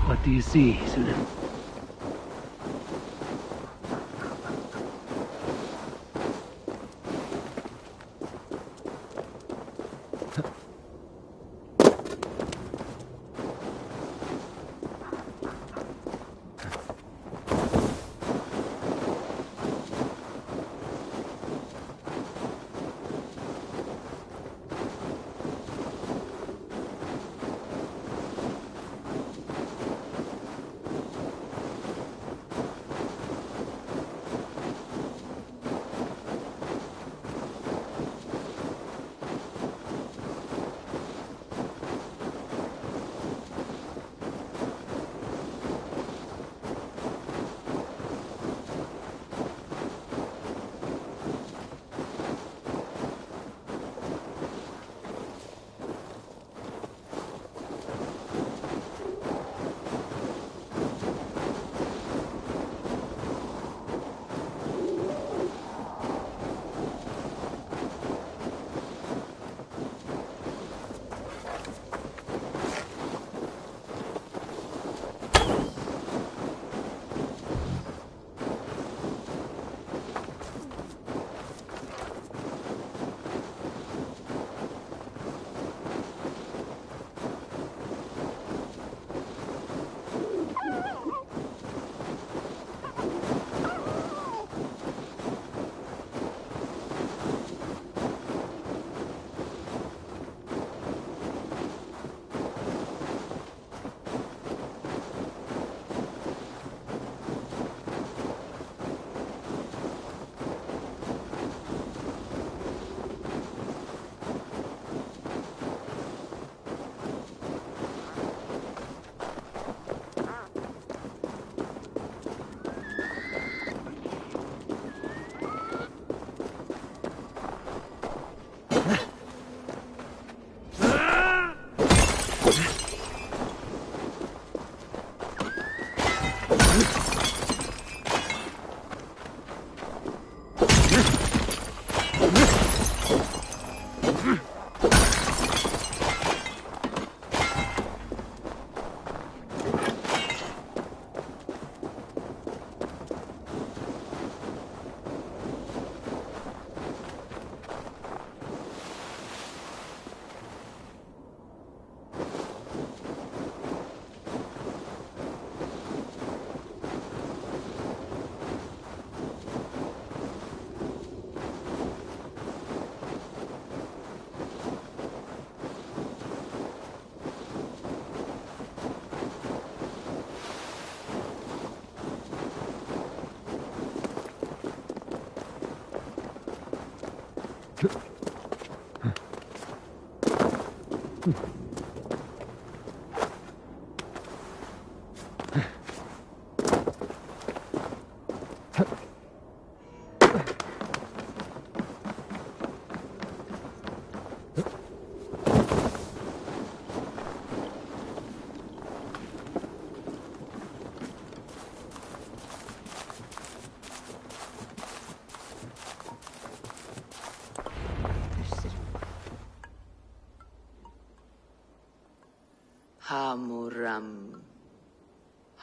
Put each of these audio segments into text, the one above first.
What do you see, Sudan?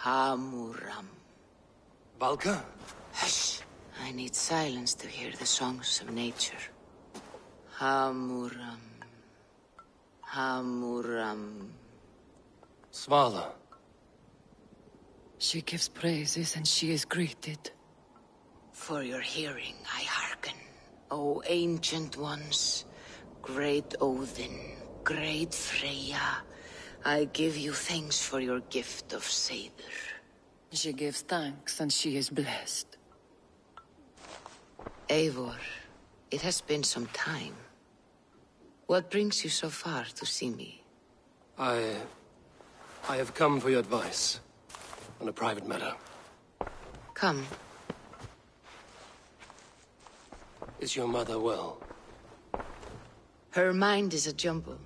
Hamuram. Balka? Hush. I need silence to hear the songs of nature. Hamuram. Hamuram. Svala. She gives praises and she is greeted. For your hearing, I hearken. O ancient ones, great Odin, great Freyja, I give you thanks for your gift of Seder. She gives thanks and she is blessed. Eivor, it has been some time. What brings you so far to see me? I have come for your advice on a private matter. Come. Is your mother well? Her mind is a jumble.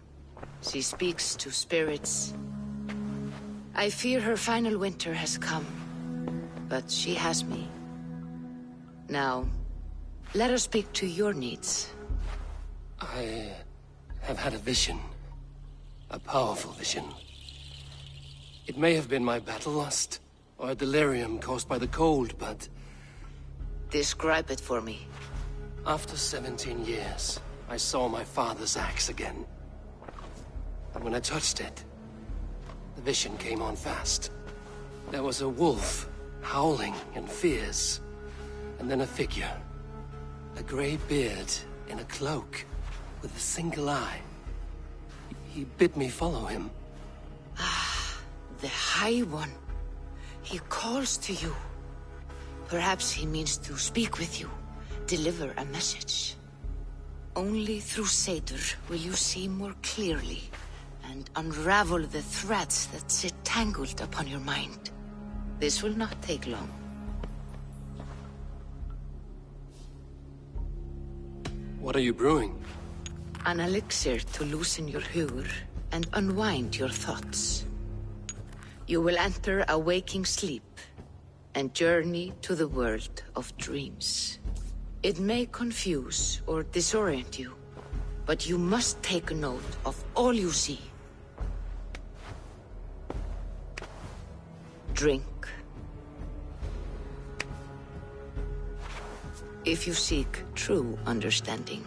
She speaks to spirits. I fear her final winter has come, but she has me. Now, let her speak to your needs. I have had a vision. A powerful vision. It may have been my battle lust, or a delirium caused by the cold, but... Describe it for me. After 17 years, I saw my father's axe again. And when I touched it, the vision came on fast. There was a wolf, howling and fierce, and then a figure. A grey beard in a cloak, with a single eye. He bid me follow him. Ah, the High One. He calls to you. Perhaps he means to speak with you. Deliver a message. Only through Seder will you see more clearly and unravel the threads that sit tangled upon your mind. This will not take long. What are you brewing? An elixir to loosen your hugur and unwind your thoughts. You will enter a waking sleep and journey to the world of dreams. It may confuse or disorient you, but you must take note of all you see. Drink. If you seek true understanding.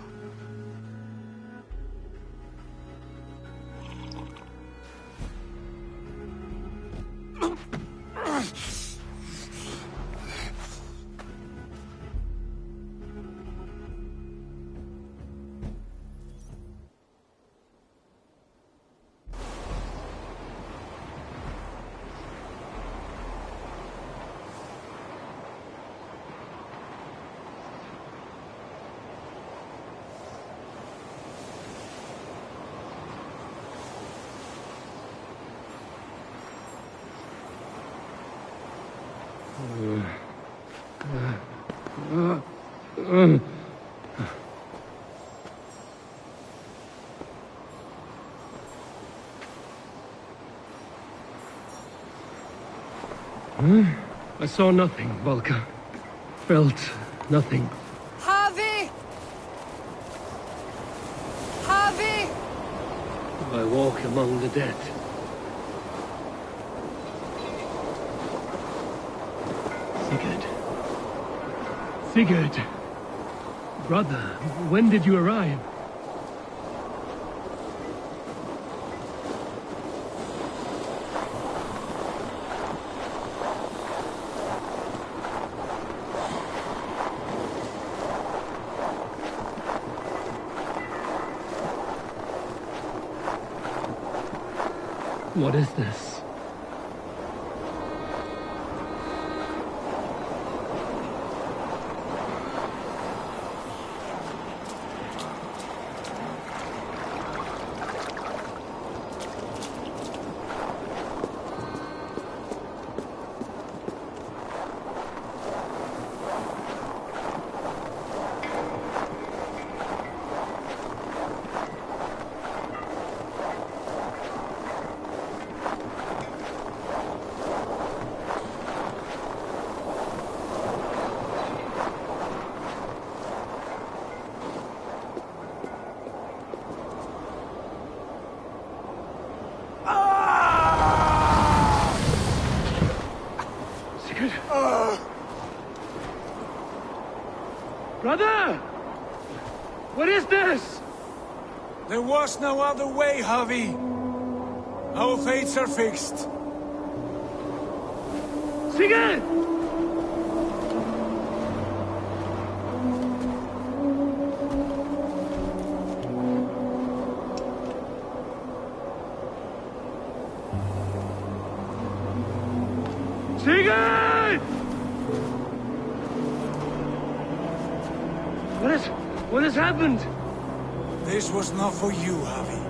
I saw nothing, Valka. Felt nothing. Havi! Havi! I walk among the dead. Sigurd. Sigurd! Brother, when did you arrive? What is this? Brother! What is this? There was no other way, Javi. Our fates are fixed. Sigurd! Sigurd! What has happened? This was not for you, Javi.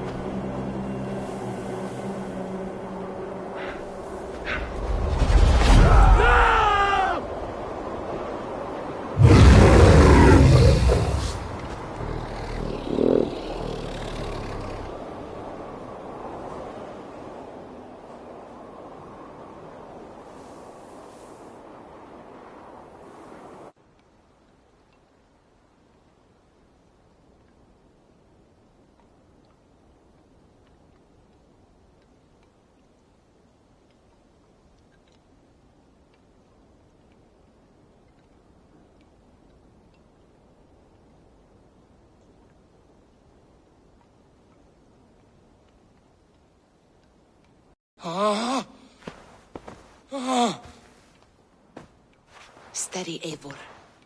Steady, Eivor.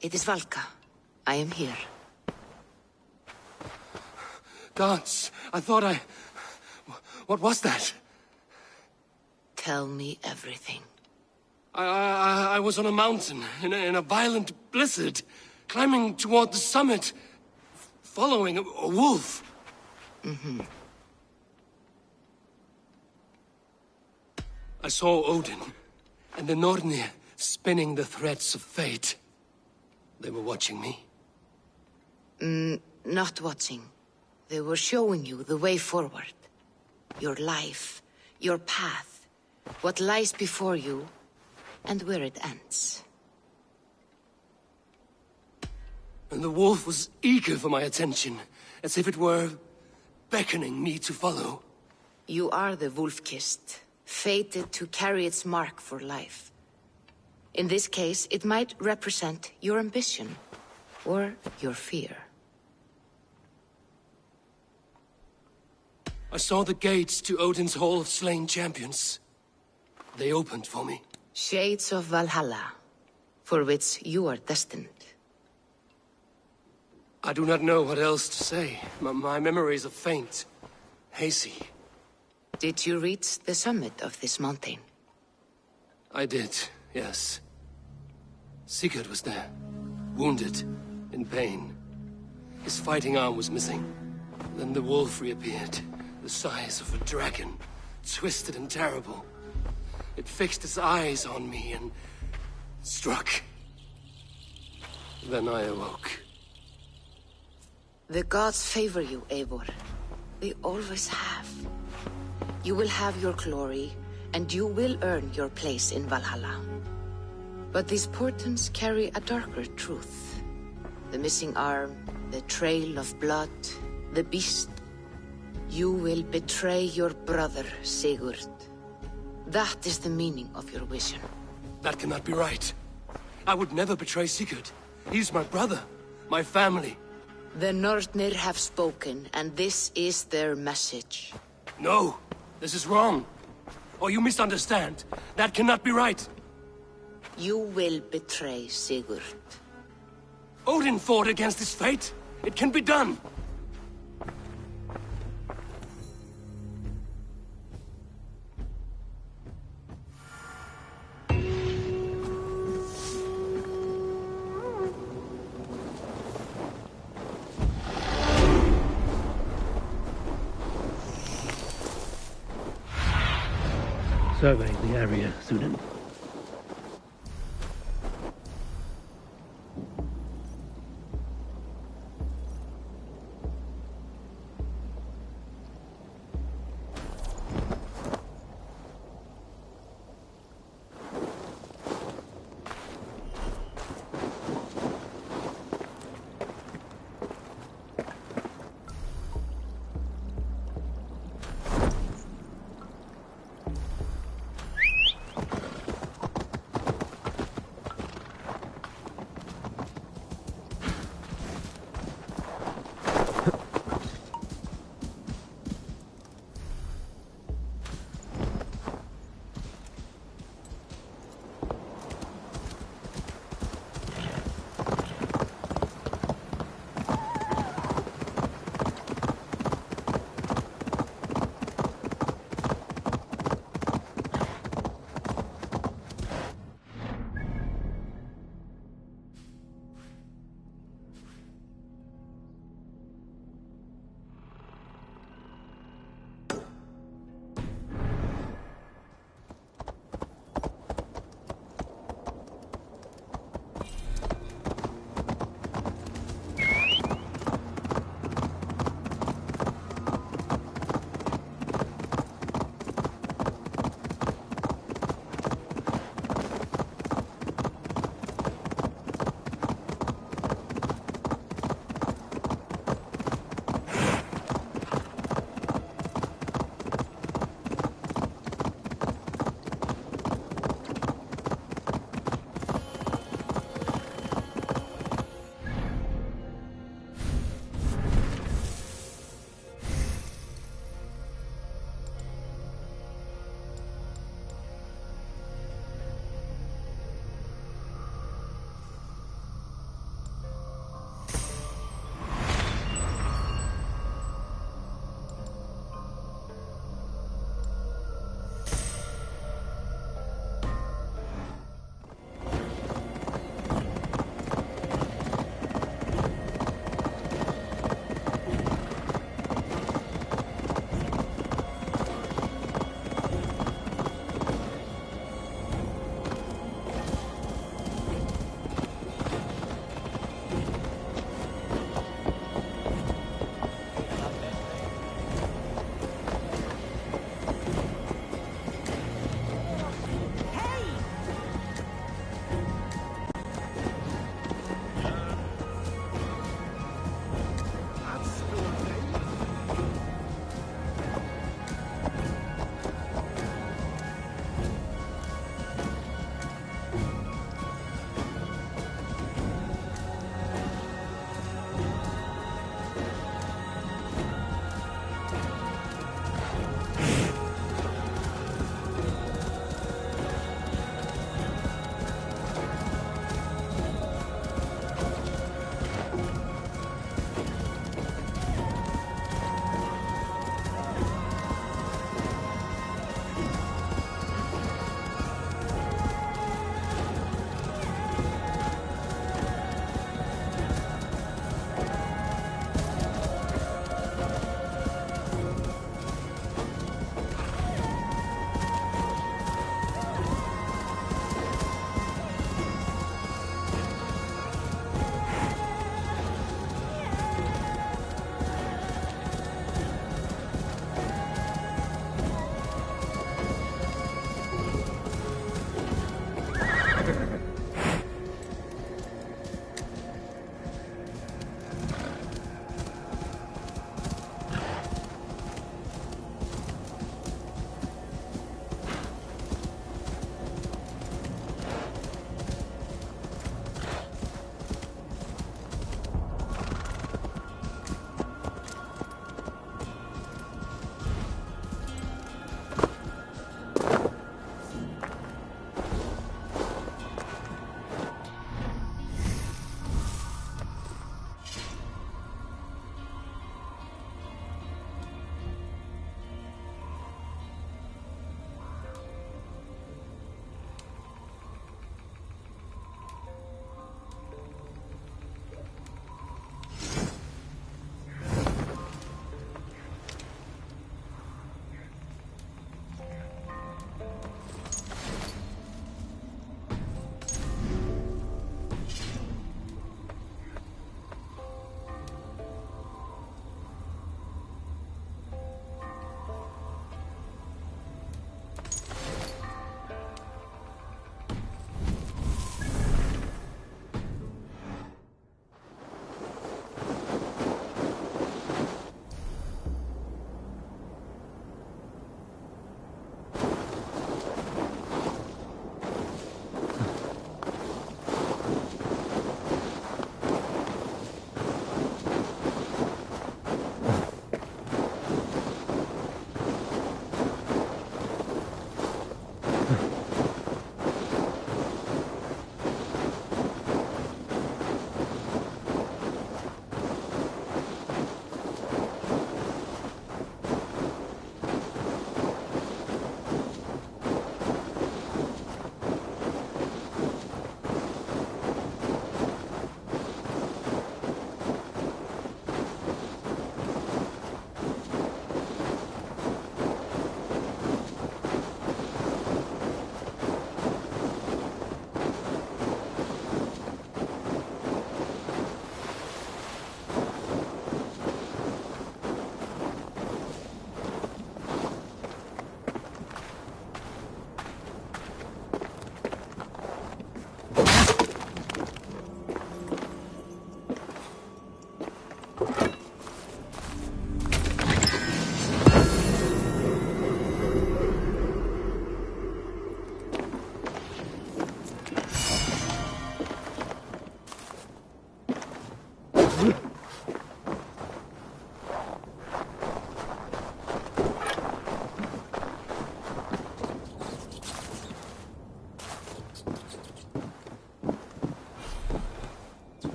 It is Valka. I am here. Gods, I thought I... What was that? Tell me everything. I was on a mountain, in a violent blizzard, climbing toward the summit, following a wolf. Mm-hmm. I saw Odin, and the Nornir spinning the threads of fate. They were watching me. Not watching. They were showing you the way forward. Your life, your path, what lies before you, and where it ends. And the wolf was eager for my attention, as if it were beckoning me to follow. You are the wolf-kissed, fated to carry its mark for life. In this case, it might represent your ambition, or your fear. I saw the gates to Odin's Hall of Slain Champions. They opened for me. Shades of Valhalla, for which you are destined. I do not know what else to say. My memories are faint, hazy. Did you reach the summit of this mountain? I did, yes. Sigurd was there, wounded, in pain. His fighting arm was missing. Then the wolf reappeared, the size of a dragon, twisted and terrible. It fixed its eyes on me and struck. Then I awoke. The gods favor you, Eivor. They always have. You will have your glory, and you will earn your place in Valhalla. But these portents carry a darker truth. The missing arm, the trail of blood, the beast. You will betray your brother, Sigurd. That is the meaning of your vision. That cannot be right. I would never betray Sigurd. He's my brother, my family. The Nornir have spoken, and this is their message. No, this is wrong. Or you misunderstand. That cannot be right. You will betray Sigurd. Odin fought against his fate. It can be done. Survey the area, Sunan.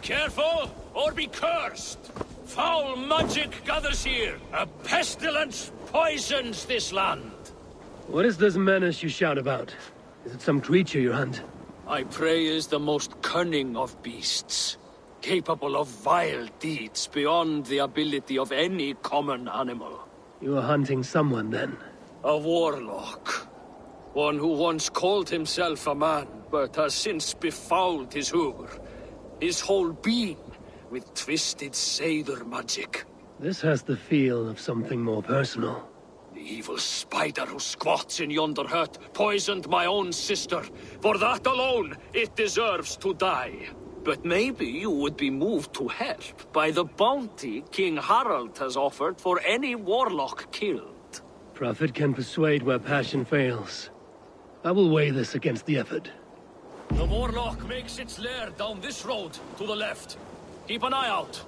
Be careful, or be cursed! Foul magic gathers here. A pestilence poisons this land. What is this menace you shout about? Is it some creature you hunt? I prey is the most cunning of beasts, capable of vile deeds beyond the ability of any common animal. You are hunting someone, then? A warlock. One who once called himself a man, but has since befouled his hoover, his whole being, with twisted Seidr magic. This has the feel of something more personal. The evil spider who squats in yonder hut poisoned my own sister. For that alone, it deserves to die. But maybe you would be moved to help by the bounty King Harald has offered for any warlock killed. Prophet can persuade where passion fails. I will weigh this against the effort. The warlock makes its lair down this road to the left. Keep an eye out.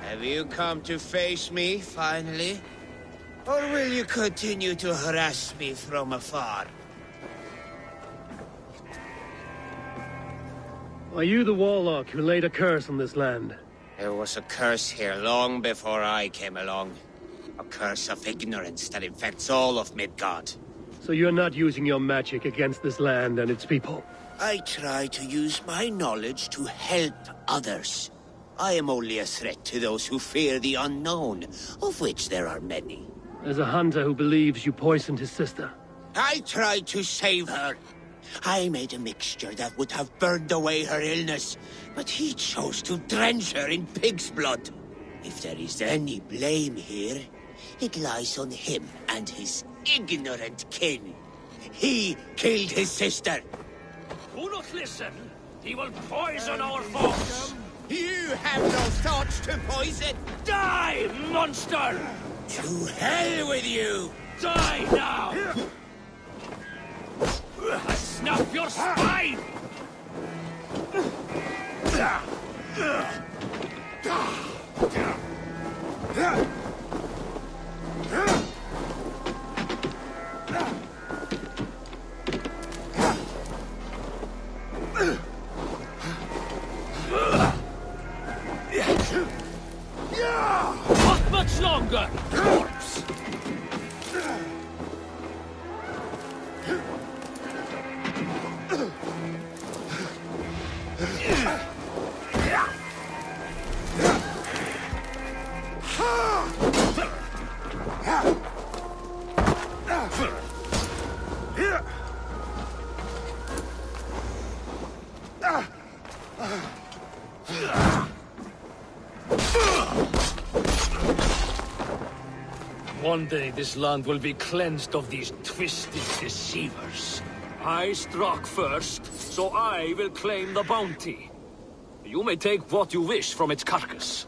Have you come to face me, finally? Or will you continue to harass me from afar? Are you the warlock who laid a curse on this land? There was a curse here long before I came along. A curse of ignorance that infects all of Midgard. So you're not using your magic against this land and its people? I try to use my knowledge to help others. I am only a threat to those who fear the unknown, of which there are many. There's a hunter who believes you poisoned his sister. I tried to save her. I made a mixture that would have burned away her illness, but he chose to drench her in pig's blood. If there is any blame here, it lies on him and his ignorant kin. He killed his sister. Do not listen. He will poison our foes. You have no thoughts to poison. Die, monster! To hell with you! Die now! I snap your spine! Not much longer, corpse! One day this land will be cleansed of these twisted deceivers. I struck first, so I will claim the bounty. You may take what you wish from its carcass.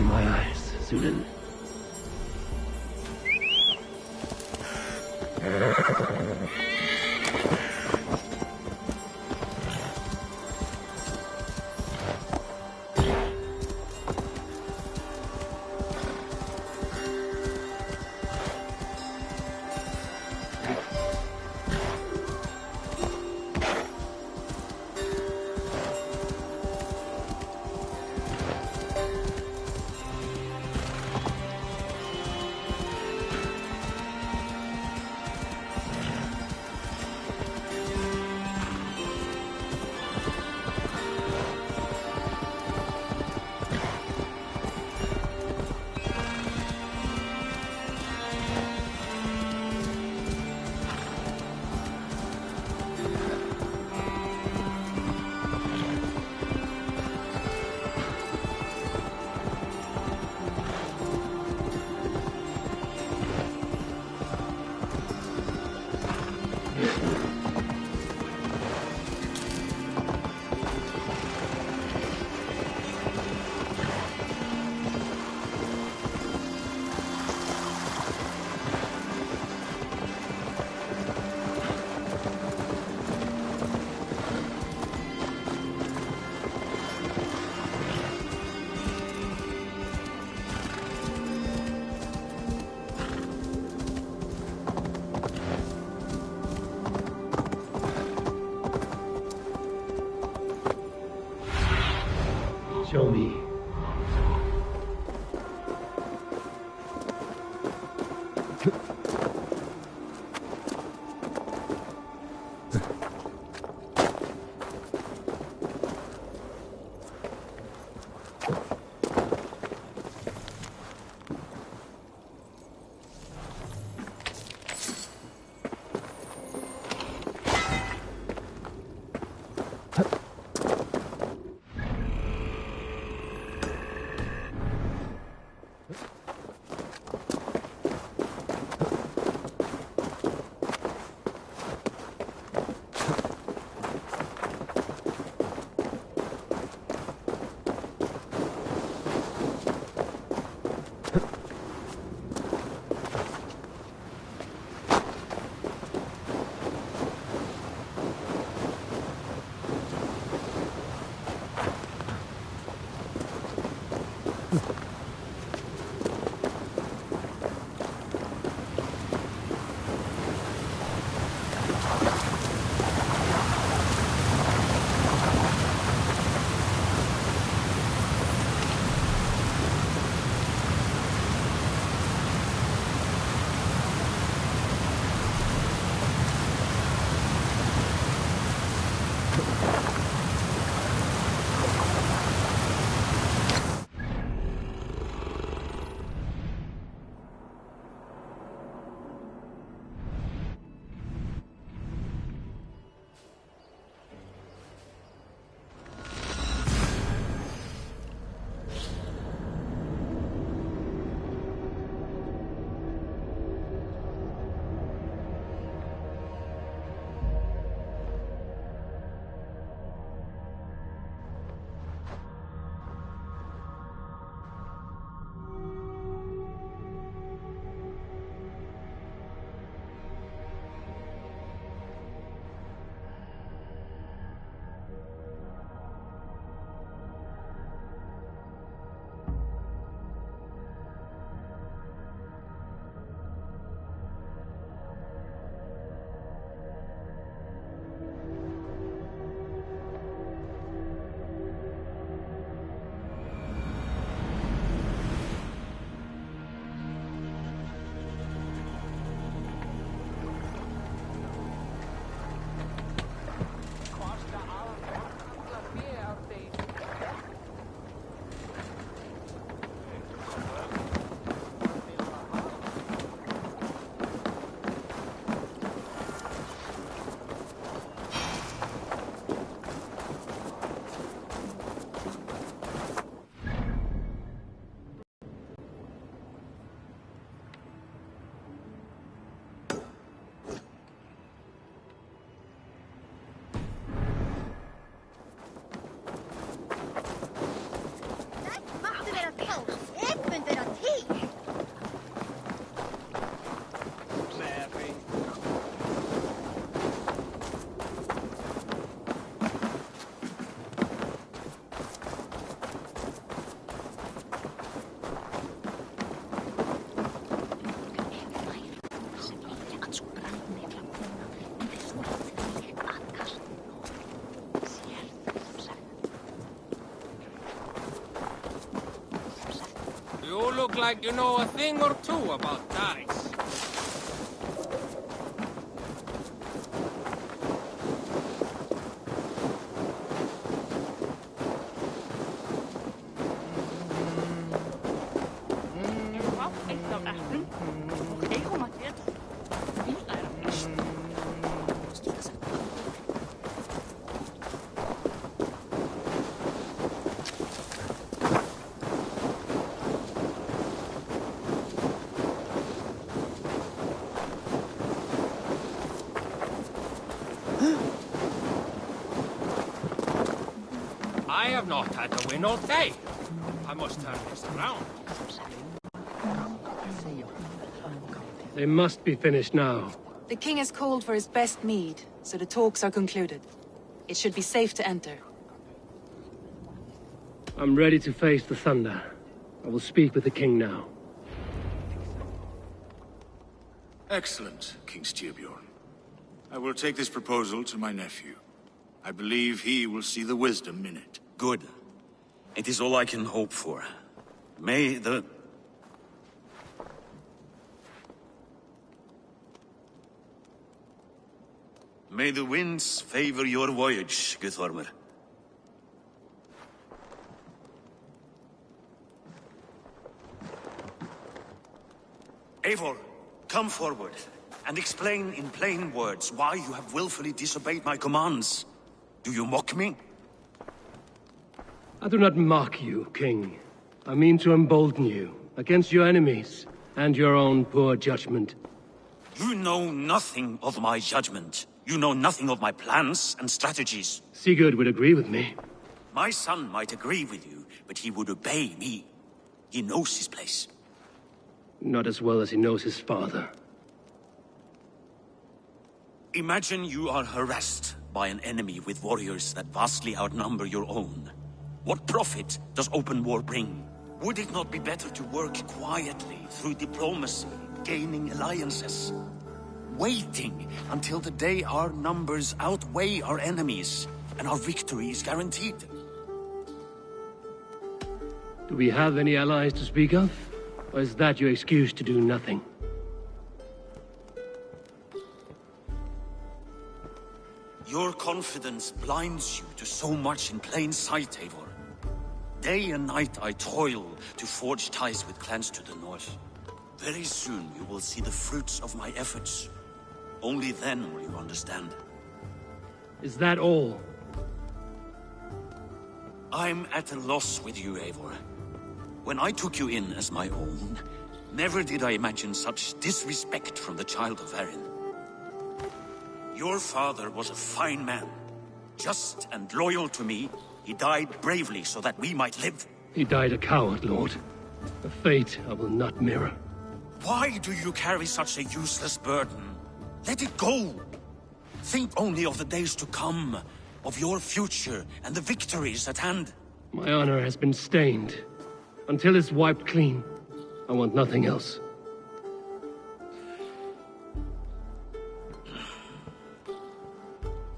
My eyes, Sunan. Show me. look like you know a thing or two about dice. I have not had to win all day. I must turn this around. They must be finished now. The king has called for his best mead, so the talks are concluded. It should be safe to enter. I'm ready to face the thunder. I will speak with the king now. Excellent, King Styrbjorn. I will take this proposal to my nephew. I believe he will see the wisdom in it. Good. It is all I can hope for. May the winds favor your voyage, Guthormer. Eivor, come forward, and explain in plain words why you have willfully disobeyed my commands. Do you mock me? I do not mock you, King. I mean to embolden you against your enemies and your own poor judgment. You know nothing of my judgment. You know nothing of my plans and strategies. Sigurd would agree with me. My son might agree with you, but he would obey me. He knows his place. Not as well as he knows his father. Imagine you are harassed by an enemy with warriors that vastly outnumber your own. What profit does open war bring? Would it not be better to work quietly through diplomacy, gaining alliances? Waiting until the day our numbers outweigh our enemies and our victory is guaranteed. Do we have any allies to speak of? Or is that your excuse to do nothing? Your confidence blinds you to so much in plain sight, Eivor. Day and night I toil to forge ties with clans to the north. Very soon you will see the fruits of my efforts. Only then will you understand. Is that all? I'm at a loss with you, Eivor. When I took you in as my own, never did I imagine such disrespect from the child of Erin. Your father was a fine man. Just and loyal to me, he died bravely so that we might live. He died a coward, Lord. A fate I will not mirror. Why do you carry such a useless burden? Let it go! Think only of the days to come, of your future and the victories at hand. My honor has been stained. Until it's wiped clean, I want nothing else.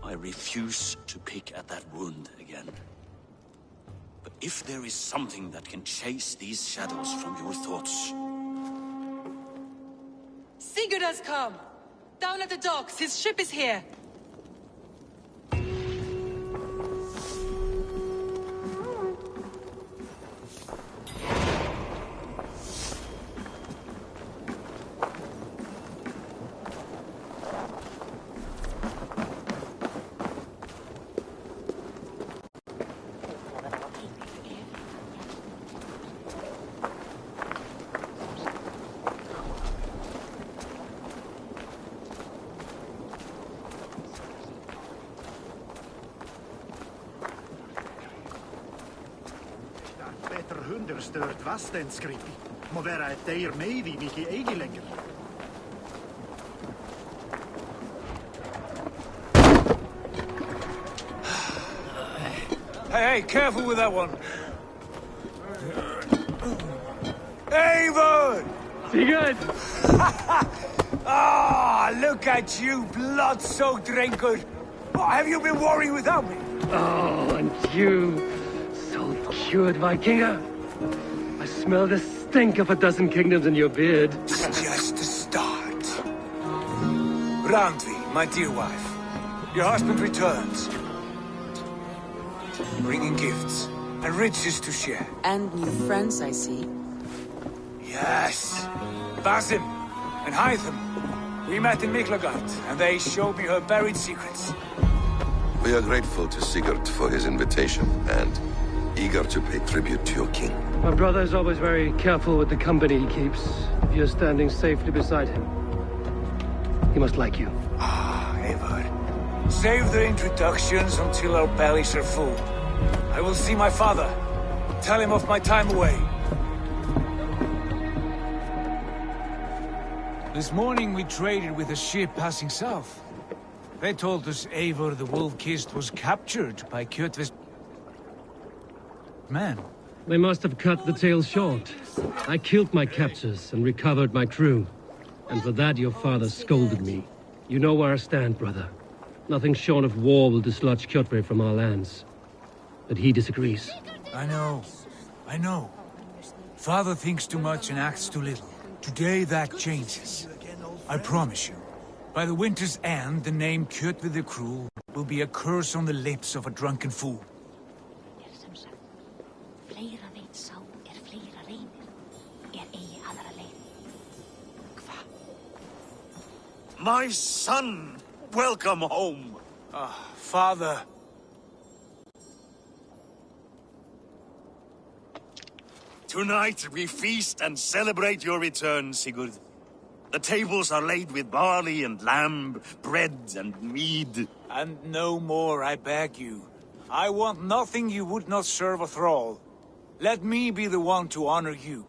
I refuse to pick at that wound again. But if there is something that can chase these shadows from your thoughts... Sigurd has come! Down at the docks, his ship is here! Stört vastenskripi. Må være et deir med I ikke eget lenger. Hey, careful with that one. Avon! Sigurd! Ah, look at you, blood-soaked drinker. What have you been worrying without me? Oh, and you, so cured Vikinger. I smell the stink of a dozen kingdoms in your beard. It's just the start. Randvi, my dear wife, your husband returns, bringing gifts and riches to share. And new friends, I see. Yes. Basim and Hytham. We met in Miklagard, and they showed me her buried secrets. We are grateful to Sigurd for his invitation, and eager to pay tribute to your king. My brother is always very careful with the company he keeps. If you're standing safely beside him, he must like you. Ah, Eivor. Save the introductions until our bellies are full. I will see my father. Tell him of my time away. This morning we traded with a ship passing south. They told us Eivor the Wolf-Kissed was captured by Kjotve's men. They must have cut the tale short. I killed my captors and recovered my crew. And for that your father scolded me. You know where I stand, brother. Nothing short of war will dislodge Kjotve from our lands. But he disagrees. I know. Father thinks too much and acts too little. Today that changes. I promise you. By the winter's end, the name Kjotve the Cruel will be a curse on the lips of a drunken fool. My son! Welcome home! Ah, Father. Tonight we feast and celebrate your return, Sigurd. The tables are laid with barley and lamb, bread and mead. And no more, I beg you. I want nothing you would not serve a thrall. Let me be the one to honor you.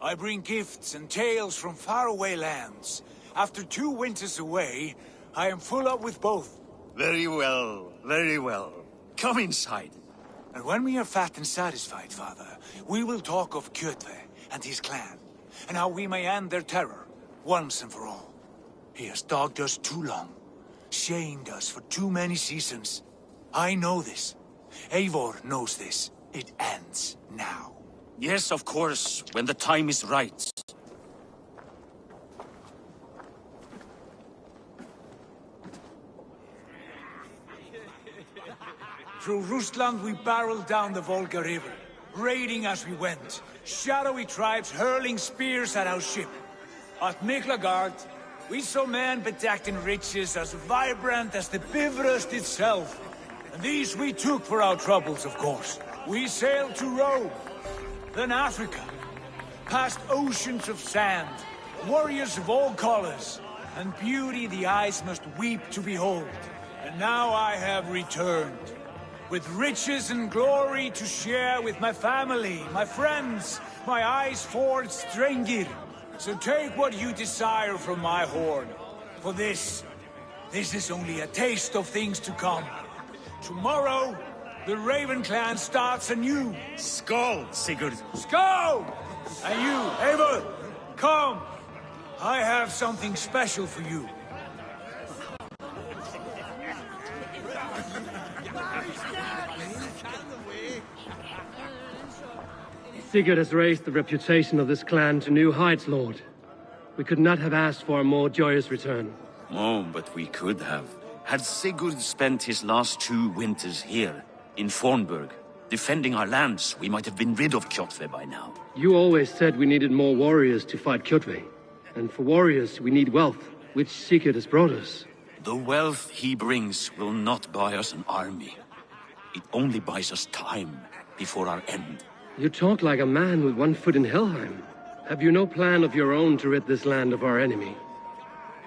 I bring gifts and tales from faraway lands. After 2 winters away, I am full up with both. Very well, very well. Come inside. And when we are fat and satisfied, Father, we will talk of Kjotve and his clan, and how we may end their terror, once and for all. He has dogged us too long, shamed us for too many seasons. I know this. Eivor knows this. It ends now. Yes, of course, when the time is right. Through Rusland we barreled down the Volga River, raiding as we went. Shadowy tribes hurling spears at our ship. At Miklagard, we saw men bedecked in riches as vibrant as the Bifrost itself. And these we took for our troubles, of course. We sailed to Rome, then Africa, past oceans of sand, warriors of all colors, and beauty the eyes must weep to behold. And now I have returned, with riches and glory to share with my family, my friends, my eyes-forged Strengir. So take what you desire from my hoard. For this is only a taste of things to come. Tomorrow, the Raven clan starts anew. Skål, Sigurd. Skål! And you, Eivor, come. I have something special for you. Sigurd has raised the reputation of this clan to new heights, Lord. We could not have asked for a more joyous return. Oh, but we could have. Had Sigurd spent his last 2 winters here, in Fornburg, defending our lands, we might have been rid of Kjotve by now. You always said we needed more warriors to fight Kjotve. And for warriors, we need wealth, which Sigurd has brought us. The wealth he brings will not buy us an army. It only buys us time before our end. You talk like a man with one foot in Helheim. Have you no plan of your own to rid this land of our enemy?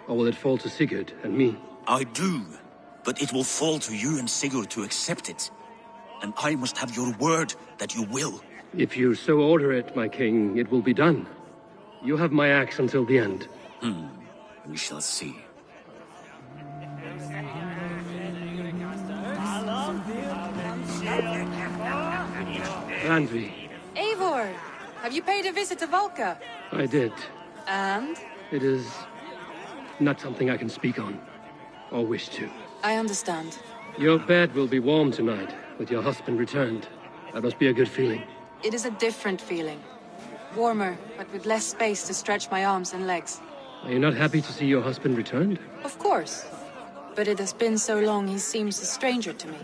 Or will it fall to Sigurd and me? I do, but it will fall to you and Sigurd to accept it. And I must have your word that you will. If you so order it, my king, it will be done. You have my axe until the end. We shall see. Randvi. Eivor! Have you paid a visit to Valka? I did. And? It is not something I can speak on, or wish to. I understand. Your bed will be warm tonight, with your husband returned. That must be a good feeling. It is a different feeling. Warmer, but with less space to stretch my arms and legs. Are you not happy to see your husband returned? Of course. But it has been so long he seems a stranger to me.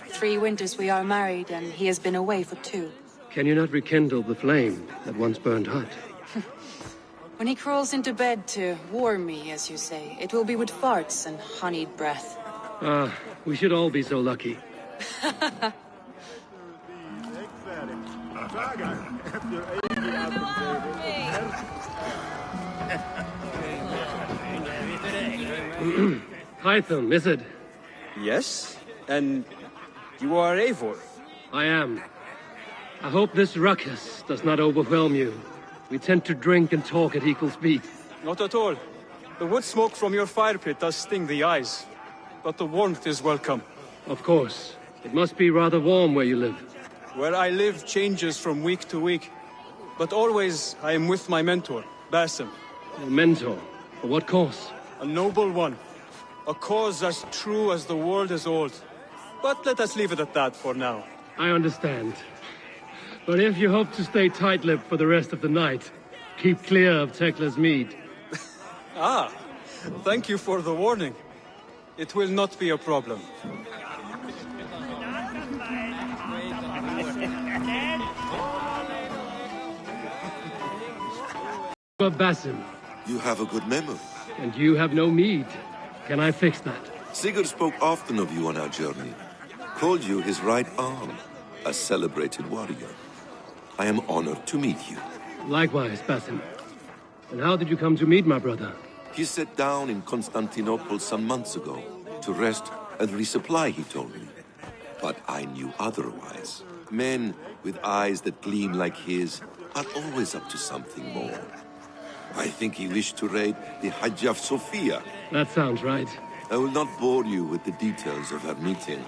3 winters we are married, and he has been away for 2. Can you not rekindle the flame that once burned hot? When he crawls into bed to warm me, as you say, it will be with farts and honeyed breath. Ah, we should all be so lucky. Hytham, is it? Yes? And you are Eivor? I am. I hope this ruckus does not overwhelm you. We tend to drink and talk at equal speed. Not at all. The wood smoke from your fire pit does sting the eyes, but the warmth is welcome. Of course. It must be rather warm where you live. Where I live changes from week to week, but always I am with my mentor, Basim. Your mentor? For what cause? A noble one. A cause as true as the world is old. But let us leave it at that for now. I understand. But if you hope to stay tight-lipped for the rest of the night, keep clear of Tekla's mead. Ah, thank you for the warning. It will not be a problem. But Basim. You have a good memory. And you have no mead. Can I fix that? Sigurd spoke often of you on our journey. Called you his right arm, a celebrated warrior. I am honored to meet you. Likewise, Basim. And how did you come to meet my brother? He sat down in Constantinople some months ago to rest and resupply, he told me. But I knew otherwise. Men with eyes that gleam like his are always up to something more. I think he wished to raid the Hagia Sophia. That sounds right. I will not bore you with the details of our meeting.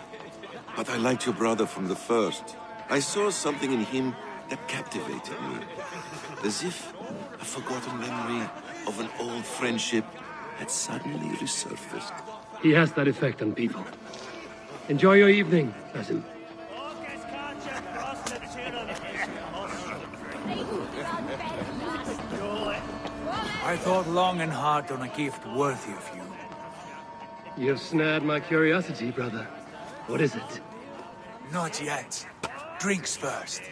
But I liked your brother from the first. I saw something in him that captivated me. As if a forgotten memory of an old friendship had suddenly resurfaced. He has that effect on people. Enjoy your evening, Basim. I thought long and hard on a gift worthy of you. You have snared my curiosity, brother. What is it? Not yet. Drinks first.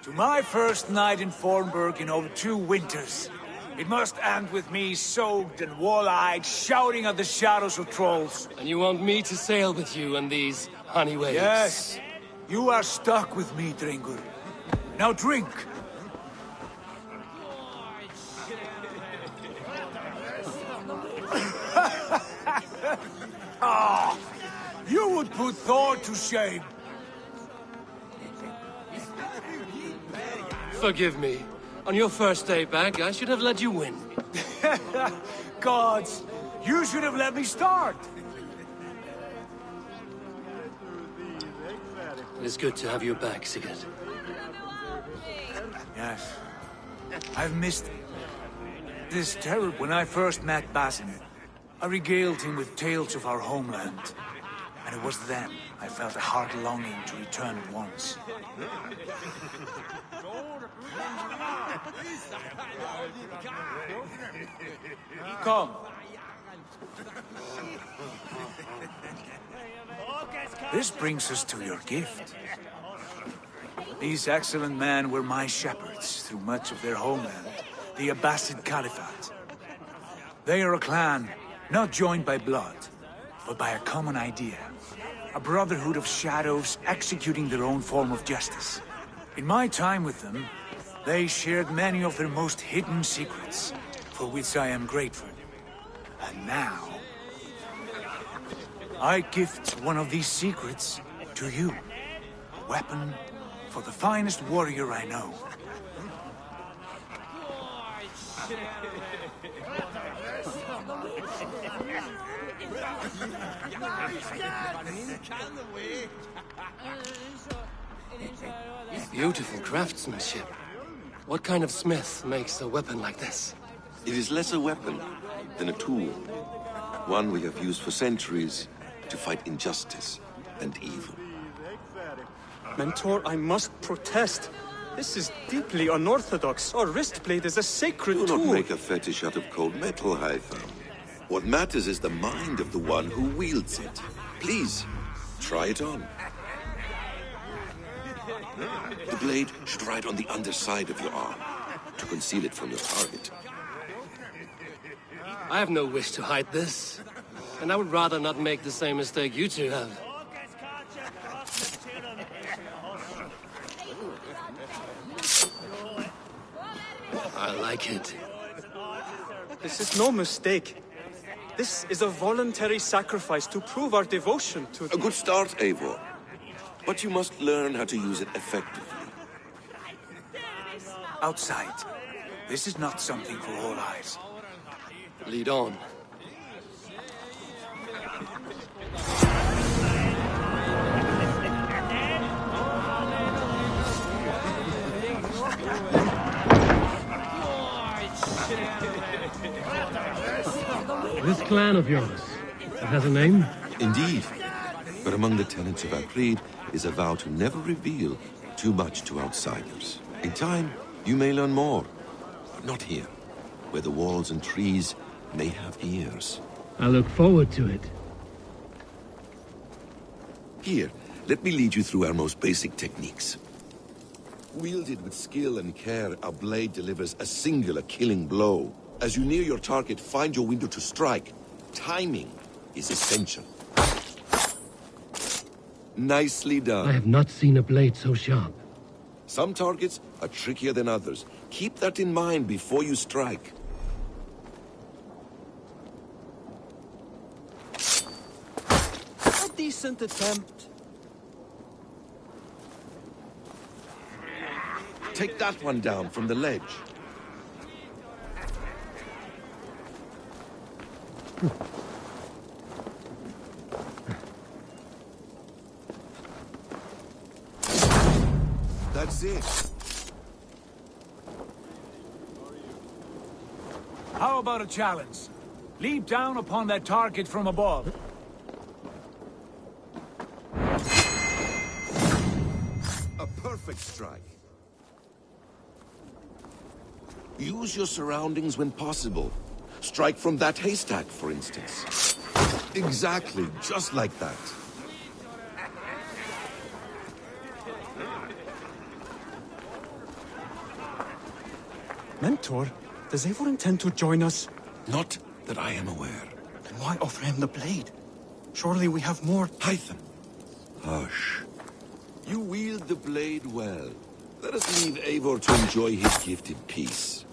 To my first night in Fornburg in over 2 winters. It must end with me soaked and wall-eyed, shouting at the shadows of trolls. And you want me to sail with you on these honey waves? Yes. You are stuck with me, Dringur. Now drink. Ah, you would put Thor to shame. Forgive me. On your first day back, I should have let you win. Gods, you should have let me start. It is good to have you back, Sigurd. Yes. I've missed this terror. When I first met Basim, I regaled him with tales of our homeland. And it was then I felt a heart longing to return at once. Come. This brings us to your gift. These excellent men were my shepherds through much of their homeland, the Abbasid Caliphate. They are a clan, not joined by blood, but by a common idea. A brotherhood of shadows executing their own form of justice. In my time with them, they shared many of their most hidden secrets, for which I am grateful. And now, I gift one of these secrets to you. A weapon for the finest warrior I know. Beautiful craftsmanship. What kind of smith makes a weapon like this? It is less a weapon than a tool. One we have used for centuries to fight injustice and evil. Mentor, I must protest. This is deeply unorthodox. Our wrist blade is a sacred tool. Do not make a fetish out of cold metal, Hytham. What matters is the mind of the one who wields it. Please, try it on. The blade should ride on the underside of your arm, to conceal it from your target. I have no wish to hide this, and I would rather not make the same mistake you two have. I like it. This is no mistake. This is a voluntary sacrifice to prove our devotion to... A good start, Eivor. But you must learn how to use it effectively. Outside. This is not something for all eyes. Lead on. This clan of yours, it has a name? Indeed. But among the tenets of our creed is a vow to never reveal too much to outsiders. In time, you may learn more. But not here, where the walls and trees may have ears. I look forward to it. Here, let me lead you through our most basic techniques. Wielded with skill and care, our blade delivers a singular killing blow. As you near your target, find your window to strike. Timing is essential. Nicely done. I have not seen a blade so sharp. Some targets are trickier than others. Keep that in mind before you strike. A decent attempt. Take that one down from the ledge. That's it. How about a challenge? Leap down upon that target from above. A perfect strike. Use your surroundings when possible. Strike from that haystack, for instance. Exactly, just like that. Mentor, does Eivor intend to join us? Not that I am aware. Then why offer him the blade? Surely we have more... Hytham. Hush. You wield the blade well. Let us leave Eivor to enjoy his gift in peace.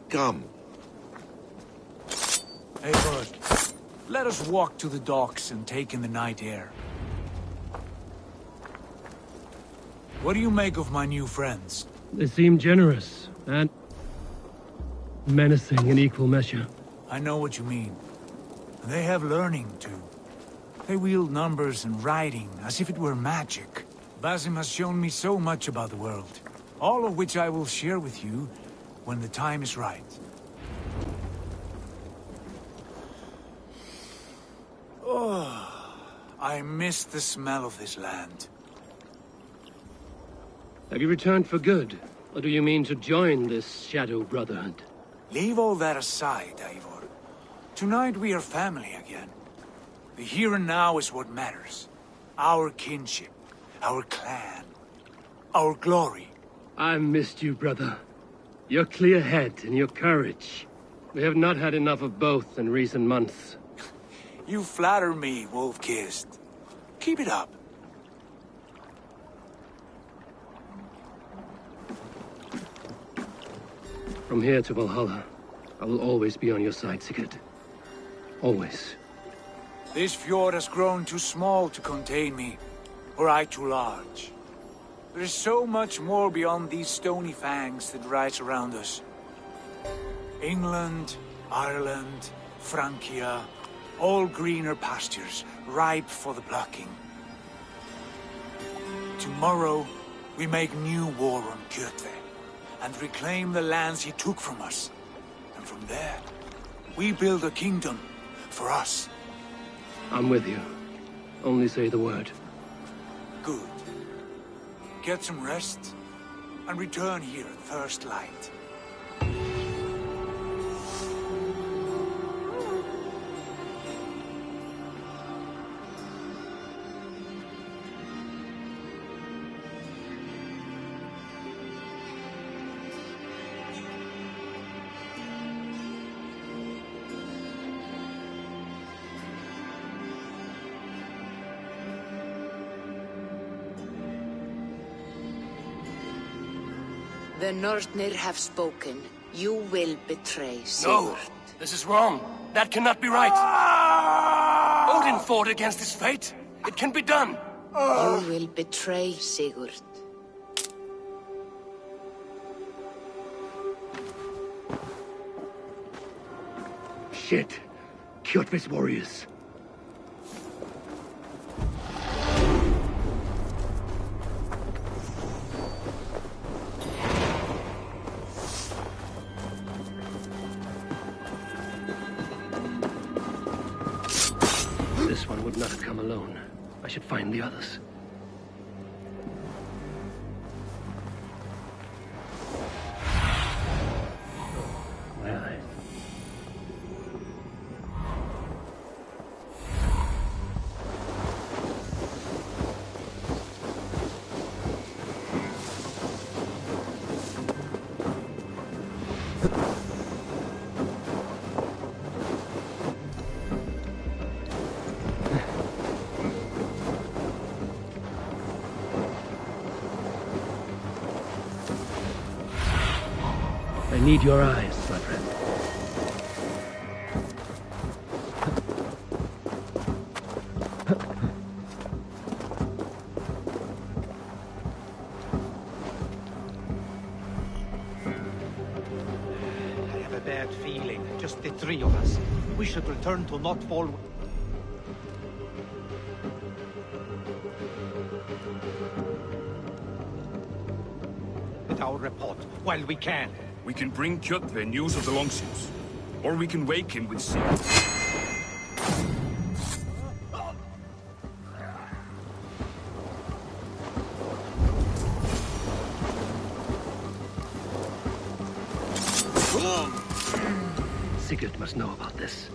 Come. Eivor, let us walk to the docks and take in the night air. What do you make of my new friends? They seem generous and menacing in equal measure. I know what you mean. They have learning, too. They wield numbers and writing as if it were magic. Basim has shown me so much about the world, all of which I will share with you when the time is right. Oh, I miss the smell of this land. Have you returned for good? Or do you mean to join this Shadow Brotherhood? Leave all that aside, Eivor. Tonight we are family again. The here and now is what matters. Our kinship, our clan, our glory. I've missed you, brother. Your clear head and your courage. We have not had enough of both in recent months. You flatter me, Wolf-Kissed. Keep it up. From here to Valhalla, I will always be on your side, Sigurd. Always. This fjord has grown too small to contain me, or I too large. There is so much more beyond these stony fangs that rise around us. England, Ireland, Francia, all greener pastures, ripe for the plucking. Tomorrow, we make new war on Kjotve, and reclaim the lands he took from us. And from there, we build a kingdom for us. I'm with you. Only say the word. Good. get some rest, and return here at first light. The Northnir have spoken. You will betray Sigurd. No! This is wrong. That cannot be right. Odin fought against his fate. It can be done. You will betray Sigurd. Shit. Kjotve's warriors. This one would not have come alone. I should find the others. My eyes. I need your eyes, my friend. I have a bad feeling. Just the three of us. We should return to Notfall. With our report, while we can. We can bring Kjotve news of the longships. Or we can wake him with Sigurd. Sigurd must know about this.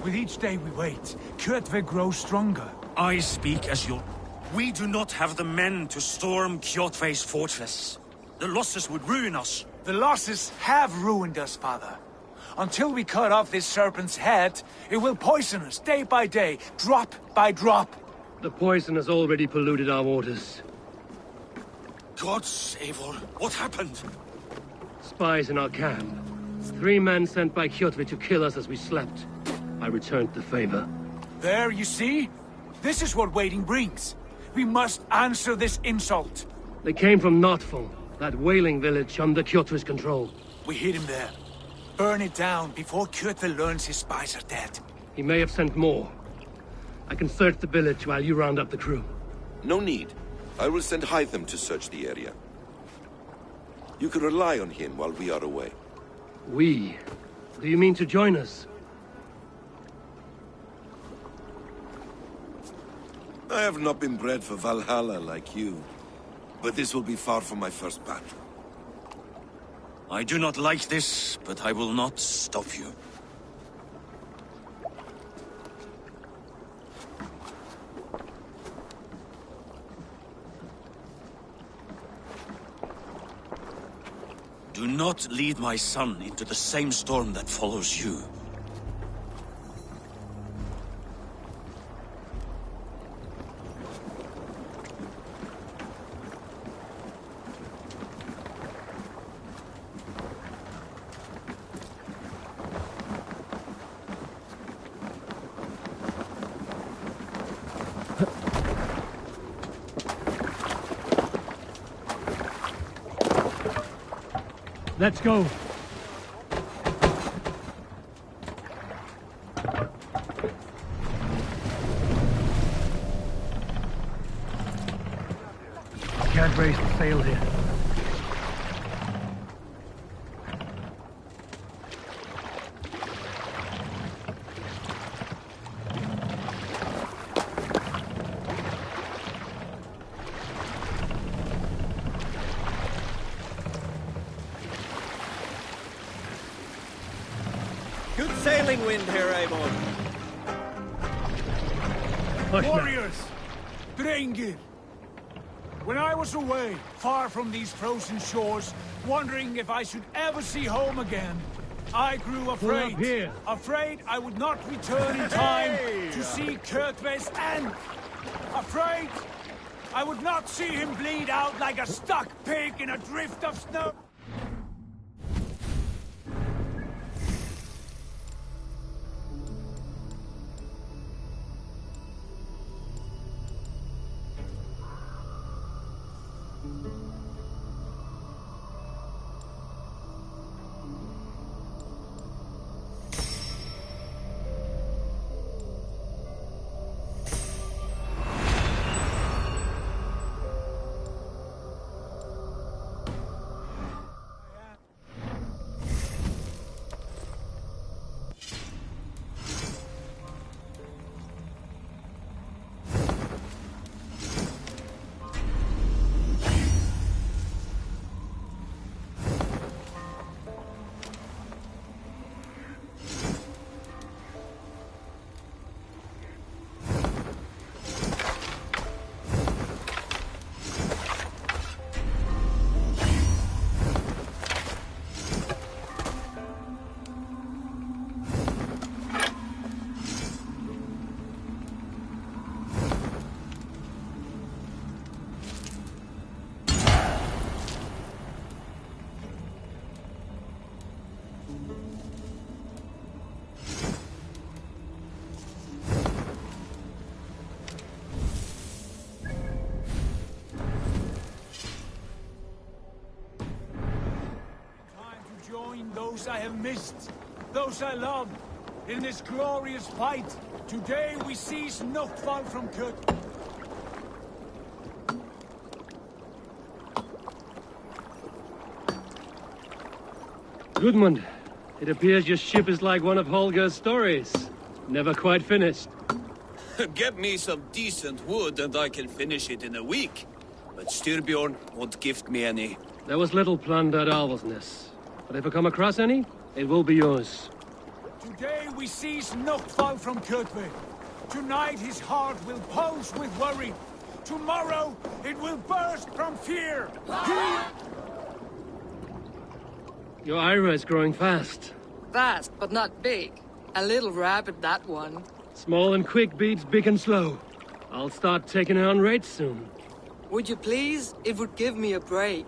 With each day we wait, Kjotve grows stronger. I speak as your... We do not have the men to storm Kjotve's fortress. The losses would ruin us. The losses have ruined us, father. Until we cut off this serpent's head, it will poison us day by day, drop by drop. The poison has already polluted our waters. God save all. What happened? Spies in our camp. 3 men sent by Kjotve to kill us as we slept. I returned the favor. There, you see? This is what waiting brings. We must answer this insult. They came from Notfall, that whaling village under Kjotve's control. We hid him there. Burn it down before Kjotve learns his spies are dead. He may have sent more. I can search the village while you round up the crew. No need. I will send Hytham to search the area. You can rely on him while we are away. We? Do you mean to join us? I have not been bred for Valhalla like you, but this will be far from my first battle. I do not like this, but I will not stop you. Do not lead my son into the same storm that follows you. Let's go. Can't raise the sail here. Good sailing wind here, Eivor. Warriors! Drengir! When I was away, far from these frozen shores, wondering if I should ever see home again, I grew afraid. Afraid I would not return in time to see Kjotve's end. Afraid I would not see him bleed out like a stuck pig in a drift of snow. Those I have missed, those I love, in this glorious fight. Today we seize Noctval from Kjot. Gudmund, it appears your ship is like one of Holger's stories. Never quite finished. Get me some decent wood and I can finish it in a week. But Styrbjorn won't gift me any. There was little plunder at Alvesness. But if I come across any, it will be yours. Today we seize Noctval from Kjotve. Tonight his heart will pulse with worry. Tomorrow it will burst from fear. Your Ira is growing fast. Fast, but not big. A little rapid, that one. Small and quick beats big and slow. I'll start taking her on raids soon. Would you please? It would give me a break.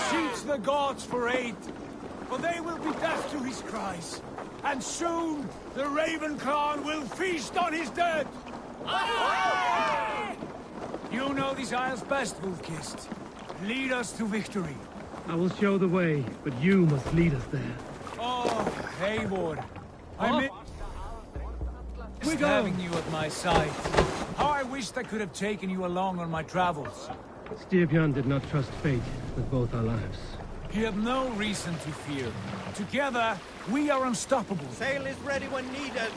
Beseech the gods for aid, for they will be deaf to his cries. And soon the Raven Clan will feast on his dead. You know these isles best, Wolf-Kissed. Lead us to victory. I will show the way, but you must lead us there. Oh, Eivor. I miss having you at my side. How I wished I could have taken you along on my travels. Styrbjorn did not trust fate with both our lives. You have no reason to fear. Together, we are unstoppable. Sail is ready when needed.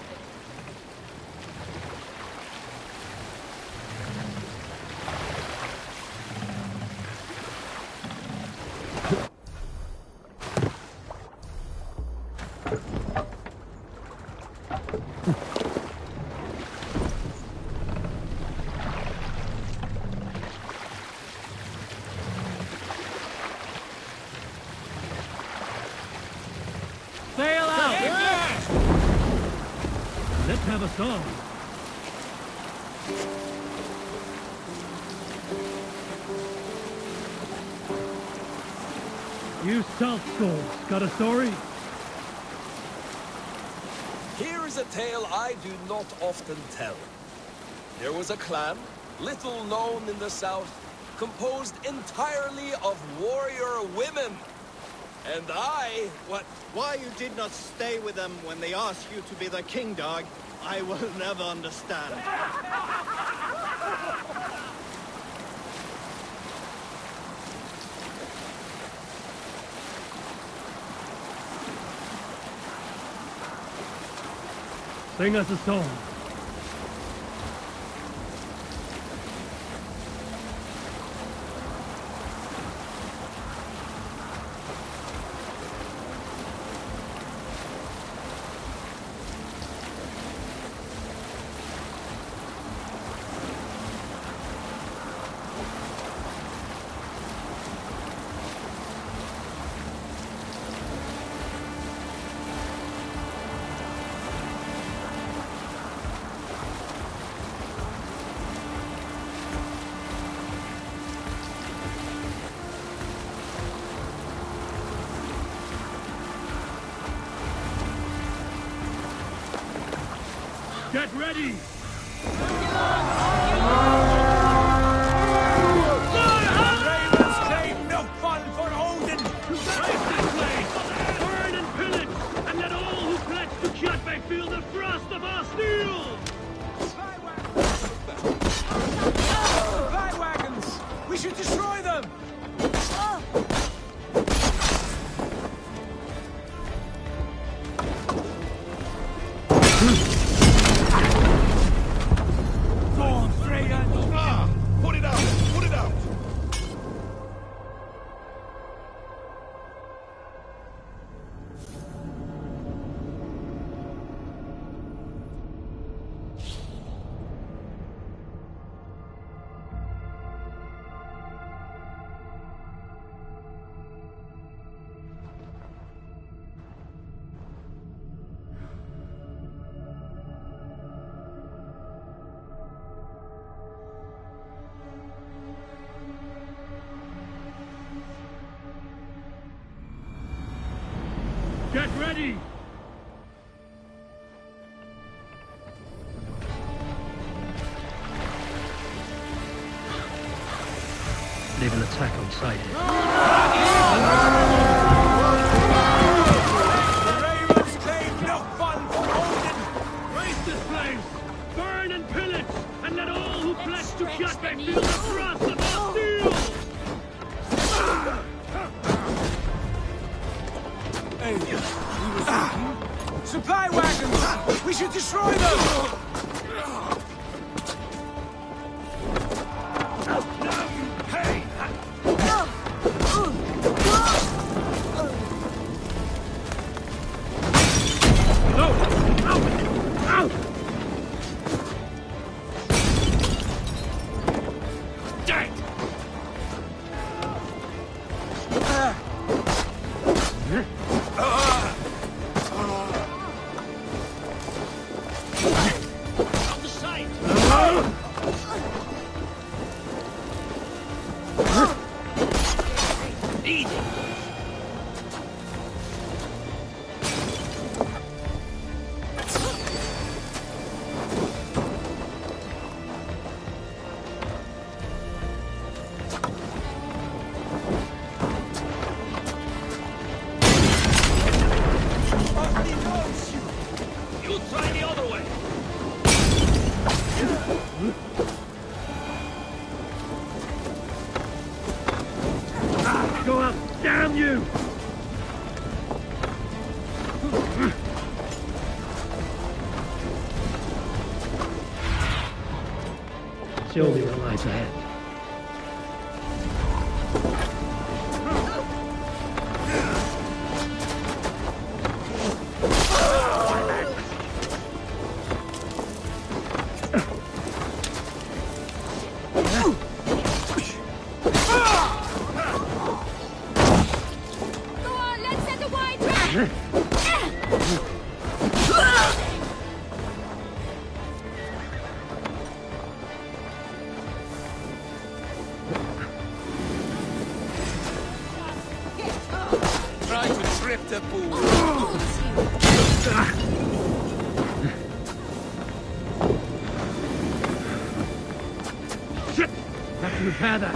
Sail out! Let's have a song. You salt skulls, got a story? Here is a tale I do not often tell. There was a clan, little known in the south, composed entirely of warrior women. And I... What? Why you did not stay with them when they asked you to be the king dog, I will never understand. Sing us a song. Get ready! Ravens claim no fun for Odin! Raise this place! Burn and pillage! And let all who pledge to Kjotve feel the frost of our steel! Supply wagons! We should destroy them! Put it out! Put it out! Get ready! Leave an attack on sight. The Ravens claim no fun for Odin! Raise this place! Burn and pillage! And let all who pledge to Kjotve feel the frost of our steel! Supply wagons! We should destroy them! Hey! No! Out! Out! Dead! On the side! Easy! You try the other way! Go up! Damn you! Show me what lies ahead. Go on, let's set a wide track! Try to trip the bull. Shit! Have to repair that.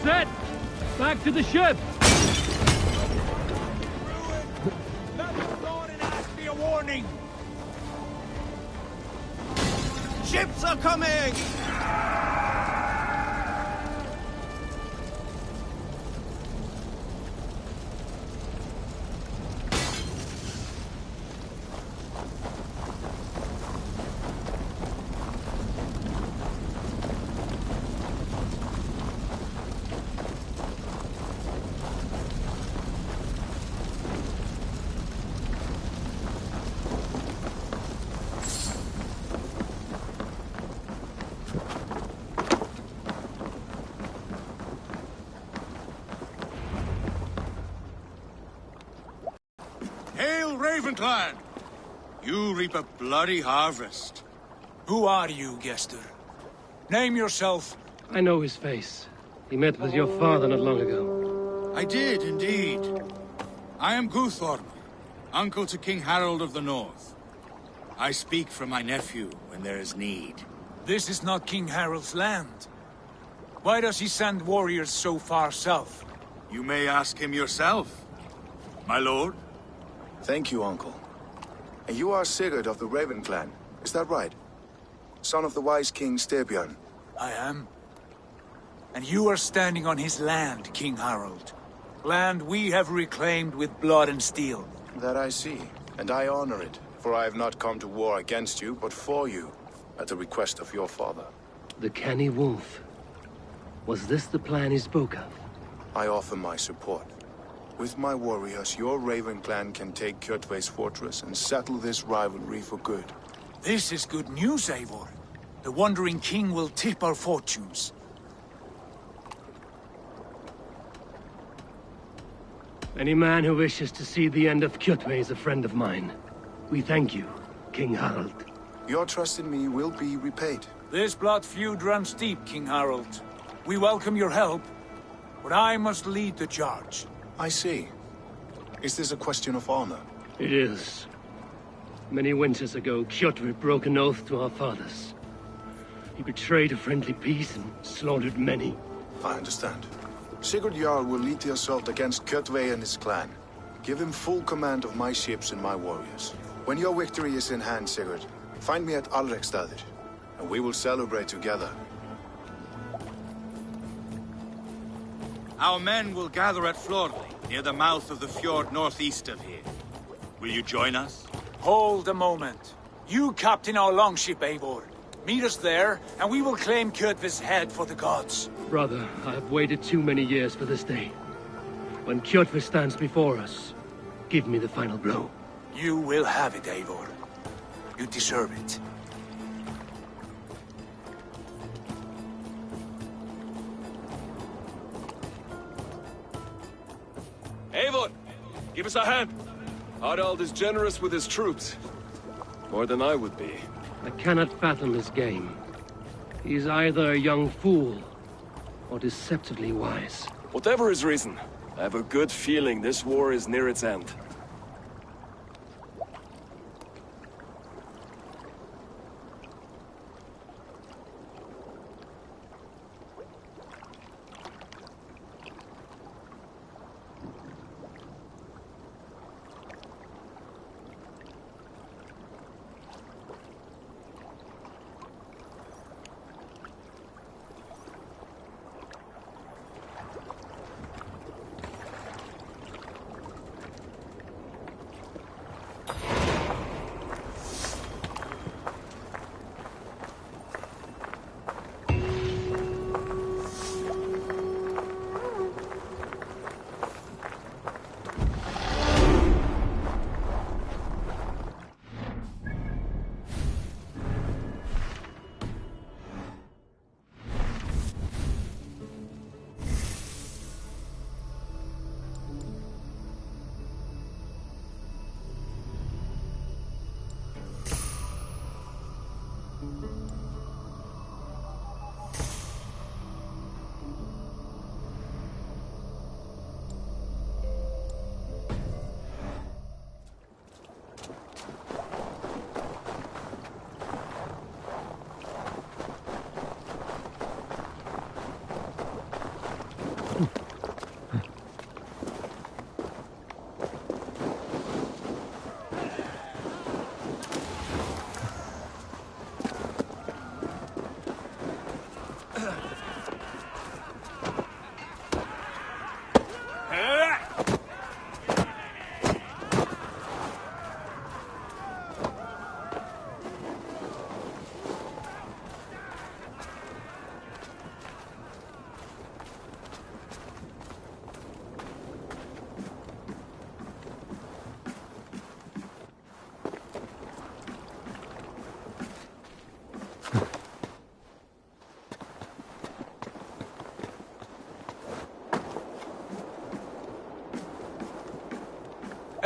set! Back to the ship! Let the Lord and ask me a warning! Ships are coming! Hail, Ravenclan! You reap a bloody harvest. Who are you, Gester? Name yourself. I know his face. He met with your father not long ago. I did, indeed. I am Guthorm, uncle to King Harold of the North. I speak for my nephew when there is need. This is not King Harold's land. Why does he send warriors so far south? You may ask him yourself, my lord. Thank you, uncle. And you are Sigurd of the Raven clan, is that right? Son of the wise King Styrbjörn. I am. And you are standing on his land, King Harold. Land we have reclaimed with blood and steel. That I see, and I honor it, for I have not come to war against you, but for you, at the request of your father. The canny wolf. Was this the plan he spoke of? I offer my support. With my warriors, your Raven clan can take Kjotve's fortress and settle this rivalry for good. This is good news, Eivor. The Wandering King will tip our fortunes. Any man who wishes to see the end of Kjotve is a friend of mine. We thank you, King Harald. Your trust in me will be repaid. This blood feud runs deep, King Harold. We welcome your help, but I must lead the charge. I see. Is this a question of honor? It is. Many winters ago, Kjotve broke an oath to our fathers. He betrayed a friendly peace and slaughtered many. I understand. Sigurd Jarl will lead the assault against Kjotve and his clan. Give him full command of my ships and my warriors. When your victory is in hand, Sigurd, find me at Alrekstadir, and we will celebrate together. Our men will gather at Florley, near the mouth of the fjord northeast of here. Will you join us? Hold a moment. You captain our longship, Eivor. Meet us there, and we will claim Kjotve's head for the gods. Brother, I have waited too many years for this day. When Kjotve stands before us, give me the final blow. You will have it, Eivor. You deserve it. Eivor, give us a hand. Harald is generous with his troops. More than I would be. I cannot fathom his game. He is either a young fool, or deceptively wise. Whatever his reason, I have a good feeling this war is near its end.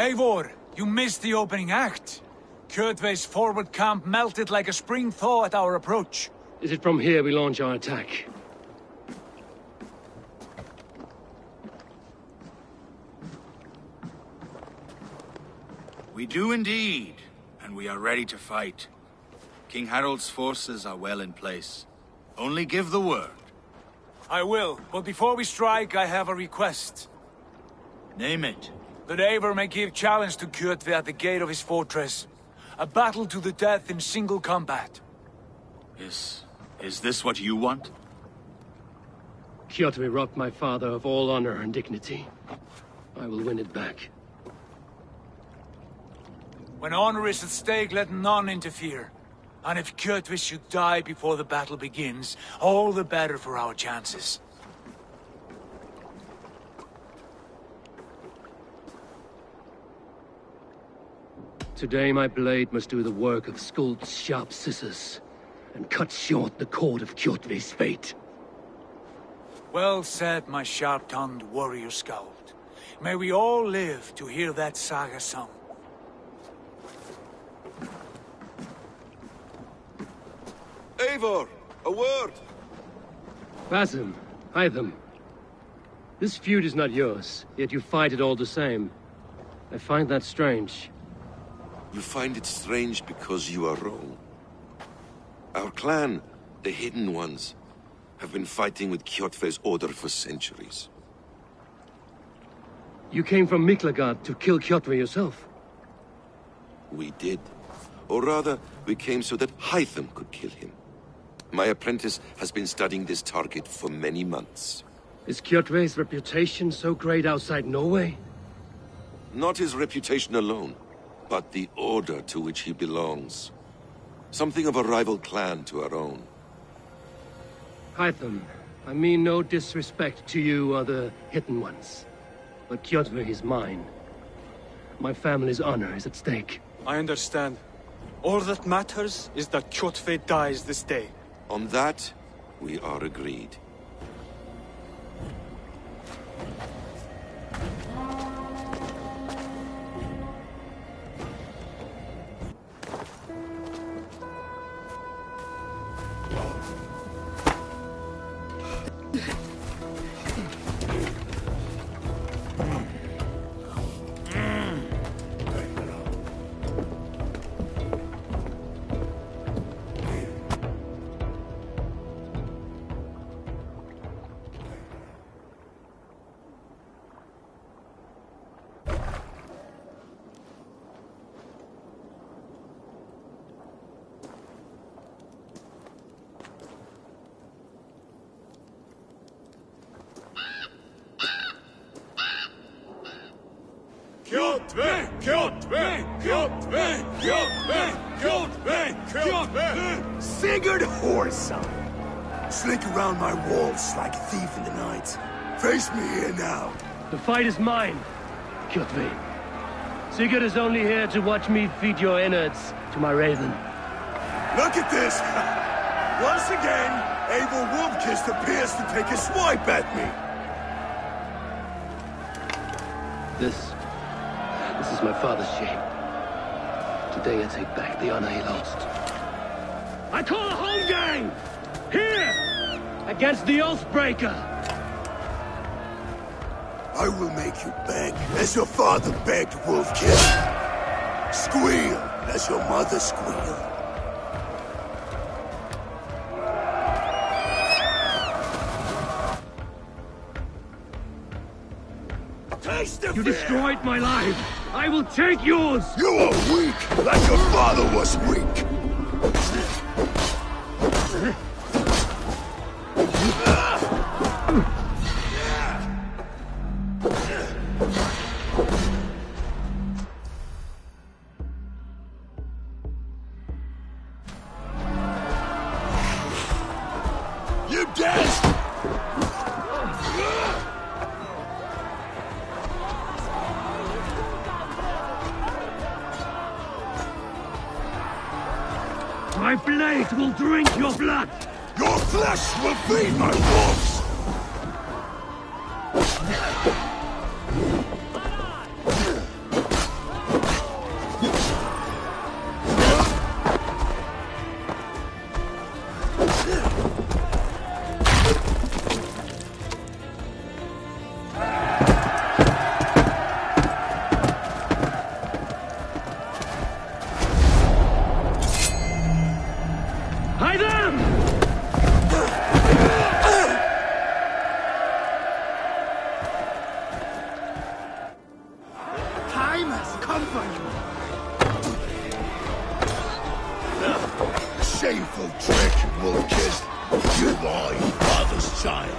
Eivor, you missed the opening act. Kjotve's forward camp melted like a spring thaw at our approach. Is it from here we launch our attack? We do indeed, and we are ready to fight. King Harald's forces are well in place. Only give the word. I will, but before we strike, I have a request. Name it. That Eivor may give challenge to Kjotve at the gate of his fortress. A battle to the death in single combat. Is this what you want? Kjotve robbed my father of all honor and dignity. I will win it back. When honor is at stake, let none interfere. And if Kjotve should die before the battle begins, all the better for our chances. Today my blade must do the work of Skuld's sharp scissors, and cut short the cord of Kjotve's fate. Well said, my sharp-tongued warrior Skald. May we all live to hear that saga sung. Eivor, a word! Basim, Hytham. This feud is not yours, yet you fight it all the same. I find that strange. You find it strange because you are wrong. Our clan, the Hidden Ones, have been fighting with Kjotve's order for centuries. You came from Miklagard to kill Kjotve yourself? We did. Or rather, we came so that Hytham could kill him. My apprentice has been studying this target for many months. Is Kjotve's reputation so great outside Norway? Not his reputation alone, but the order to which he belongs. Something of a rival clan to our own. Hytham, I mean no disrespect to you or the Hidden Ones. But Kjotve is mine. My family's honor is at stake. I understand. All that matters is that Kjotve dies this day. On that, we are agreed. Kjotve! Kjotve! Kjotve! Kjotve! Kjotve! Kjotve! Sigurd Whoreson! Slink around my walls like a thief in the night. Face me here now. The fight is mine, Kjotve. Sigurd is only here to watch me feed your innards to my raven. Look at this! Once again, Eivor Wolfkist appears to take a swipe at me. This is my father's shame. Today I take back the honor he lost. I call a home game! Here! Against the Oathbreaker! I will make you beg, as your father begged, Wolfkist. Squeal, as your mother squealed. You destroyed my life! I will take yours! You are weak, like your father was weak! You dead! My blade will drink your blood! Your flesh will feed my wolves! come for you! Shameful trick, wolf-kissed! You are your father's child!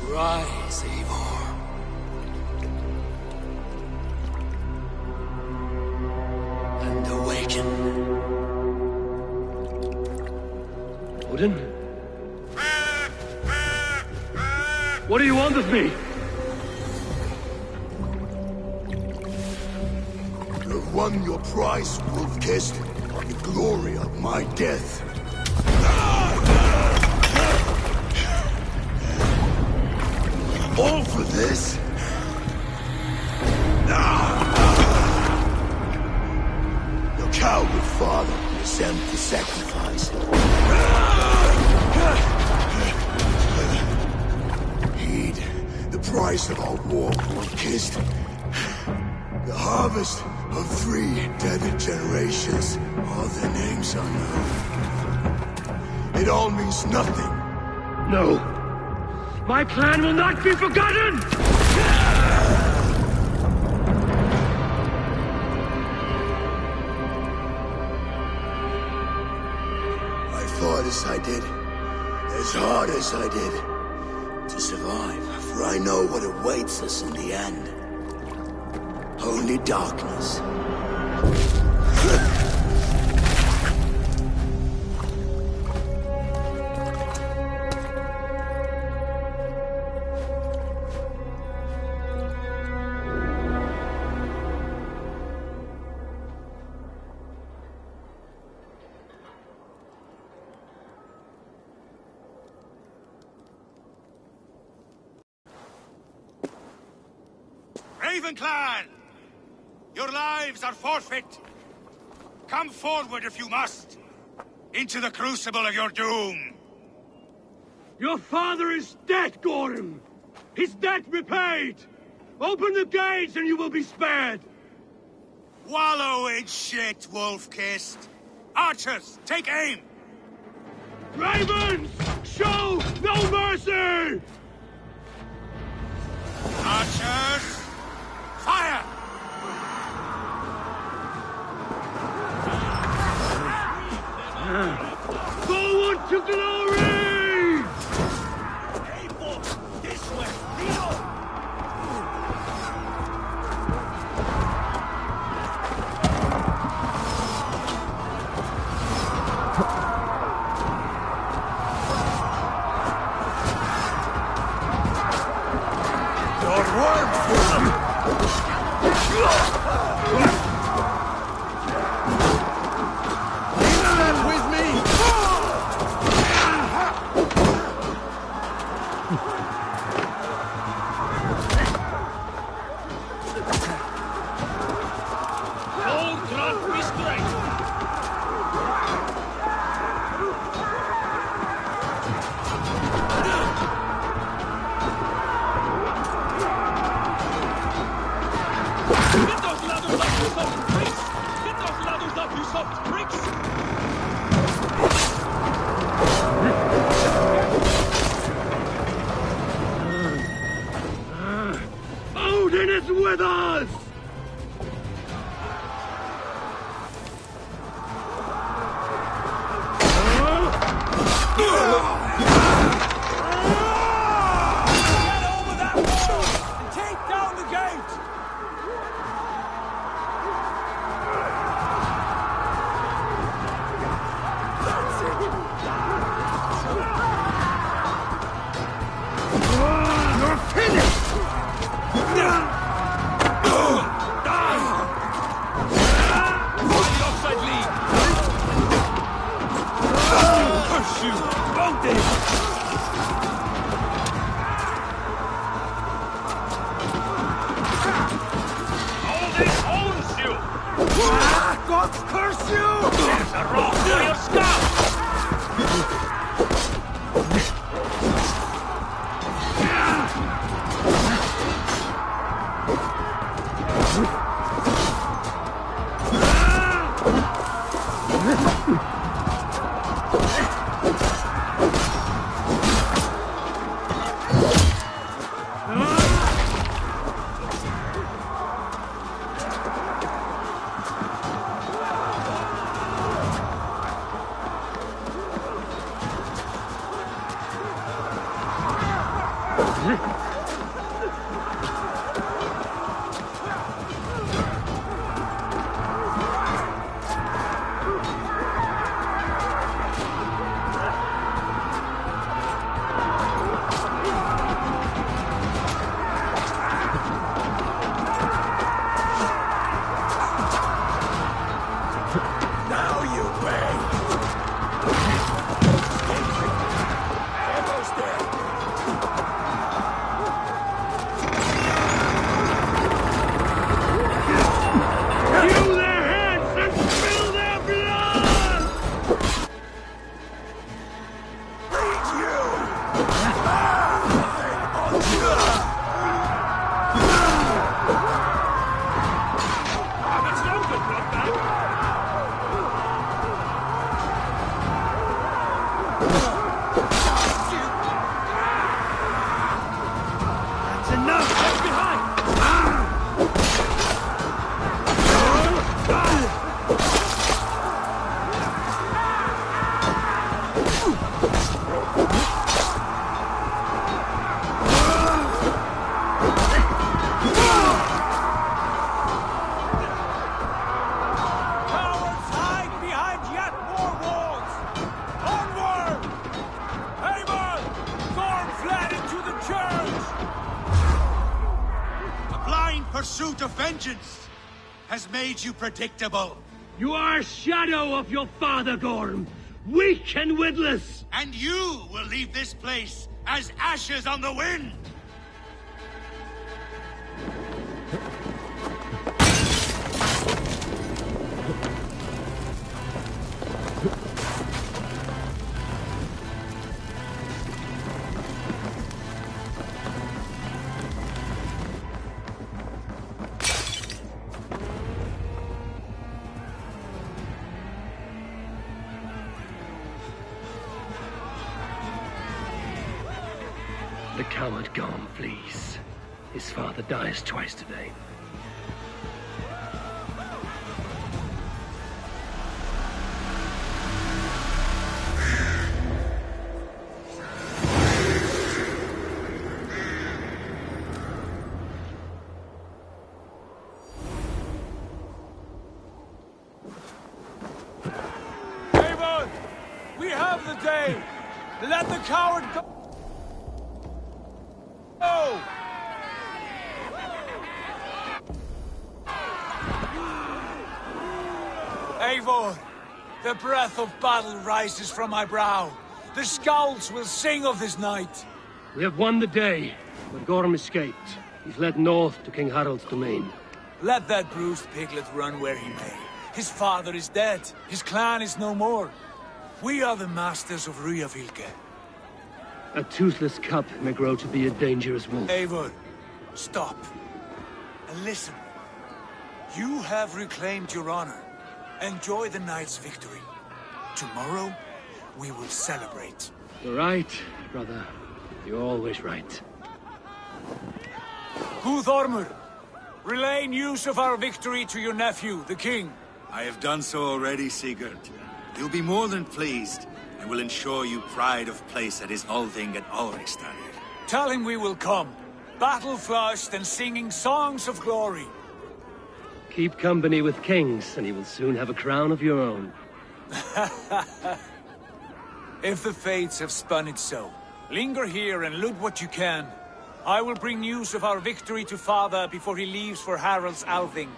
Rise, Eivor. And awaken. Odin? What do you want of me? You have won your prize, wolf-kissed, the glory of my death. All for this? Your coward father is empty sacrifice. Heed the price of our war, wolf-kissed. The harvest of 3 dead generations. All their names unknown. It all means nothing. No. My clan will not be forgotten! I fought as I did, as hard as I did, to survive, for I know what awaits us in the end. Only darkness. Raven Clan! Your lives are forfeit! Come forward if you must! Into the crucible of your doom! Your father is dead, Gorham! His debt repaid! Open the gates and you will be spared! Wallow in shit, wolf-kissed! Archers, take aim! Ravens! Show no mercy! Archers! Fire! Forward to glory! This way! Leo! Your worm with me! Scots curse you! There's a rock for your scalp! Pursuit of vengeance has made you predictable. You are a shadow of your father, Gorm. Weak and witless. And you will leave this place as ashes on the wind. The coward Gorm flees. His father dies twice today. Avon! We have the day! Let the coward go! Eivor, the breath of battle rises from my brow. The Scouts will sing of this night. We have won the day, but Gorm escaped. He's led north to King Harald's domain. Let that bruised piglet run where he may. His father is dead. His clan is no more. We are the masters of Ryjavilke. A toothless cup may grow to be a dangerous wolf. Eivor, stop. And listen. You have reclaimed your honor. Enjoy the night's victory. Tomorrow, we will celebrate. You're right, brother. You're always right. Guthormur, relay news of our victory to your nephew, the king. I have done so already, Sigurd. He'll be more than pleased, and will ensure you pride of place at his Althing at Alrekstad. Tell him we will come, battle-flushed and singing songs of glory. Keep company with kings, and you will soon have a crown of your own. If the fates have spun it so, linger here and loot what you can. I will bring news of our victory to father before he leaves for Harald's Althing.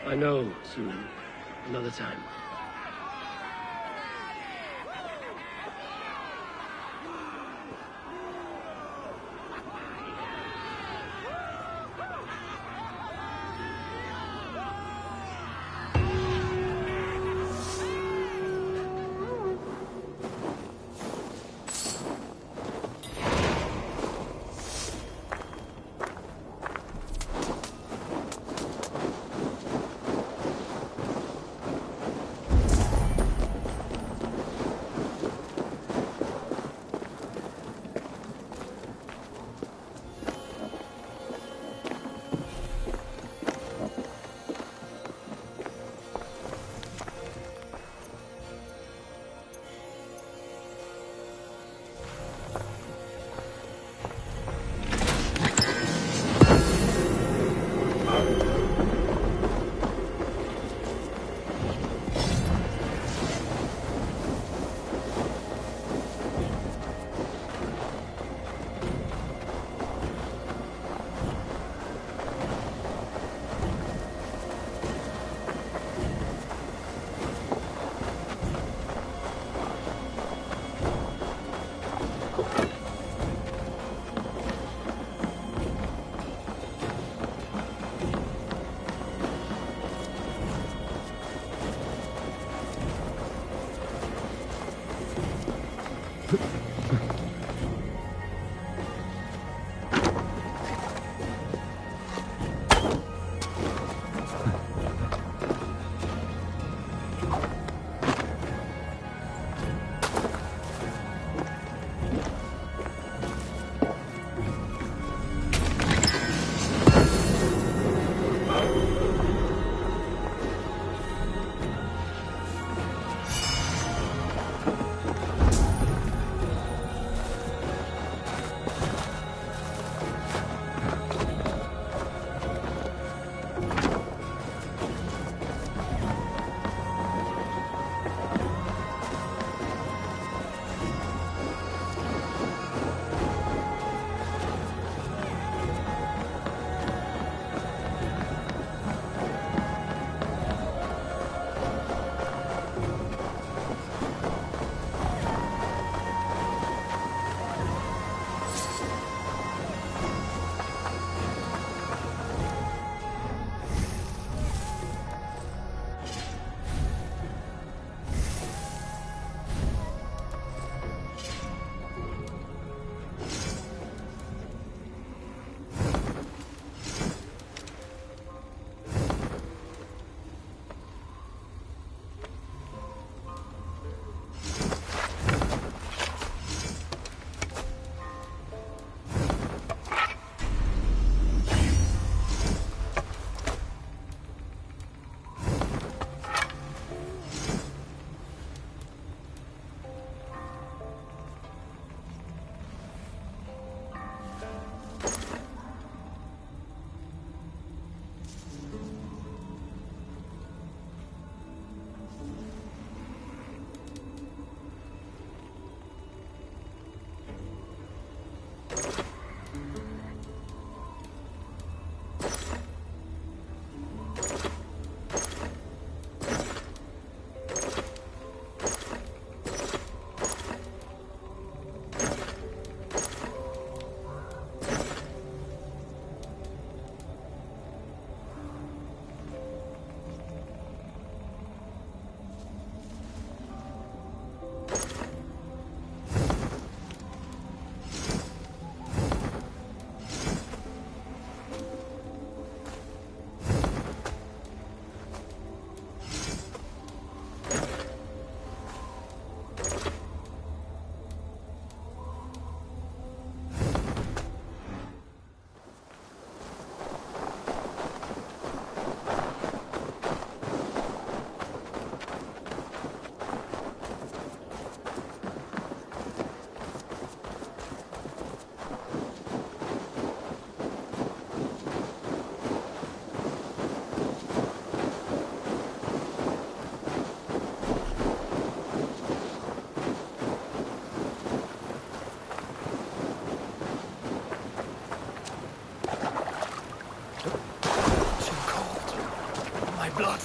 I know, soon. Another time.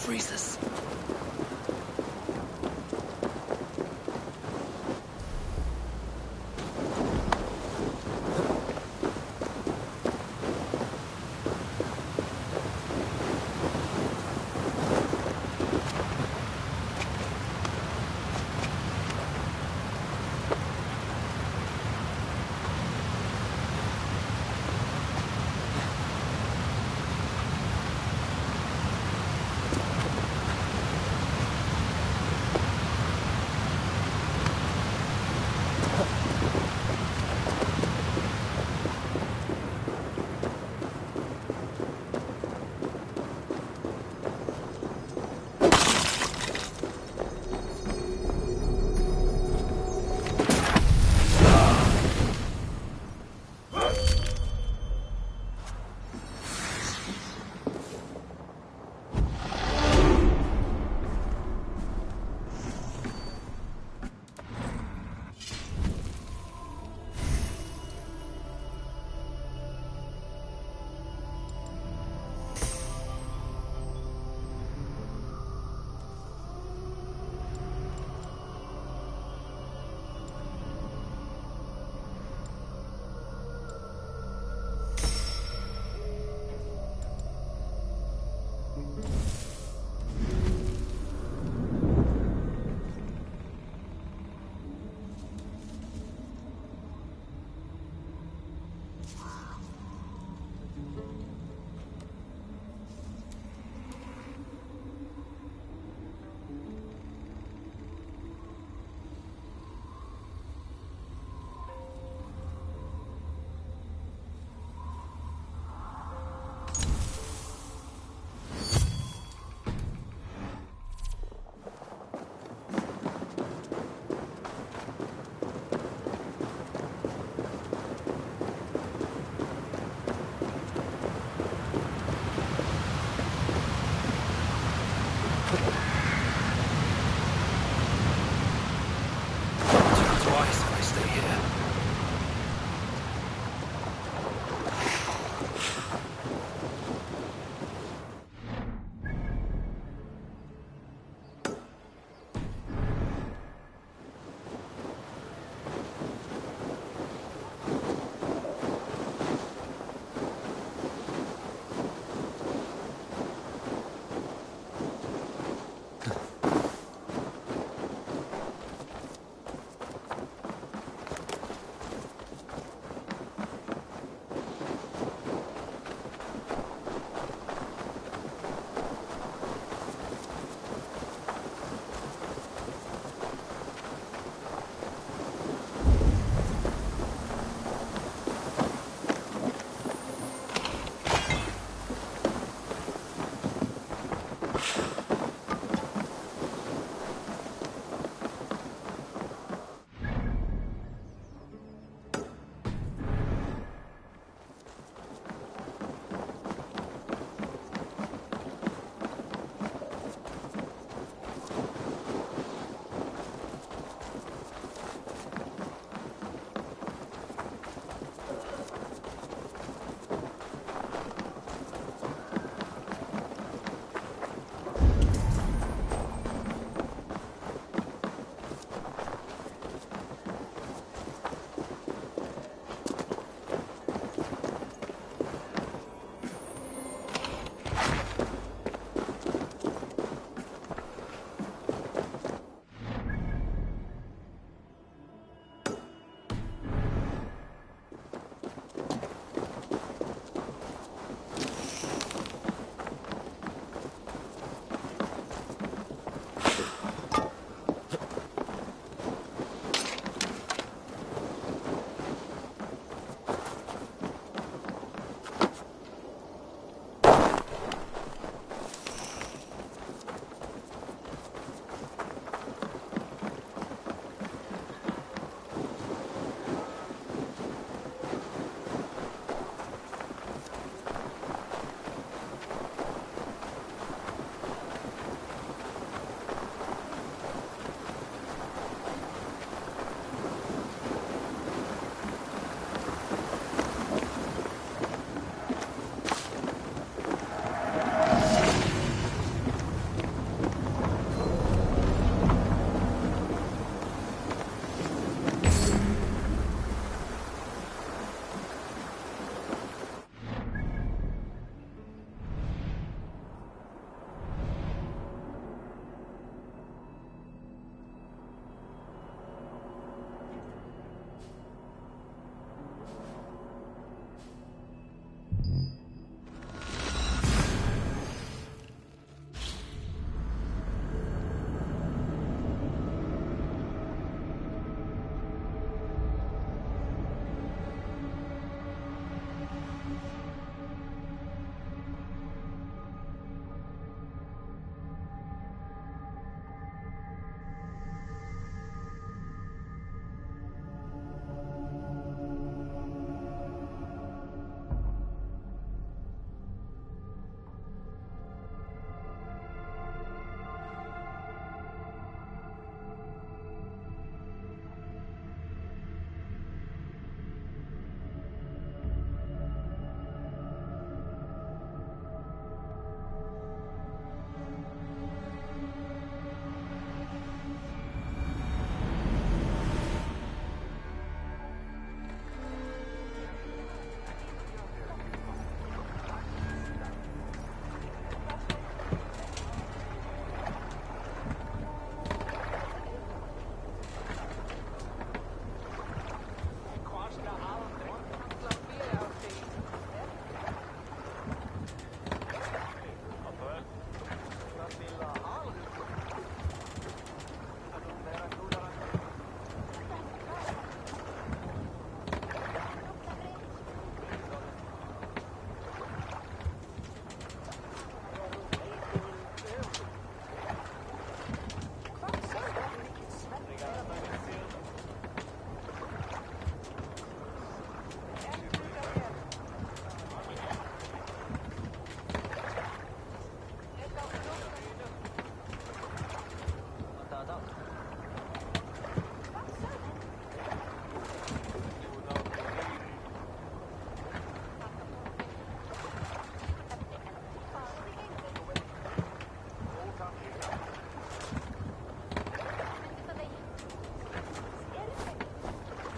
freeze us.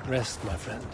Rest, my friend.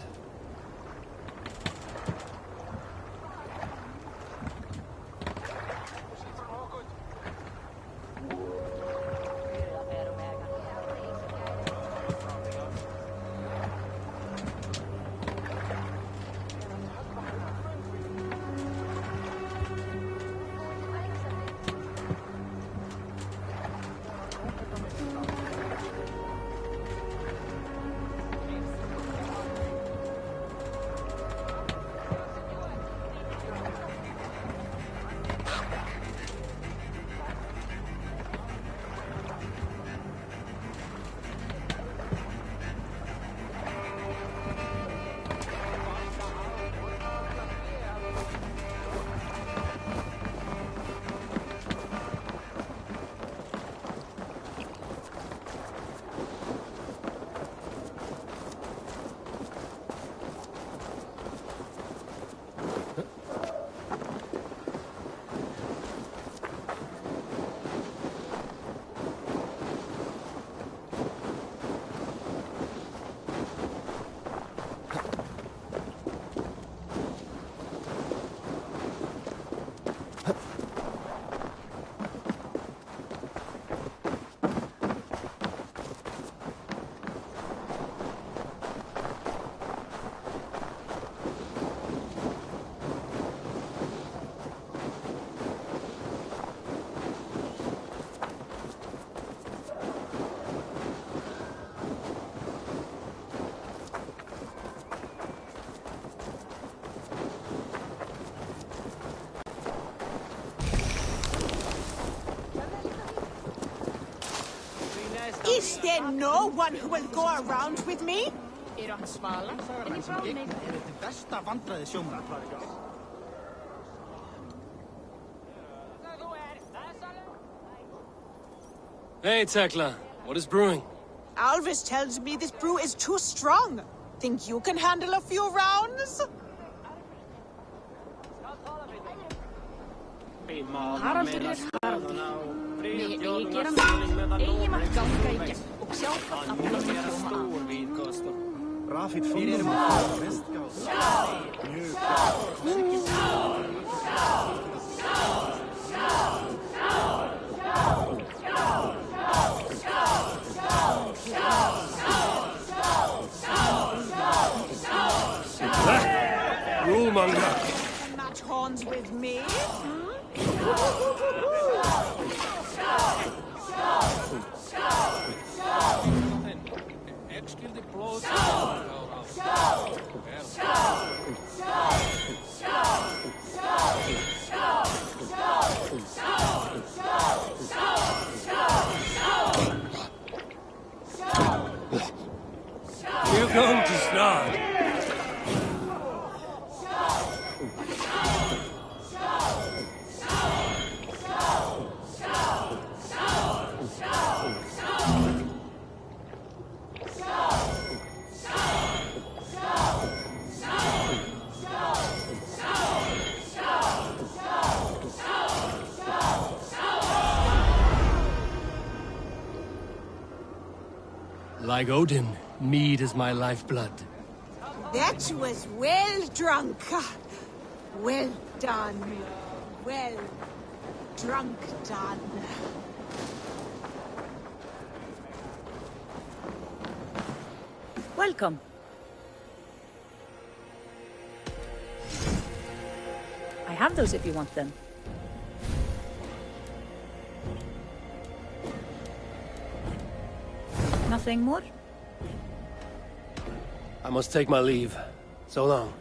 Is there no one who will go around with me? Hey, Tekla. What is brewing? Alvis tells me this brew is too strong. Think you can handle a few rounds? Rule-monger. Can match horns with me? You're going to start. Like Odin, mead is my lifeblood. That was well drunk. Well done. Well drunk done. Welcome. I have those if you want them. Nothing more? I must take my leave. So long.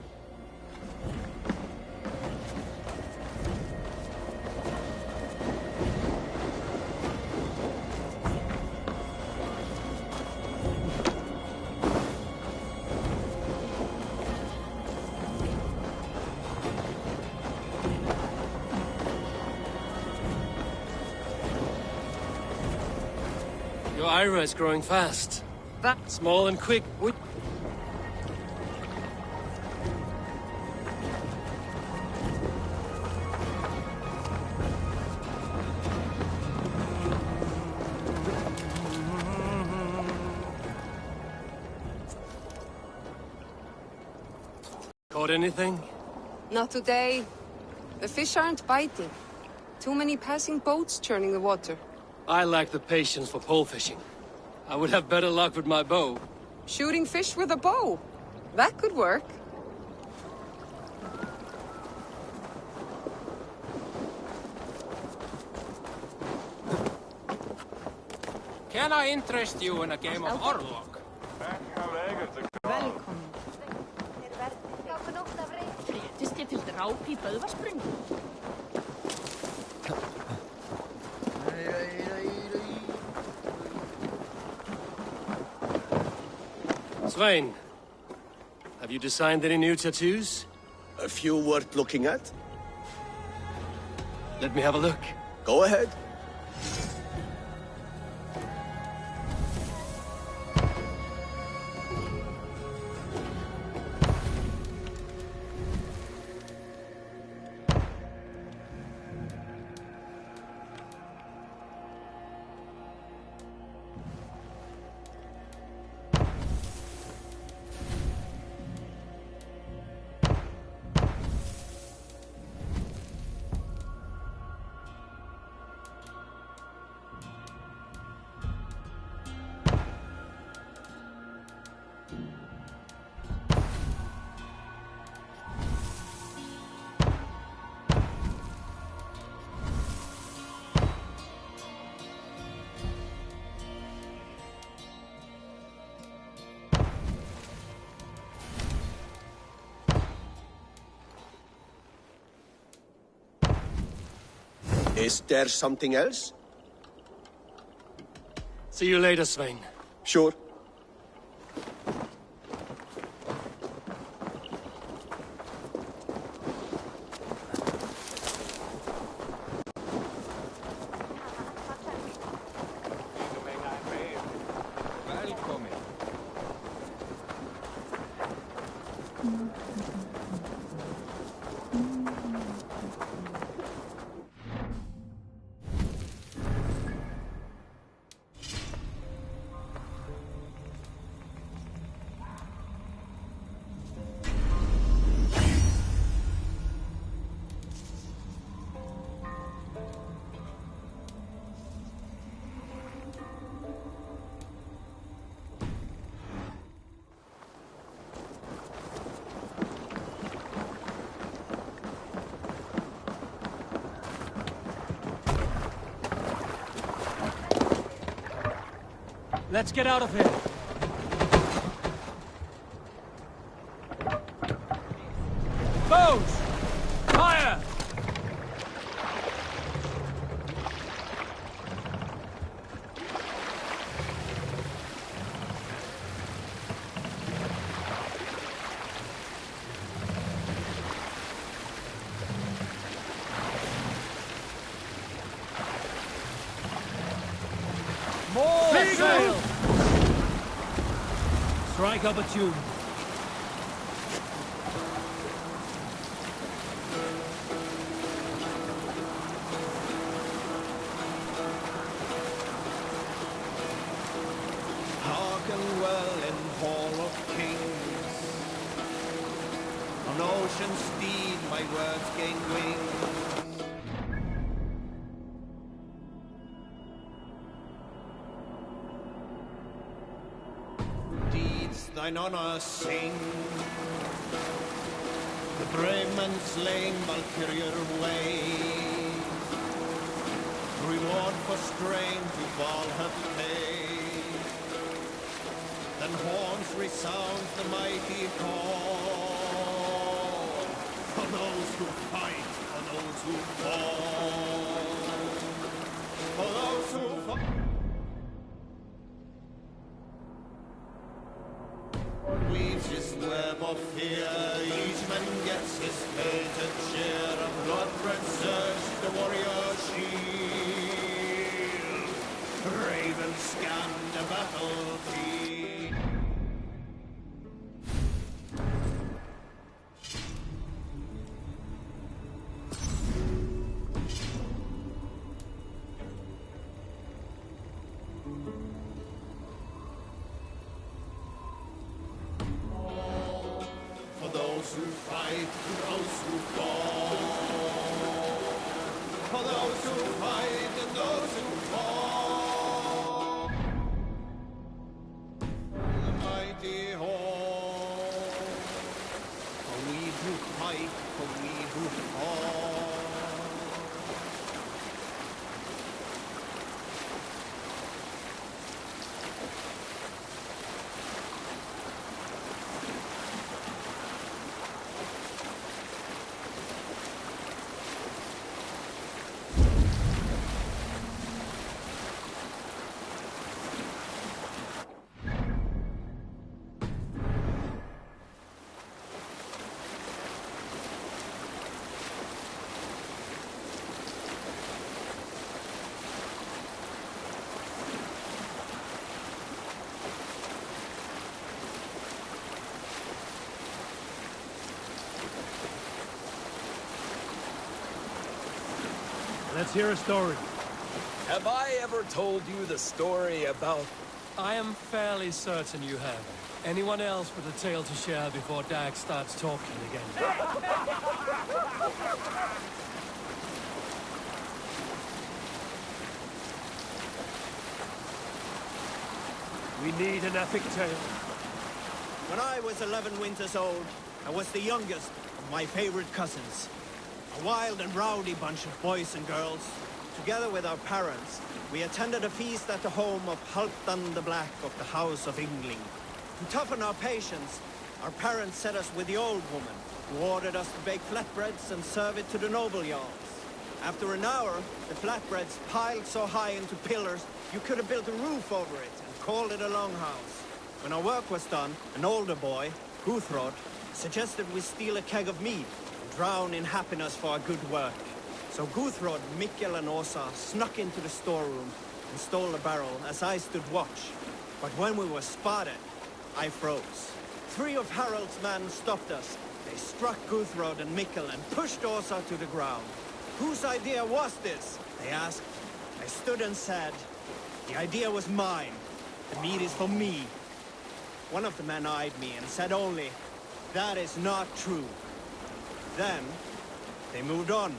Your Ira is growing fast. Small and quick. Caught anything? Not today. The fish aren't biting. Too many passing boats churning the water. I lack the patience for pole fishing. I would have better luck with my bow. Shooting fish with a bow. That could work. Can I interest you in a game of Orlok? Velkomin. Fréttist ég til dráp í Böðvarsprungu? Svein, have you designed any new tattoos? A few worth looking at? Let me have a look. Go ahead. Is there something else? See you later, Svein. Sure. Let's get out of here. Bows! Fire! More sail! Strike up a tune. Hearken well in Hall of Kings. On ocean steed my words gain wings. Deeds thine honor sing. The brave men slain Valkyrier way. Reward for strain to Valhalla pay. Then horns resound the mighty call. For those who fight, for those who fall. For those who fall. Weaves his web of fear, each man gets his fated share of blood-red surge, the warrior shield. Ravens scan the battlefield. For those who fight, to those who fall. For those who fight and those who fall. The mighty hall. For we who fight, for we who fall. Let's hear a story. Have I ever told you the story about... I am fairly certain you have. Anyone else with a tale to share before Dag starts talking again? We need an epic tale. When I was 11 winters old, I was the youngest of my favorite cousins. A wild and rowdy bunch of boys and girls. Together with our parents, we attended a feast at the home of Halfdan the Black of the House of Yngling. To toughen our patience, our parents set us with the old woman, who ordered us to bake flatbreads and serve it to the noble jarls. After an hour, the flatbreads piled so high into pillars, you could have built a roof over it and called it a longhouse. When our work was done, an older boy, Guthrod, suggested we steal a keg of mead and drown in happiness for our good work. So Guthrod, Mikkel and Åsa snuck into the storeroom and stole a barrel as I stood watch. But when we were spotted, I froze. 3 of Harald's men stopped us. They struck Guthrod and Mikkel and pushed Åsa to the ground. Whose idea was this? They asked. I stood and said, the idea was mine. The meat is for me. One of the men eyed me and said only, that is not true. Then, they moved on.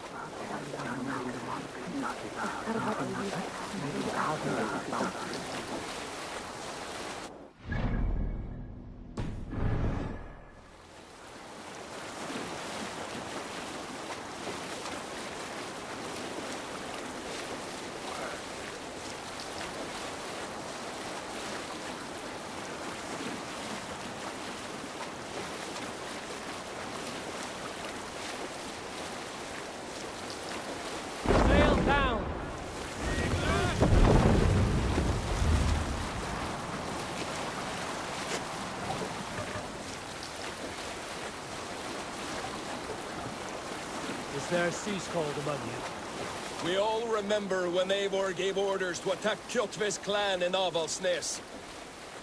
Is there a cease called among you? We all remember when Eivor gave orders to attack Kjotve's clan in Avaldsnes.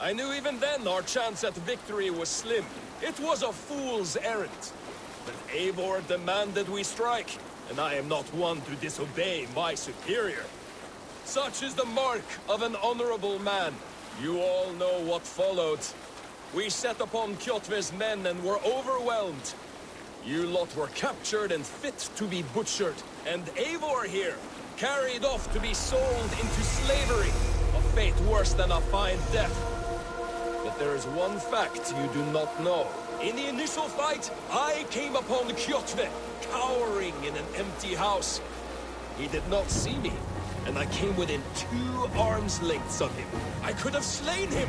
I knew even then our chance at victory was slim. It was a fool's errand. But Eivor demanded we strike, and I am not one to disobey my superior. Such is the mark of an honorable man. You all know what followed. We set upon Kjotve's men and were overwhelmed. You lot were captured and fit to be butchered, and Eivor here, carried off to be sold into slavery, a fate worse than a fine death. But there is one fact you do not know. In the initial fight, I came upon Kjotve, cowering in an empty house. He did not see me, and I came within 2 arms lengths of him. I could have slain him!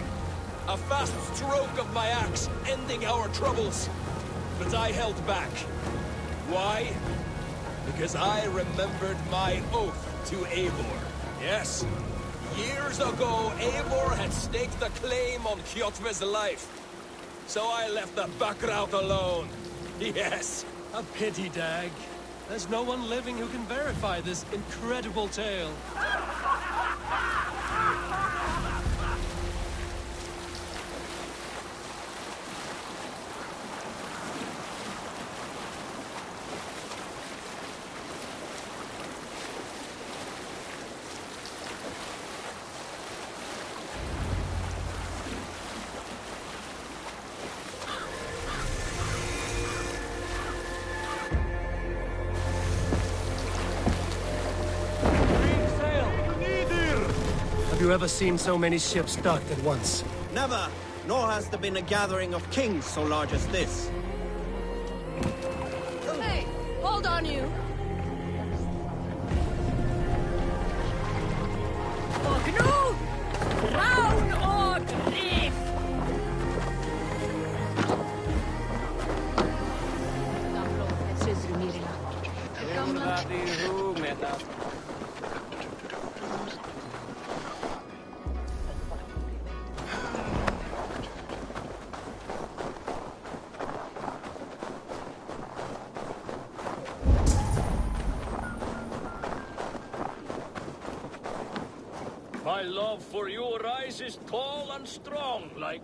A fast stroke of my axe, ending our troubles. But I held back. Why? Because I remembered my oath to Eivor. Yes, years ago, Eivor had staked a claim on Kjotve's life. So I left the back route alone. Yes. A pity, Dag. There's no one living who can verify this incredible tale. you ever seen so many ships docked at once? Never, nor has there been a gathering of kings so large as this. Hey, hold on you. Och nu, round och drift! My love for you rises tall and strong, like...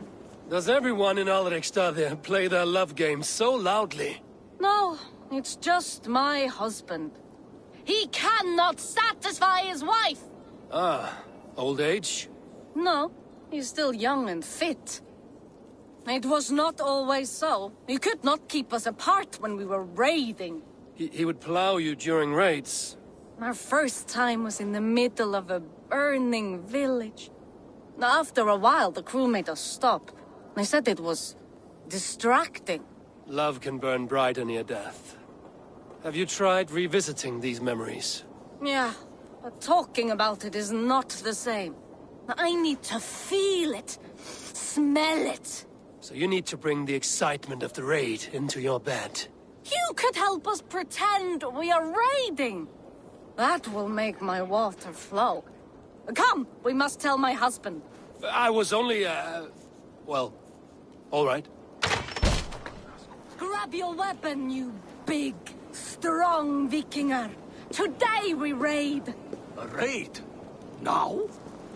Does everyone in Alrekstad there play their love game so loudly? No, it's just my husband. He cannot satisfy his wife! Ah, old age? No, he's still young and fit. It was not always so. He could not keep us apart when we were raiding. He would plow you during raids. Our first time was in the middle of a burning village. After a while, the crew made us stop. They said it was distracting. Love can burn brighter near death. Have you tried revisiting these memories? Yeah, but talking about it is not the same. I need to feel it, smell it. So you need to bring the excitement of the raid into your bed. You could help us pretend we are raiding. That will make my water flow. Come, we must tell my husband. I was only, well, all right. Grab your weapon, you big, strong Vikinger. Today we raid. A raid? Now?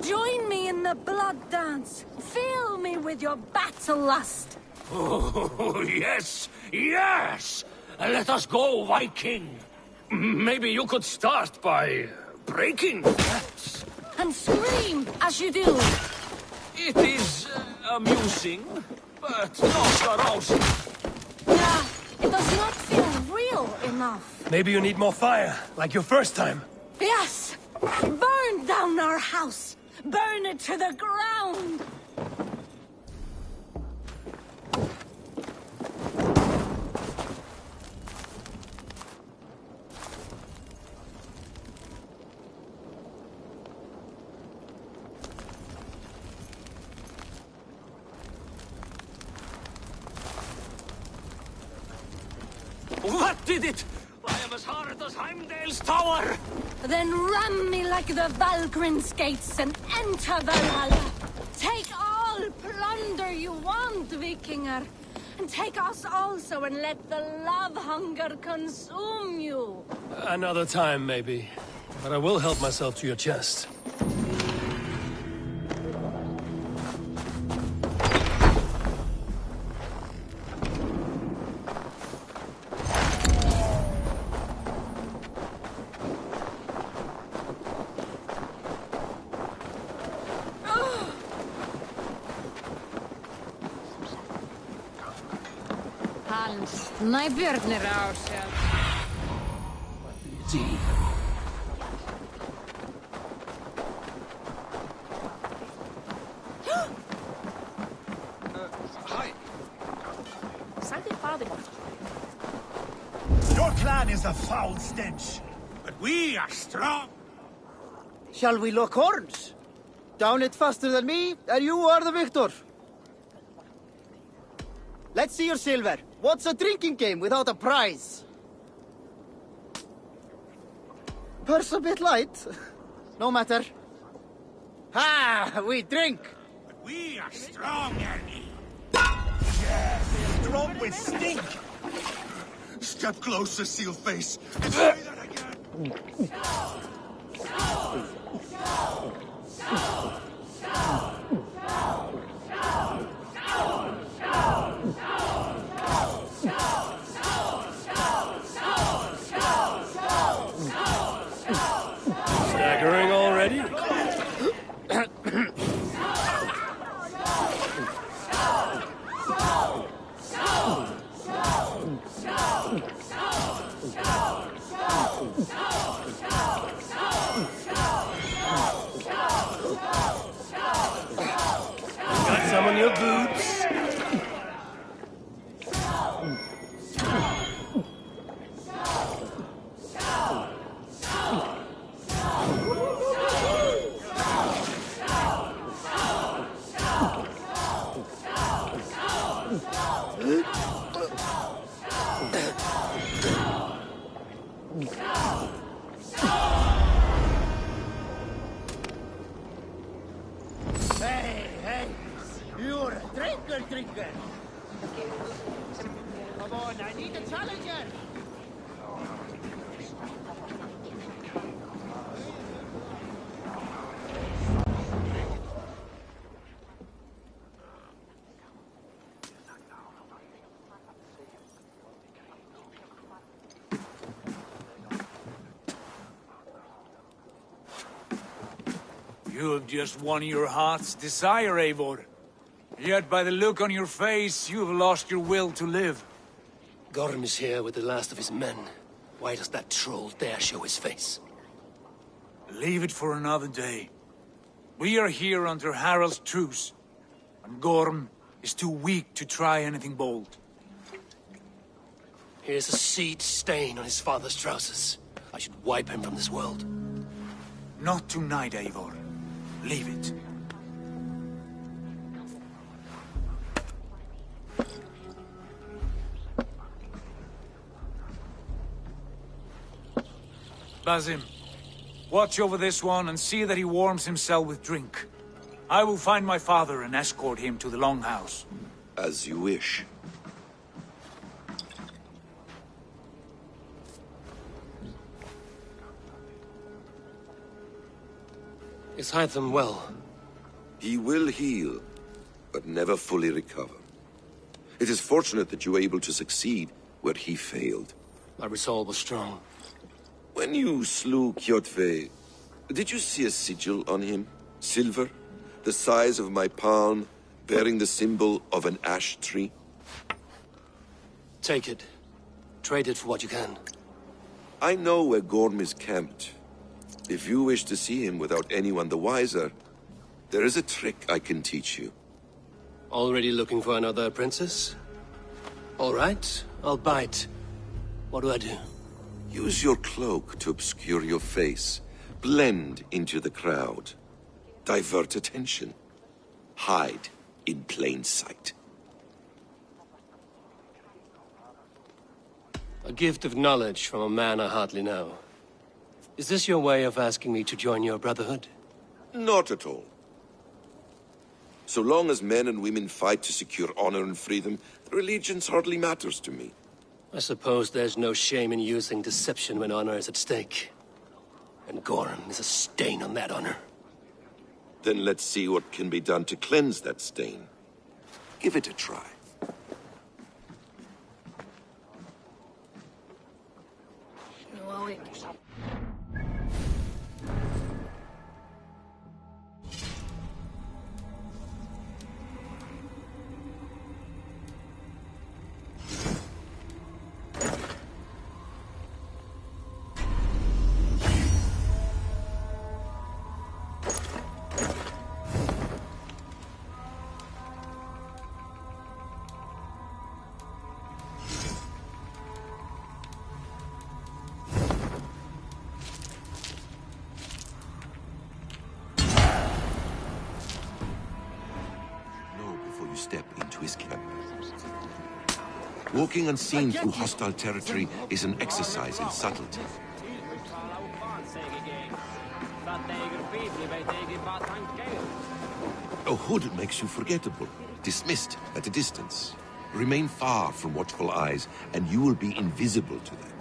Join me in the blood dance. Fill me with your battle lust. Oh, yes, yes! Let us go, Viking. Maybe you could start by breaking that. And scream as you do. It is amusing, but not arousing. Yeah, it does not feel real enough. Maybe you need more fire, like your first time. Yes! Burn down our house! Burn it to the ground! What did it? I am as hard as Heimdall's tower! Then ram me like the Valgrin's gates and enter Valhalla. Take all plunder you want, Vikinger. And take us also and let the love hunger consume you. Another time, maybe. But I will help myself to your chest. My Björnir ourselves. Hi. Your clan is a foul stench, but we are strong. Shall we lock horns? Down it faster than me, and you are the victor. Let's see your silver. What's a drinking game without a prize? Purse a bit light. No matter. Ha! We drink! But we are strong, Ernie. Yes, strong with stink. Step closer, seal face. Try that again. Staggering already? on, I need a challenger! You have just won your heart's desire, Eivor. Yet by the look on your face, you have lost your will to live. Gorm is here with the last of his men. Why does that troll dare show his face? Leave it for another day. We are here under Harald's truce, and Gorm is too weak to try anything bold. Here's a seed stain on his father's trousers. I should wipe him from this world. Not tonight, Eivor. Leave it. Basim, watch over this one and see that he warms himself with drink. I will find my father and escort him to the Longhouse. As you wish. Is Hytham well? He will heal, but never fully recover. It is fortunate that you were able to succeed where he failed. My resolve was strong. When you slew Kjotve, did you see a sigil on him? Silver? The size of my palm, bearing the symbol of an ash tree? Take it. Trade it for what you can. I know where Gorm is camped. If you wish to see him without anyone the wiser, there is a trick I can teach you. Already looking for another princess? All right, I'll bite. What do I do? Use your cloak to obscure your face. Blend into the crowd. Divert attention. Hide in plain sight. A gift of knowledge from a man I hardly know. Is this your way of asking me to join your brotherhood? Not at all. So long as men and women fight to secure honor and freedom, their allegiance hardly matters to me. I suppose there's no shame in using deception when honor is at stake. And Gorm is a stain on that honor. Then let's see what can be done to cleanse that stain. Give it a try. Step into his camp. Walking unseen through hostile territory is an exercise in subtlety. A hood makes you forgettable, dismissed at a distance. Remain far from watchful eyes, and you will be invisible to them.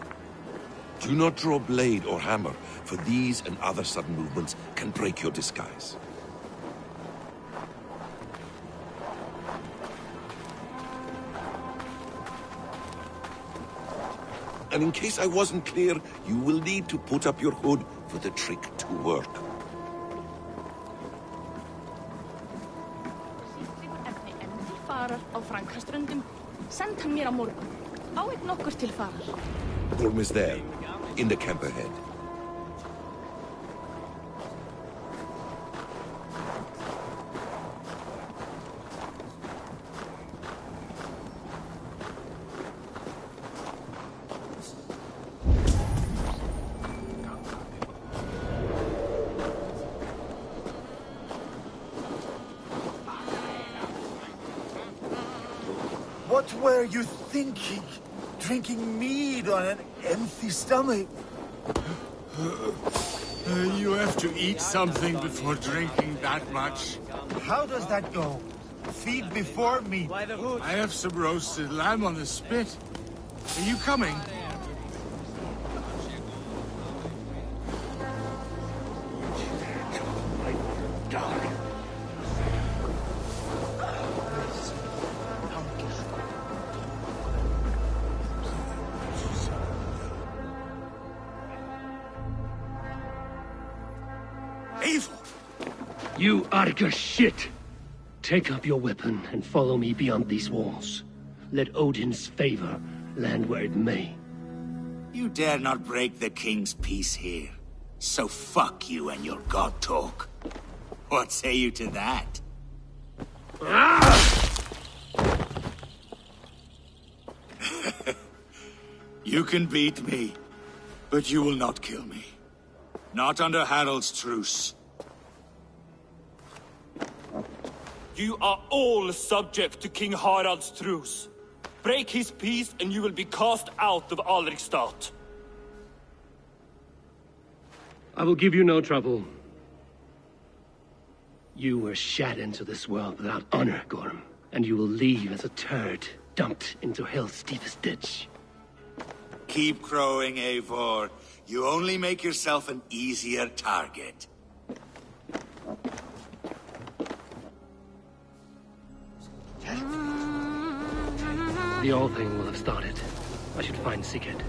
Do not draw blade or hammer, for these and other sudden movements can break your disguise. And in case I wasn't clear, you will need to put up your hood for the trick to work. Farar á Frankaströndum. Send hann mér á morgun. Á einn nokkur til farar. Gorm is there, in the camp ahead. What were you thinking? Drinking mead on an empty stomach? You have to eat something before drinking that much. How does that go? Feed before meat. I have some roasted lamb on the spit. Are you coming? Evil! You Arga shit! Take up your weapon and follow me beyond these walls. Let Odin's favor land where it may. You dare not break the king's peace here. So fuck you and your god talk. What say you to that? You can beat me, but you will not kill me. Not under Harald's truce. You are all subject to King Harald's truce. Break his peace and you will be cast out of Alrikstad. I will give you no trouble. You were shat into this world without honor, Gorm, and you will leave as a turd dumped into hell's deepest ditch. Keep crowing, Eivor. You only make yourself an easier target. The All-Thing will have started. I should find Sigurd.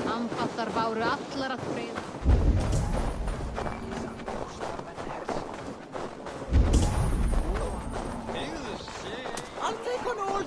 Ambáttar báru allar að friða. I'll take an old...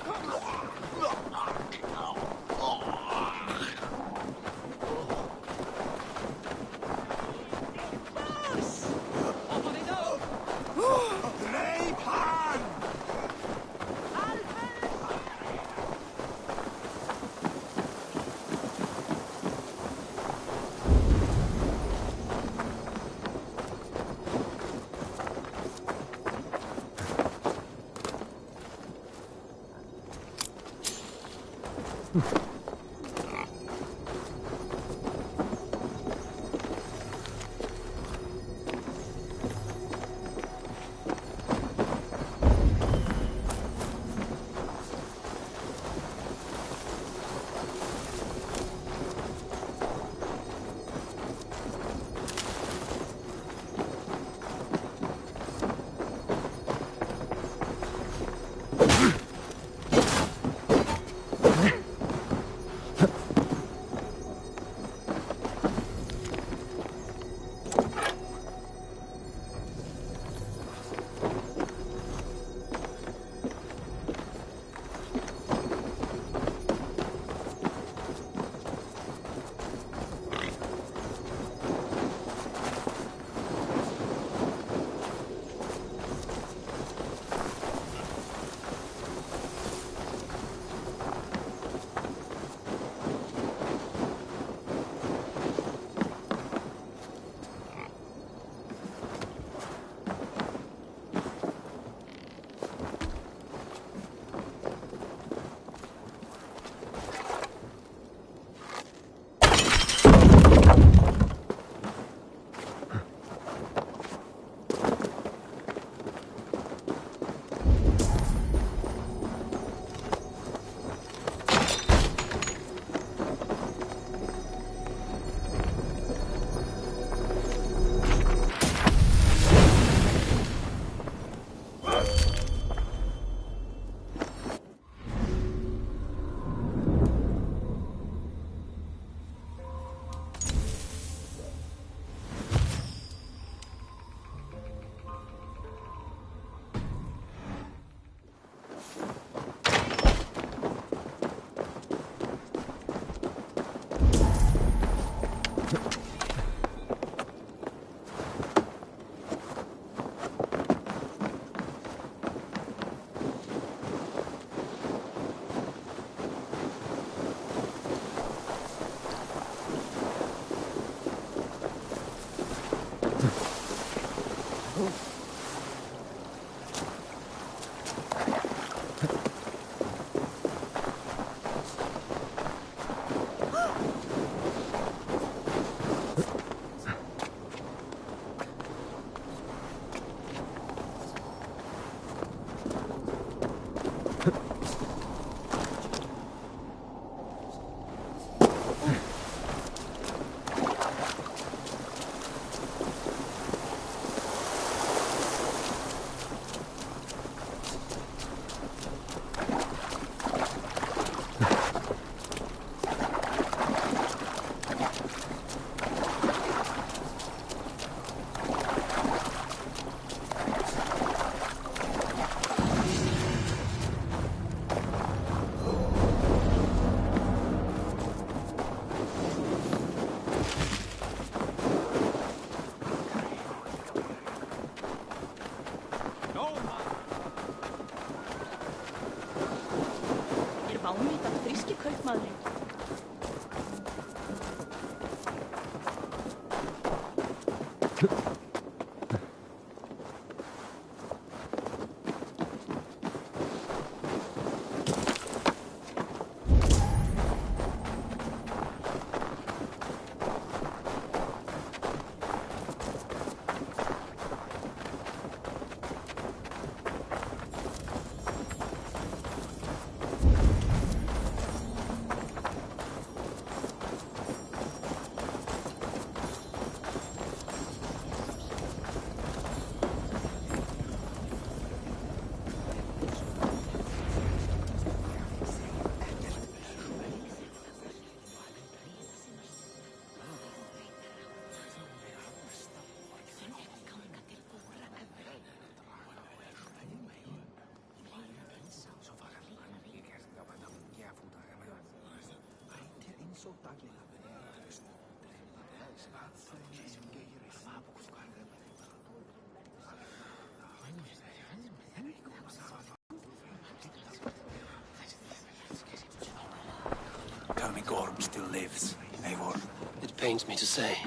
Tell me Gorm still lives, Eivor. It pains me to say.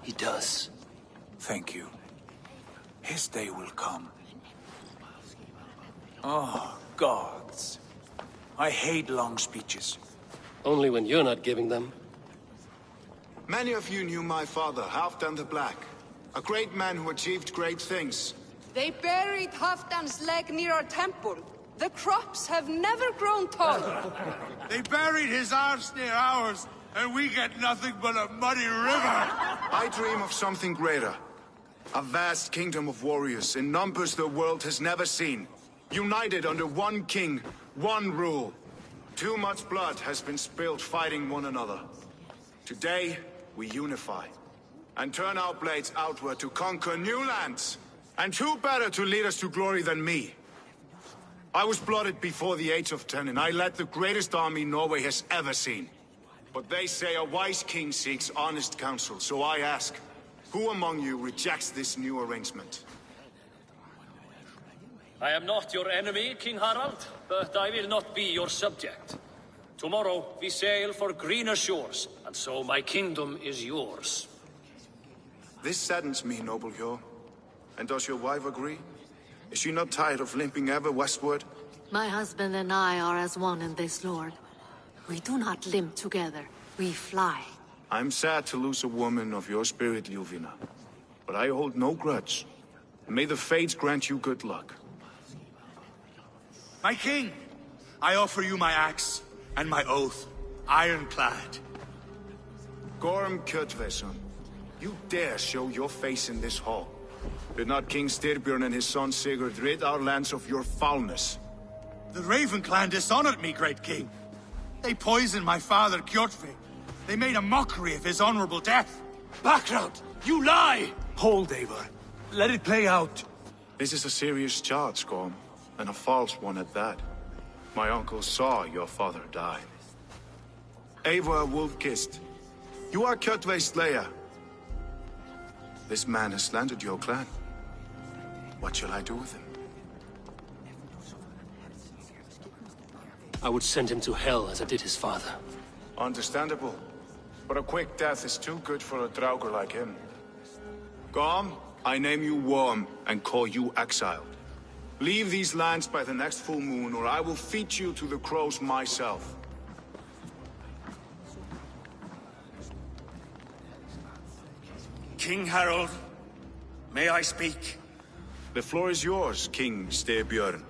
He does. Thank you. His day will come. Oh, gods. I hate long speeches. Only when you're not giving them. Many of you knew my father, Halfdan the Black. A great man who achieved great things. They buried Halfdan's leg near our temple. The crops have never grown tall. They buried his arse near ours, and we get nothing but a muddy river. I dream of something greater. A vast kingdom of warriors in numbers the world has never seen. United under one king, one rule. Too much blood has been spilled fighting one another. Today, we unify. And turn our blades outward to conquer new lands. And who better to lead us to glory than me? I was blooded before the age of 10, and I led the greatest army Norway has ever seen. But they say a wise king seeks honest counsel, so I ask, who among you rejects this new arrangement? I am not your enemy, King Harald, but I will not be your subject. Tomorrow we sail for greener shores, and so my kingdom is yours. This saddens me, noble Hjor. And does your wife agree? Is she not tired of limping ever westward? My husband and I are as one in this, Lord. We do not limp together. We fly. I'm sad to lose a woman of your spirit, Ljuvina. But I hold no grudge. May the fates grant you good luck. My king, I offer you my axe and my oath, ironclad. Gorm Kjotveson, you dare show your face in this hall. Did not King Styrbjörn and his son Sigurd rid our lands of your foulness? The Raven clan dishonored me, great king. They poisoned my father, Kjotve. They made a mockery of his honorable death. Background! You lie! Hold, Eivor. Let it play out. This is a serious charge, Gorm, and a false one at that. My uncle saw your father die. Eivor Wolf-Kissed, you are Kjotve's slayer. This man has slandered your clan. What shall I do with him? I would send him to hell as I did his father. Understandable. But a quick death is too good for a Draugr like him. Gorm, I name you Worm and call you exiled. Leave these lands by the next full moon, or I will feed you to the crows myself. King Harald, may I speak? The floor is yours, King Styrbjörn.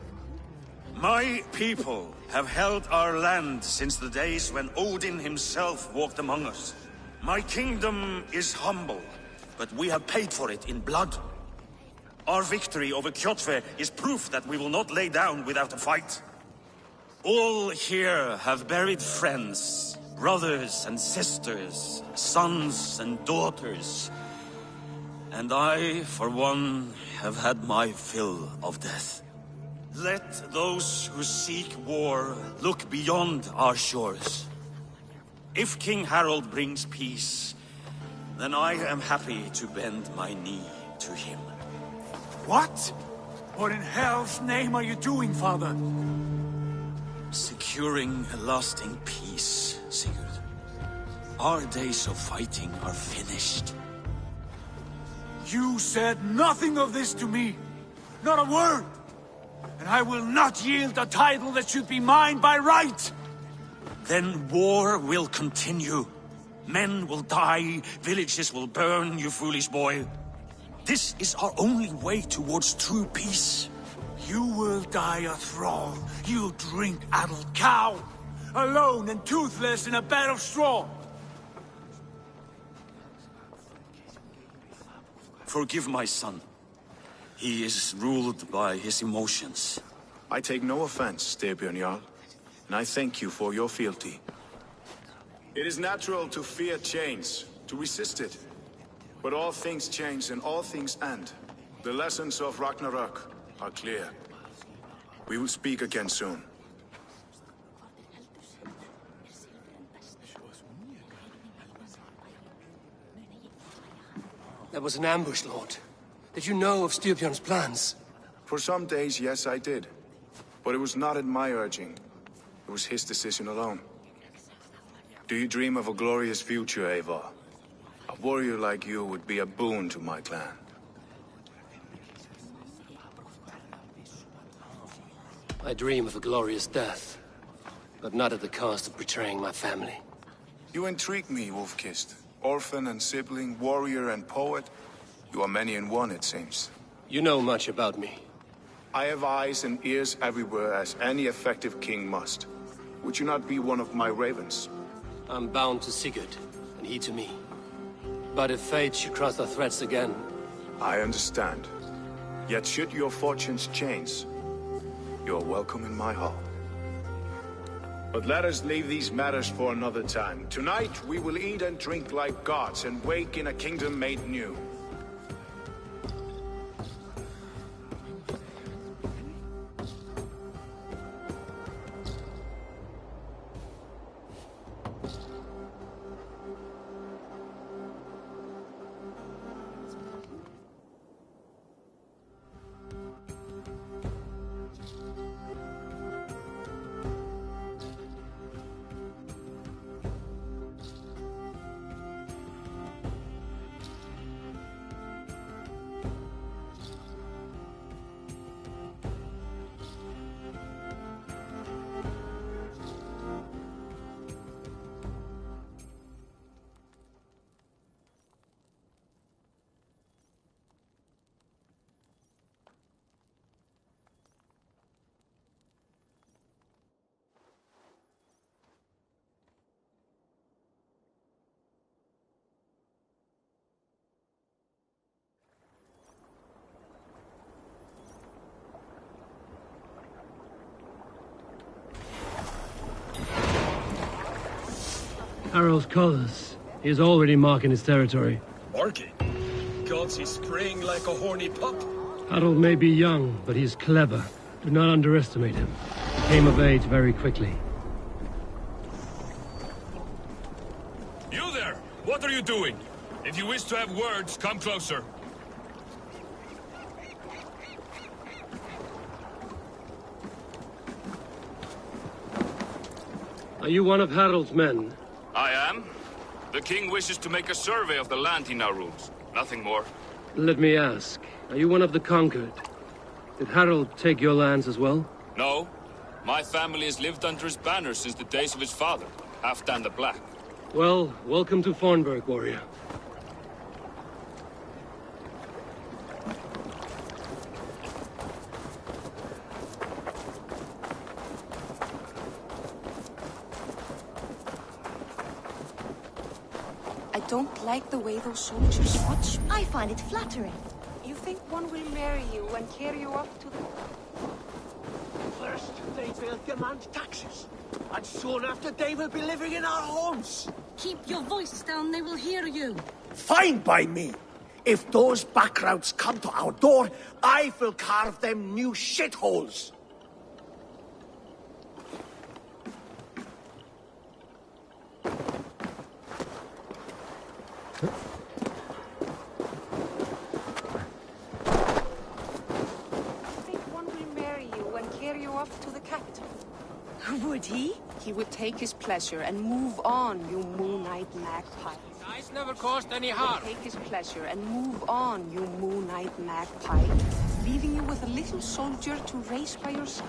My people have held our land since the days when Odin himself walked among us. My kingdom is humble, but we have paid for it in blood. Our victory over Kjotve is proof that we will not lay down without a fight. All here have buried friends, brothers and sisters, sons and daughters. And I, for one, have had my fill of death. Let those who seek war look beyond our shores. If King Harald brings peace, then I am happy to bend my knee to him. What? What in hell's name are you doing, father? Securing a lasting peace, Sigurd. Our days of fighting are finished. You said nothing of this to me. Not a word. And I will not yield a title that should be mine by right. Then war will continue. Men will die, villages will burn, you foolish boy. This is our only way towards true peace. You will die a thrall. You'll drink addled cow. Alone and toothless in a bed of straw. Forgive my son. He is ruled by his emotions. I take no offense, Styrbjörn Jarl, and I thank you for your fealty. It is natural to fear change, to resist it. But all things change and all things end. The lessons of Ragnarok are clear. We will speak again soon. That was an ambush, Lord. Did you know of Styrbjörn's plans? For some days, yes, I did. But it was not at my urging. It was his decision alone. Do you dream of a glorious future, Eivor? A warrior like you would be a boon to my clan. I dream of a glorious death, but not at the cost of betraying my family. You intrigue me, Wolf-Kissed. Orphan and sibling, warrior and poet. You are many in one, it seems. You know much about me. I have eyes and ears everywhere, as any effective king must. Would you not be one of my ravens? I'm bound to Sigurd, and he to me. But if fate should cross our threads again... I understand. Yet should your fortunes change, you are welcome in my hall. But let us leave these matters for another time. Tonight, we will eat and drink like gods and wake in a kingdom made new. Harald's colors. He is already marking his territory. Marking? Gods, he's spraying like a horny pup. Harald may be young, but he's clever. Do not underestimate him. Came of age very quickly. You there! What are you doing? If you wish to have words, come closer. Are you one of Harald's men? I am. The king wishes to make a survey of the land he now rules. Nothing more. Let me ask, are you one of the conquered? Did Harald take your lands as well? No. My family has lived under his banner since the days of his father, Halfdan the Black. Well, welcome to Fornburg, warrior. I don't like the way those soldiers watch me. I find it flattering. You think one will marry you and carry you up to the... First, they will demand taxes. And soon after, they will be living in our homes. Keep your voice down, they will hear you. Fine by me. If those backrouts come to our door, I will carve them new shitholes. I think one will marry you and carry you up to the capital. Would he? He would take his pleasure and move on, you Moonlight Magpie. Eyes never caused any harm. Take his pleasure and move on, you Moonlight Magpie, leaving you with a little soldier to raise by your side.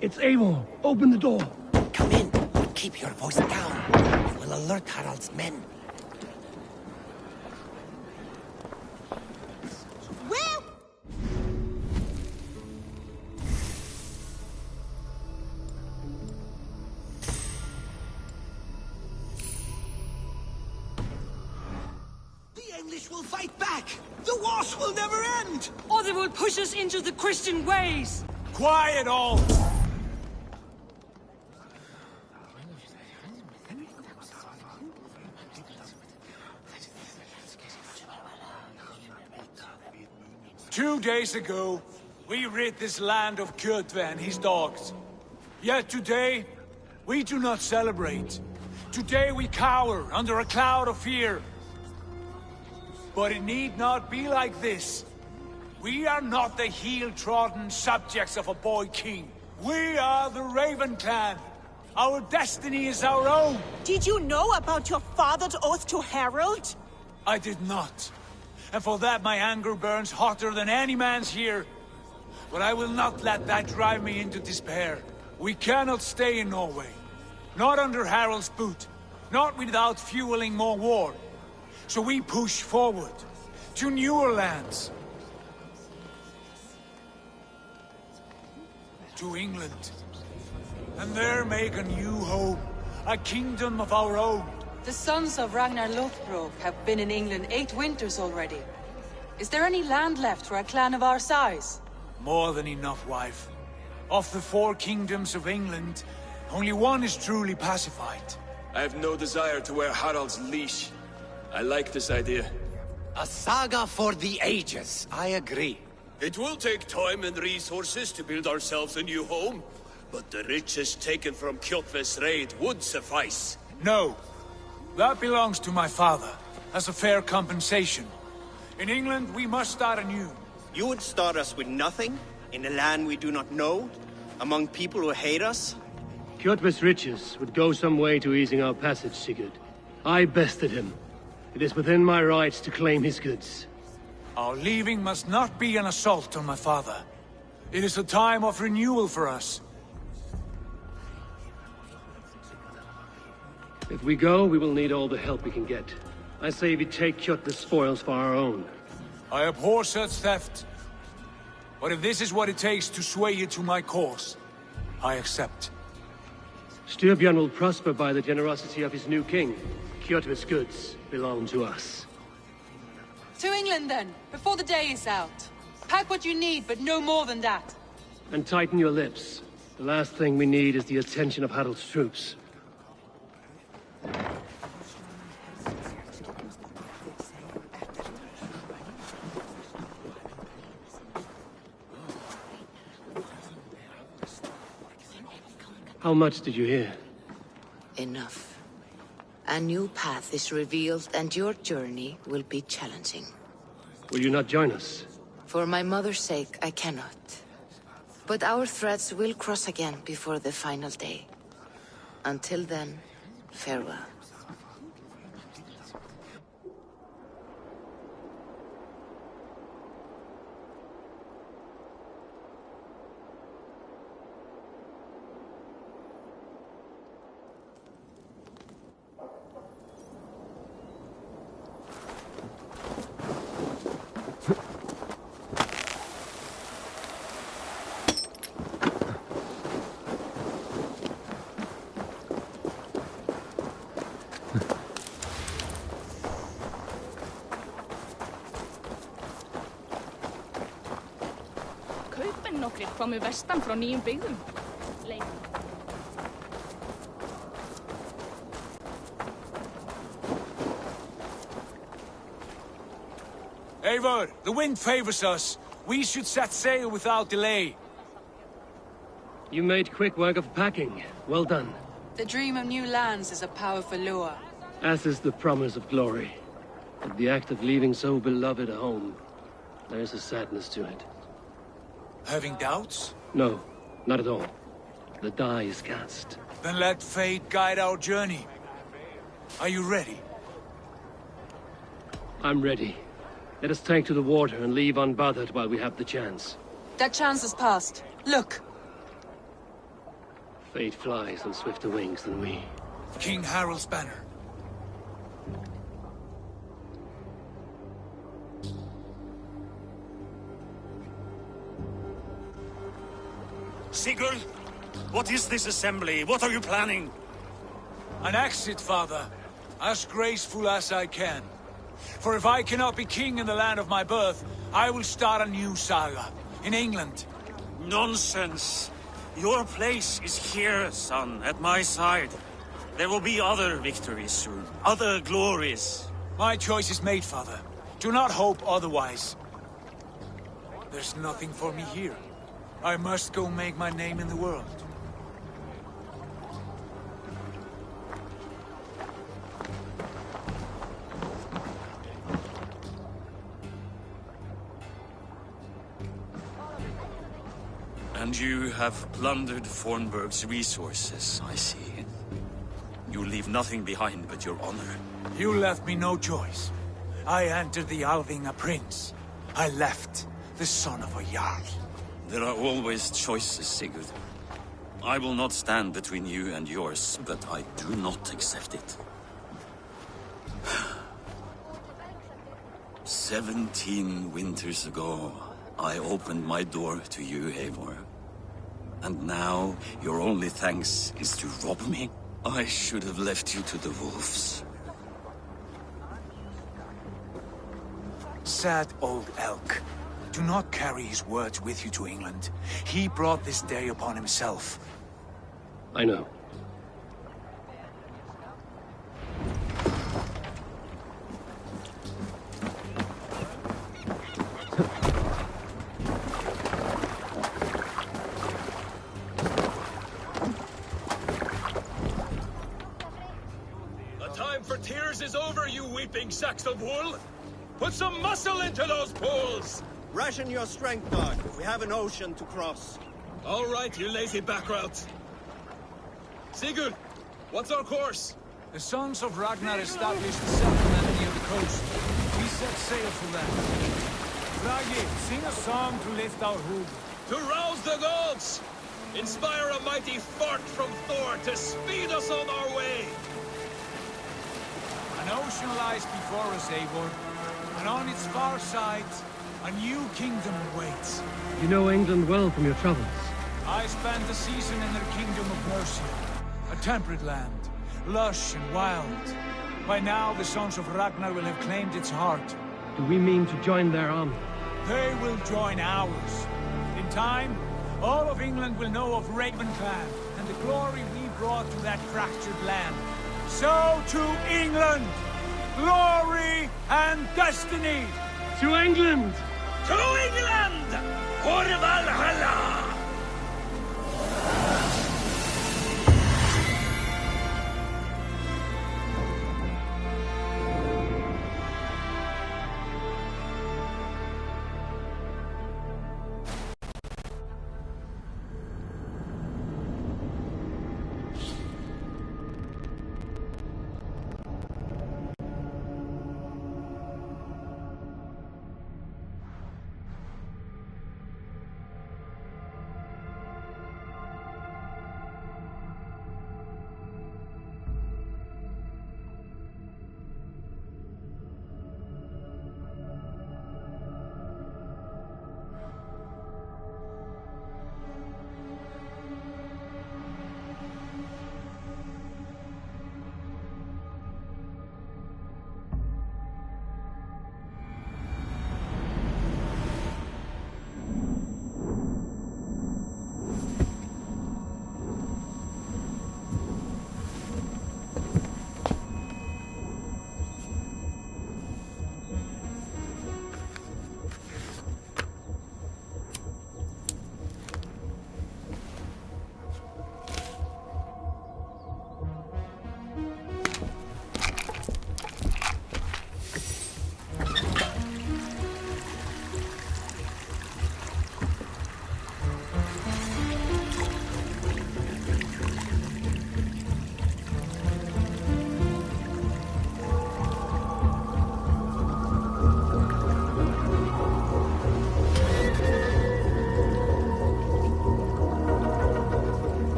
It's Eivor. Open the door. Come in, but keep your voice down. We'll alert Harald's men. Well, The English will fight back! The wars will never end! Or they will push us into the Christian ways! Quiet all! Two days ago, we rid this land of Kjotve and his dogs. Yet today, we do not celebrate. Today we cower under a cloud of fear. But it need not be like this. We are not the heel-trodden subjects of a boy king. We are the Raven clan. Our destiny is our own. did you know about your father's oath to Harald? I did not. And for that my anger burns hotter than any man's here. But I will not let that drive me into despair. We cannot stay in Norway. Not under Harald's boot. Not without fueling more war. So we push forward. To newer lands. To England. And there make a new home. A kingdom of our own. The sons of Ragnar Lothbrok have been in England 8 winters already. Is there any land left for a clan of our size? More than enough, wife. Of the 4 kingdoms of England, only one is truly pacified. I have no desire to wear Harald's leash. I like this idea. A saga for the ages, I agree. It will take time and resources to build ourselves a new home, but the riches taken from Kjotve's raid would suffice. No. That belongs to my father, as a fair compensation. In England, we must start anew. You would start us with nothing? In a land we do not know? Among people who hate us? Kjotve's riches would go some way to easing our passage, Sigurd. I bested him. It is within my rights to claim his goods. Our leaving must not be an assault on my father. It is a time of renewal for us. If we go, we will need all the help we can get. I say we take Kjotve's spoils for our own. I abhor such theft. But if this is what it takes to sway you to my cause, I accept. Styrbjörn will prosper by the generosity of his new king. Kjotve's goods belong to us. To England then, before the day is out. Pack what you need, but no more than that. And tighten your lips. The last thing we need is the attention of Harald's troops. How much did you hear? Enough. A new path is revealed, and your journey will be challenging. Will you not join us? For my mother's sake, I cannot. But our threads will cross again before the final day. Until then, farewell. Nokkrir komu vestan frá nýjum byggðum. Eivor, the wind favors us. We should set sail without delay. You made quick work of packing. Well done. The dream of new lands is a powerful lure. As is the promise of glory. But the act of leaving so beloved a home, there is a sadness to it. Having doubts? No, not at all. the die is cast. Then let fate guide our journey. Are you ready? I'm ready. Let us take to the water and leave unbothered while we have the chance. That chance has passed. Look! Fate flies on swifter wings than we. King Harald's banner. Sigurd, what is this assembly? What are you planning? An exit, father. As graceful as I can. For if I cannot be king in the land of my birth, I will start a new saga. In England. Nonsense. Your place is here, son, at my side. There will be other victories soon. Other glories. My choice is made, father. Do not hope otherwise. There's nothing for me here. I must go make my name in the world. And you have plundered Fornburg's resources, I see. You leave nothing behind but your honor. You left me no choice. I entered the Alving a prince. I left the son of a Jarl. There are always choices, Sigurd. I will not stand between you and yours, but I do not accept it. 17 winters ago, I opened my door to you, Eivor. And now, your only thanks is to rob me? I should have left you to the wolves. Sad old elk. Do not carry his words with you to England. He brought this day upon himself. I know. The time for tears is over, you weeping sacks of wool! Put some muscle into those poles! Ration your strength, dog. We have an ocean to cross. All right, you lazy backrout. Sigurd, what's our course? The sons of Ragnar established a settlement near the coast. We set sail for that. Bragi, sing a song to lift our hood. To rouse the gods! Inspire a mighty fart from Thor to speed us on our way! An ocean lies before us, Eivor. And on its far side, a new kingdom awaits. You know England well from your travels. I spent a season in their kingdom of Mercia. A temperate land, lush and wild. By now, the sons of Ragnar will have claimed its heart. Do we mean to join their army? They will join ours. In time, all of England will know of Raven Clan and the glory we brought to that fractured land. So to England! Glory and destiny! To England! To England! For Valhalla!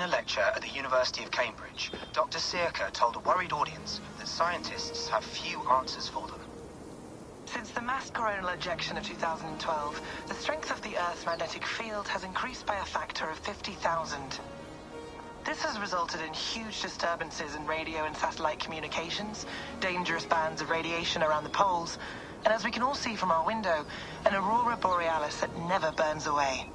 lecture at the University of Cambridge, Dr. Circa told a worried audience that scientists have few answers for them. Since the mass coronal ejection of 2012, the strength of the Earth's magnetic field has increased by a factor of 50,000. This has resulted in huge disturbances in radio and satellite communications, dangerous bands of radiation around the poles, and as we can all see from our window, an aurora borealis that never burns away.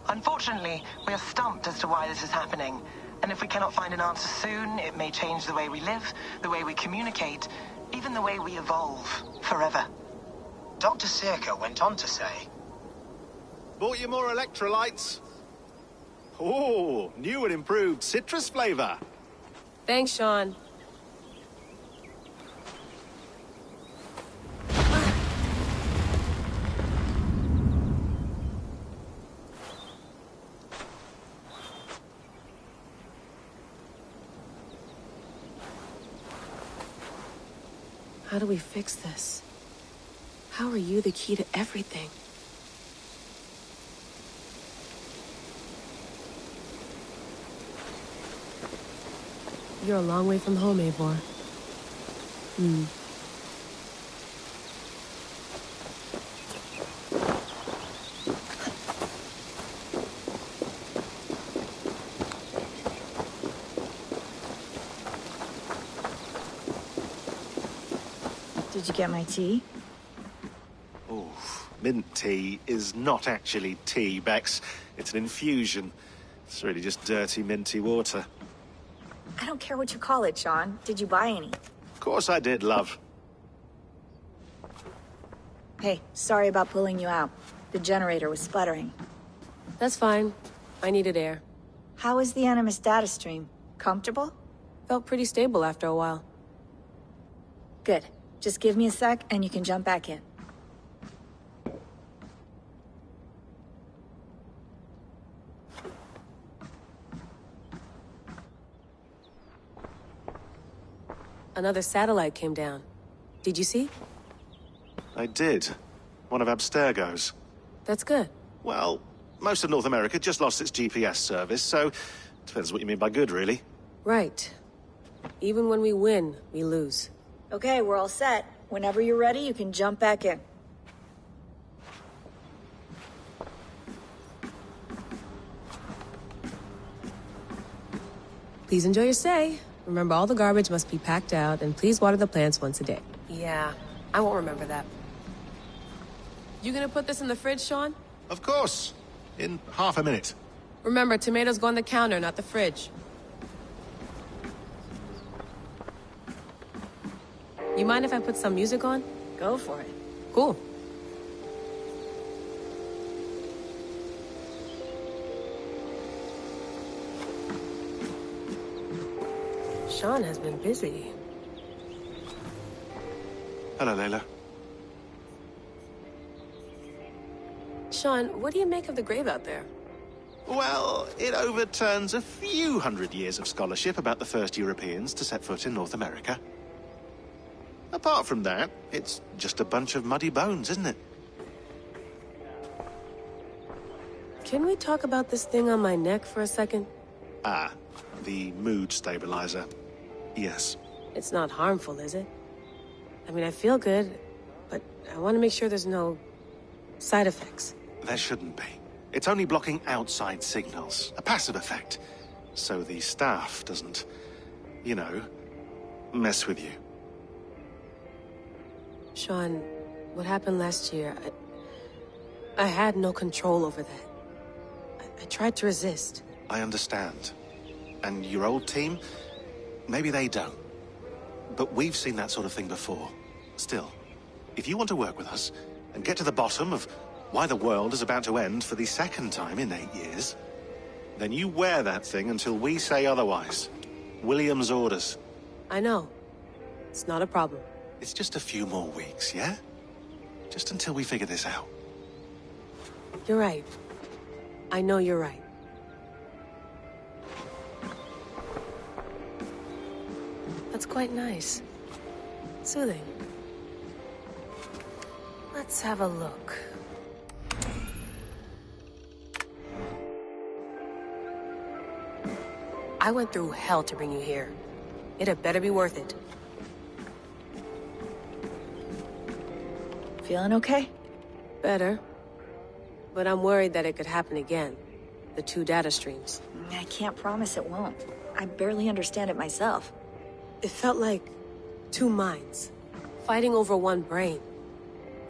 Unfortunately, we are stumped as to why this is happening, and if we cannot find an answer soon, it may change the way we live, the way we communicate, even the way we evolve, forever. Dr. Circa went on to say, Bought you more electrolytes? Oh, new and improved citrus flavor. Thanks, Sean. How do we fix this? How are you the key to everything? You're a long way from home, Eivor. Did you get my tea? Oh, mint tea is not actually tea, Bex. It's an infusion. It's really just dirty, minty water. I don't care what you call it, Sean. Did you buy any? Of course I did, love. Hey, sorry about pulling you out. The generator was sputtering. That's fine. I needed air. How was the Animus data stream? Comfortable? Felt pretty stable after a while. Good. Just give me a sec and you can jump back in. Another satellite came down. Did you see? I did. One of Abstergo's. That's good. Well, most of North America just lost its GPS service, so depends what you mean by good, really. Right. Even when we win, we lose. Okay, we're all set. Whenever you're ready, you can jump back in. Please enjoy your stay. Remember, all the garbage must be packed out, and please water the plants once a day. Yeah, I won't remember that. You gonna put this in the fridge, Sean? Of course. In half a minute. Remember, tomatoes go on the counter, not the fridge. You mind if I put some music on? Go for it. Cool. Sean has been busy. Hello, Layla. Sean, what do you make of the grave out there? Well, it overturns a few hundred years of scholarship about the first Europeans to set foot in North America. Apart from that, it's just a bunch of muddy bones, isn't it? Can we talk about this thing on my neck for a second? Ah, the mood stabilizer. Yes. It's not harmful, is it? I mean, I feel good, but I want to make sure there's no side effects. There shouldn't be. It's only blocking outside signals, a passive effect. So the staff doesn't, you know, mess with you. Sean, what happened last year, I had no control over that. I tried to resist. I understand. And your old team, maybe they don't. But we've seen that sort of thing before. Still, if you want to work with us and get to the bottom of why the world is about to end for the second time in 8 years, then you wear that thing until we say otherwise. William's orders. I know. It's not a problem. It's just a few more weeks, yeah? Just until we figure this out. You're right. I know you're right. That's quite nice. Soothing. Let's have a look. I went through hell to bring you here. It had better be worth it. Feeling okay? Better. But I'm worried that it could happen again. The two data streams. I can't promise it won't. I barely understand it myself. It felt like two minds, fighting over one brain.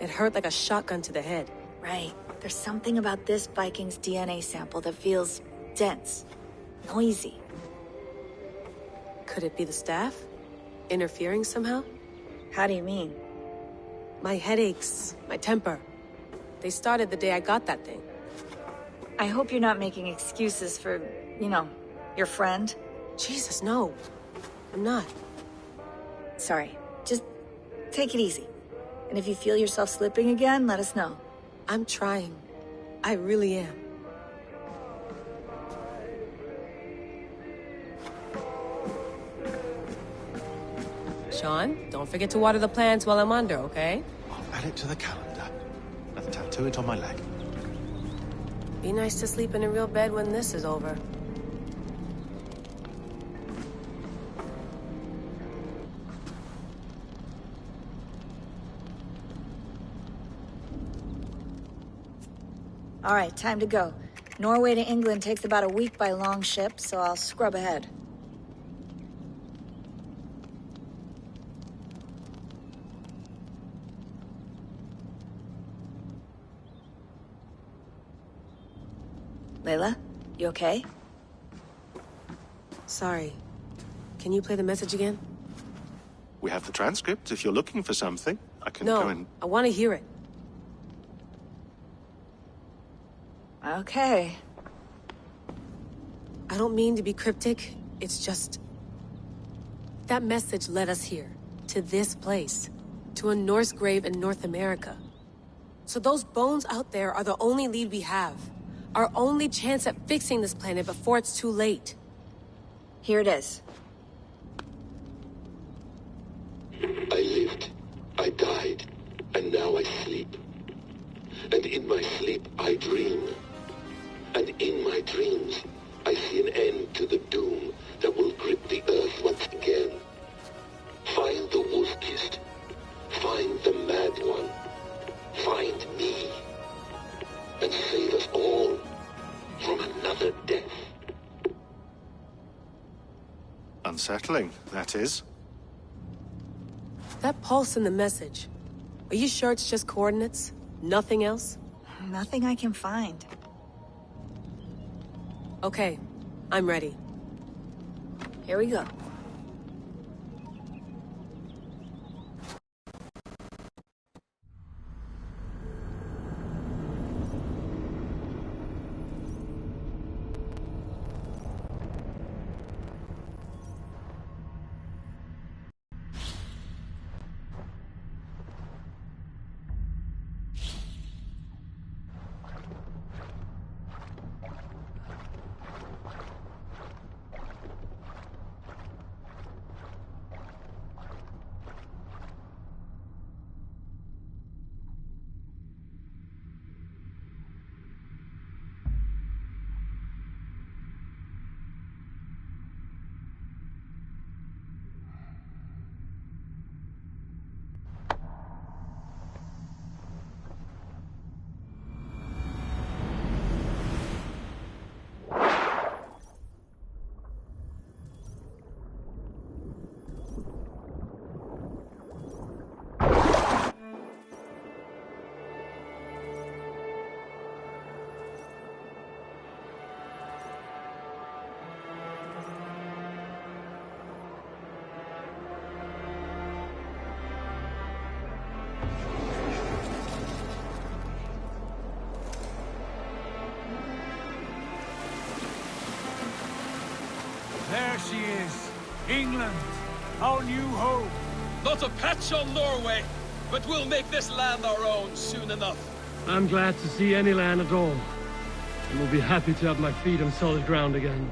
It hurt like a shotgun to the head. Right. There's something about this Viking's DNA sample that feels dense, noisy. Could it be the staff? Interfering somehow? How do you mean? My headaches, my temper. They started the day I got that thing. I hope you're not making excuses for, you know, your friend. Jesus, no. I'm not. Sorry. Just take it easy. And if you feel yourself slipping again, let us know. I'm trying. I really am. Sean, don't forget to water the plants while I'm under, okay? I'll add it to the calendar and tattoo it on my leg. Be nice to sleep in a real bed when this is over. All right, time to go. Norway to England takes about a week by long ship, so I'll scrub ahead. Layla, you okay? Sorry. Can you play the message again? We have the transcript. If you're looking for something, I can No, go and... I want to hear it. Okay. I don't mean to be cryptic. It's just... that message led us here. To this place. To a Norse grave in North America. So those bones out there are the only lead we have. Our only chance at fixing this planet before it's too late. Here it is. I lived, I died, and now I sleep. And in my sleep I dream. And in my dreams I see an end to the doom that will grip the earth once again. Find the wolf-kissed. Find the mad one. Find me. And save us all from another death. Unsettling, that is. That pulse in the message. Are you sure it's just coordinates? Nothing else? Nothing I can find. Okay, I'm ready. Here we go. There she is. England. Our new home. Not a patch on Norway, but we'll make this land our own soon enough. I'm glad to see any land at all. And will be happy to have my feet on solid ground again.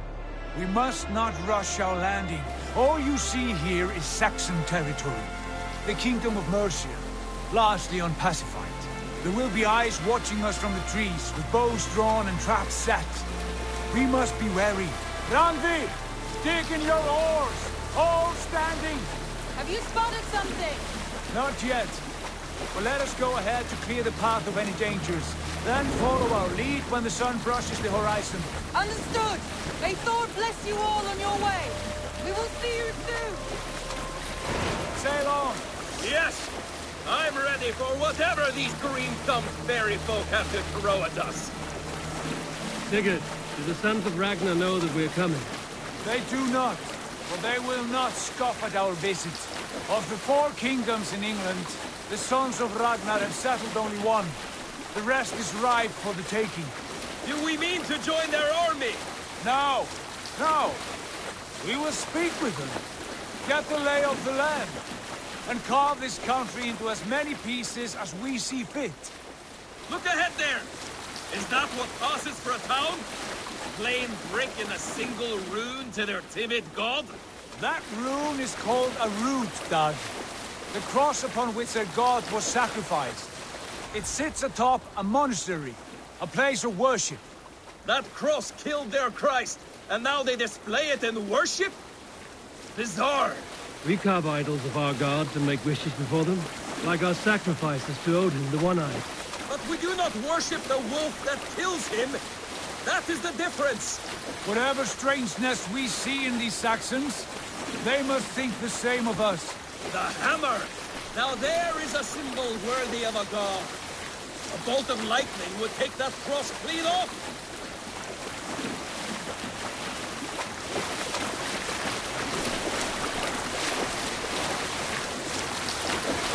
We must not rush our landing. All you see here is Saxon territory. The Kingdom of Mercia, largely unpacified. There will be eyes watching us from the trees, with bows drawn and traps set. We must be wary. Randvi! Dig in your oars! All standing! Have you spotted something? Not yet. But let us go ahead to clear the path of any dangers. Then follow our lead when the sun brushes the horizon. Understood! May Thor bless you all on your way! We will see you soon! Sail on! Yes! I'm ready for whatever these green-thumbed fairy folk have to throw at us. Sigurd, do the sons of Ragnar know that we're coming? They do not, but they will not scoff at our visit. Of the 4 kingdoms in England, the sons of Ragnar have settled only one. The rest is ripe for the taking. Do we mean to join their army? No! No! We will speak with them, get the lay of the land, and carve this country into as many pieces as we see fit. Look ahead there! Is that what passes for a town? Plain brick in a single rune to their timid god? That rune is called a root, Doug. The cross upon which their god was sacrificed. It sits atop a monastery, a place of worship. That cross killed their Christ, and now they display it in worship? Bizarre. We carve idols of our gods and make wishes before them, like our sacrifices to Odin, the One-Eyed. But we do not worship the wolf that kills him. That is the difference. Whatever strangeness we see in these Saxons, they must think the same of us. The hammer! Now there is a symbol worthy of a god. A bolt of lightning would take that cross clean off.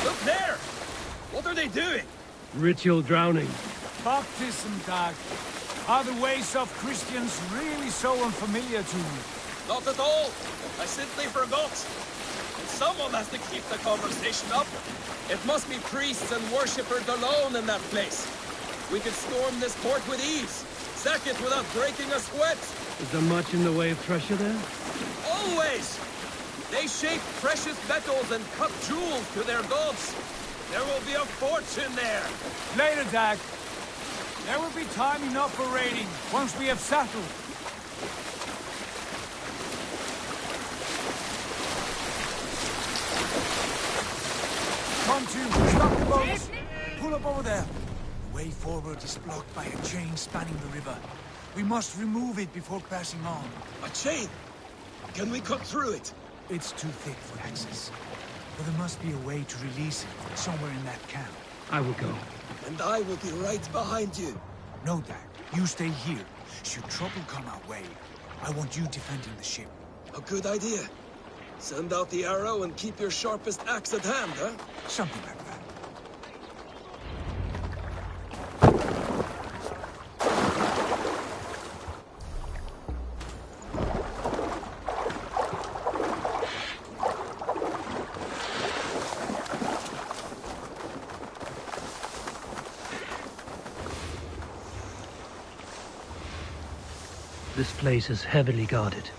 Look there! What are they doing? Ritual drowning. Baptism, Dag. Are the ways of Christians really so unfamiliar to you? Not at all. I simply forgot. And someone has to keep the conversation up. It must be priests and worshippers alone in that place. We could storm this port with ease. Sack it without breaking a sweat. Is there much in the way of treasure there? Always! They shape precious metals and cut jewels to their gods. There will be a fortune there. Later, Dag. There will be time enough for raiding, once we have settled. Come to, stop the boats! Pull up over there. The way forward is blocked by a chain spanning the river. We must remove it before passing on. A chain? Can we cut through it? It's too thick for access. But there must be a way to release it, somewhere in that camp. I will go. And I will be right behind you. No, Dag. You stay here. Should trouble come our way, I want you defending the ship. A good idea. Send out the arrow and keep your sharpest axe at hand, huh? Something like that. This place is heavily guarded.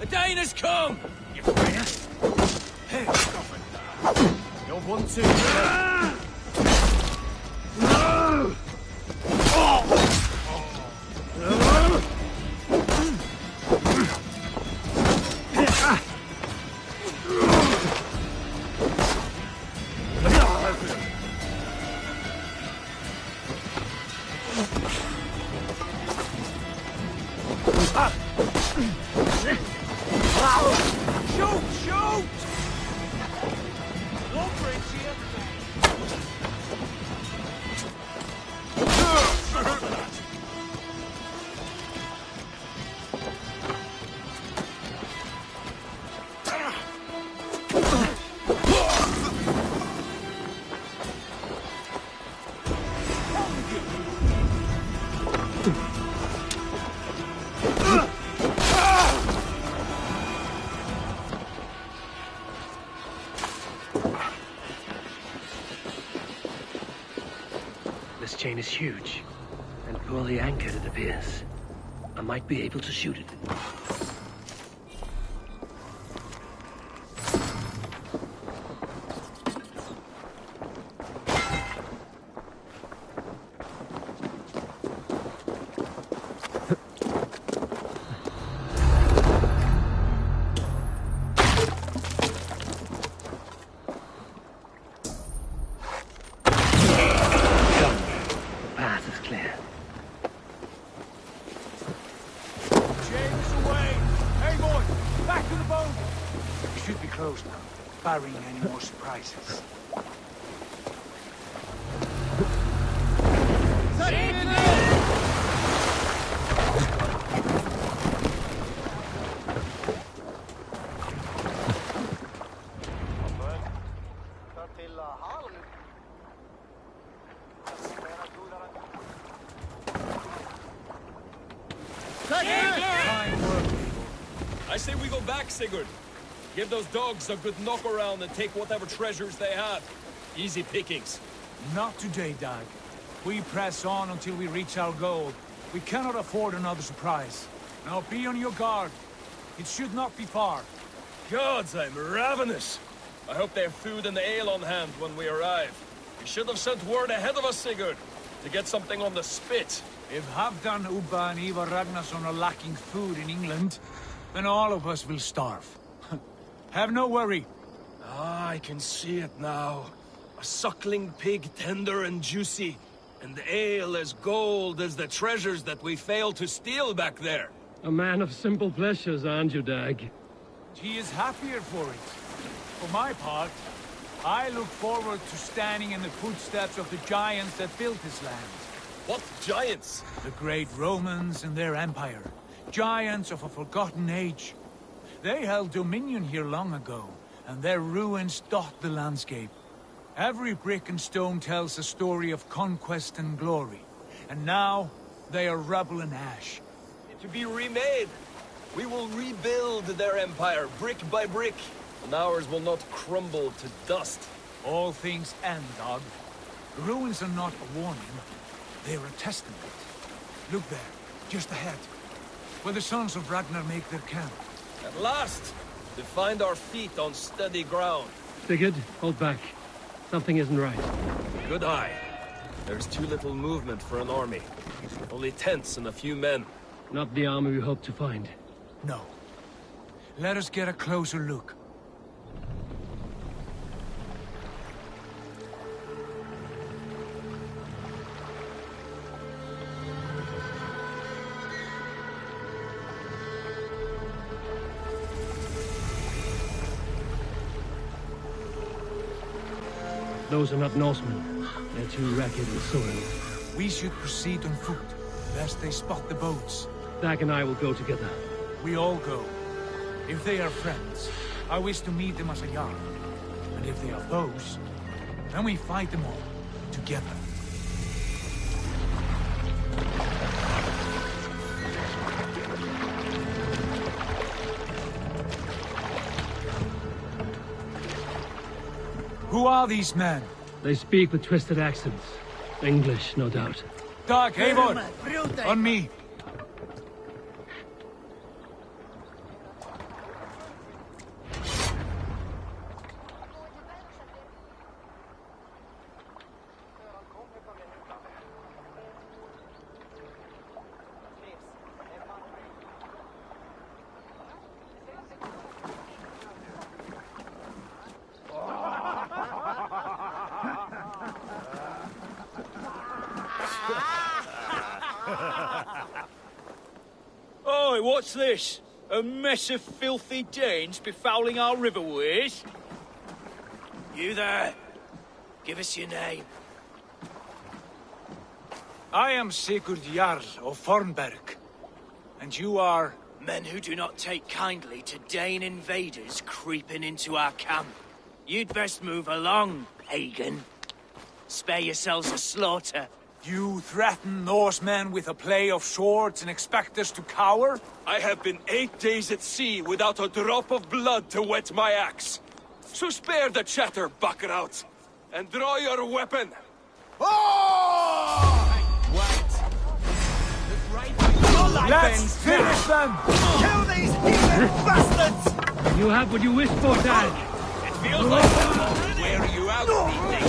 The Dane has come! You frightened? Hey, stop it. You're one too. This chain is huge and poorly anchored, it appears. I might be able to shoot it. Barring any more surprises. I say we go back, Sigurd. Give those dogs a good knock around and take whatever treasures they have. Easy pickings. Not today, Dag. We press on until we reach our goal. We cannot afford another surprise. Now be on your guard. It should not be far. Gods, I'm ravenous. I hope they have food and ale on hand when we arrive. You should have sent word ahead of us, Sigurd, to get something on the spit. If Halfdan, Ubba and Ivar Ragnarsson are lacking food in England, then all of us will starve. Have no worry. Ah, I can see it now. A suckling pig, tender and juicy, and ale as gold as the treasures that we failed to steal back there. A man of simple pleasures, aren't you, Dag? He is happier for it. For my part, I look forward to standing in the footsteps of the giants that built this land. What giants? The great Romans and their empire. Giants of a forgotten age. They held dominion here long ago, and their ruins dot the landscape. Every brick and stone tells a story of conquest and glory. And now, they are rubble and ash. To be remade. We will rebuild their empire, brick by brick, and ours will not crumble to dust. All things end, Dog. The ruins are not a warning. They are a testament. Look there, just ahead, where the sons of Ragnar make their camp. At last, to find our feet on steady ground. Sigurd, hold back. Something isn't right. Good eye. There's too little movement for an army. Only tents and a few men. Not the army we hope to find. No. Let us get a closer look. Those are not Norsemen. They're too ragged and soiled. We should proceed on foot, lest they spot the boats. Dag and I will go together. We all go. If they are friends, I wish to meet them as a yard. And if they are foes, then we fight them all, together. Who are these men? They speak with twisted accents. English, no doubt. Dag, Eivor! On me! Oi, what's this? A mess of filthy Danes befouling our riverways? You there? Give us your name. I am Sigurd Jarl of Fornberg. And you are... Men who do not take kindly to Dane invaders creeping into our camp. You'd best move along, pagan. Spare yourselves a slaughter. You threaten Norsemen with a play of swords and expect us to cower? I have been 8 days at sea without a drop of blood to wet my axe. So spare the chatter, Buckerout, and draw your weapon. Oh! Wait. Let's finish them! Kill these heathen bastards! You have what you wish for, Dad. It feels like that. Where are you out, evening?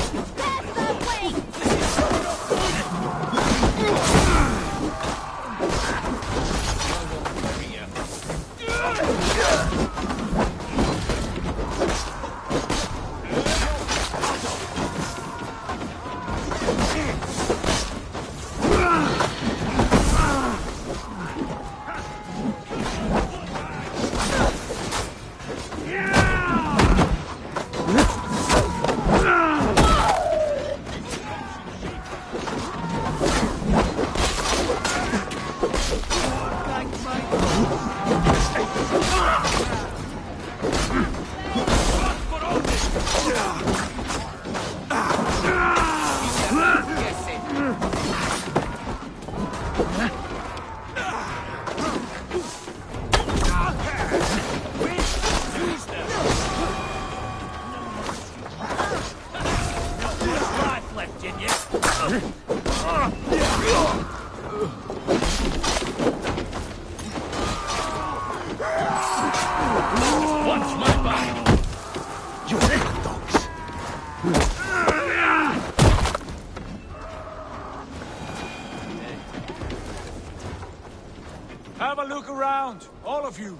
Have a look around, all of you.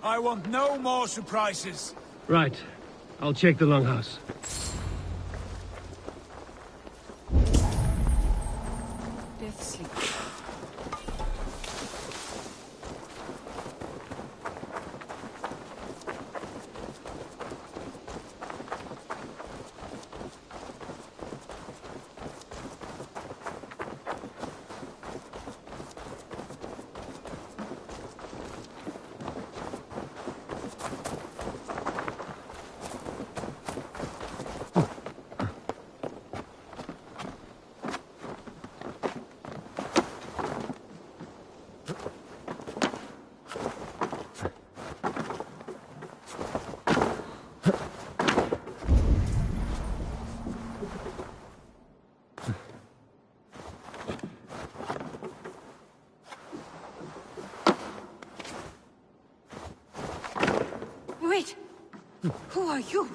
I want no more surprises. Right. I'll check the longhouse. Death sleep. Wait! Who are you?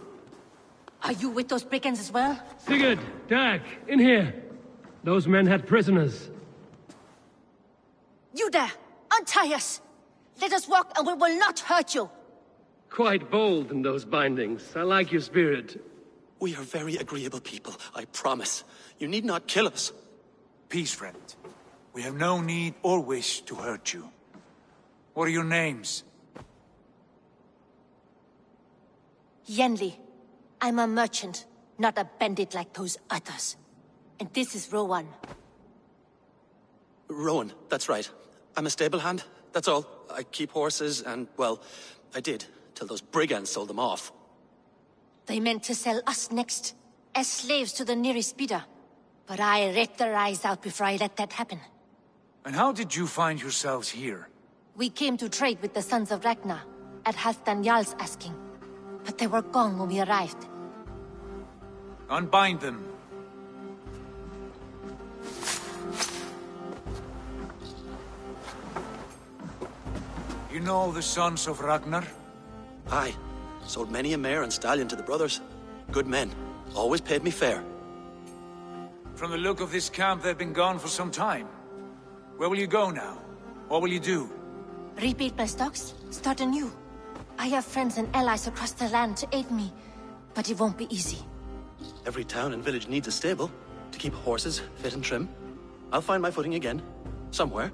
Are you with those brigands as well? Sigurd, Dag, in here. Those men had prisoners. You there! Untie us! Let us walk and we will not hurt you! Quite bold in those bindings. I like your spirit. We are very agreeable people, I promise. You need not kill us. Peace, friend. We have no need or wish to hurt you. What are your names? Yenli. I'm a merchant, not a bandit like those others. And this is Rowan. Rowan, that's right. I'm a stable hand, that's all. I keep horses and, well, I did, till those brigands sold them off. They meant to sell us next, as slaves to the nearest bidder. But I ripped their eyes out before I let that happen. And how did you find yourselves here? We came to trade with the Sons of Ragnar, at Halfdan Jarl's asking. But they were gone when we arrived. Unbind them. You know the Sons of Ragnar? Aye. Sold many a mare and stallion to the brothers. Good men. Always paid me fair. From the look of this camp, they've been gone for some time. Where will you go now? What will you do? Rebuild my stocks, start anew. I have friends and allies across the land to aid me, but it won't be easy. Every town and village needs a stable to keep horses fit and trim. I'll find my footing again. Somewhere.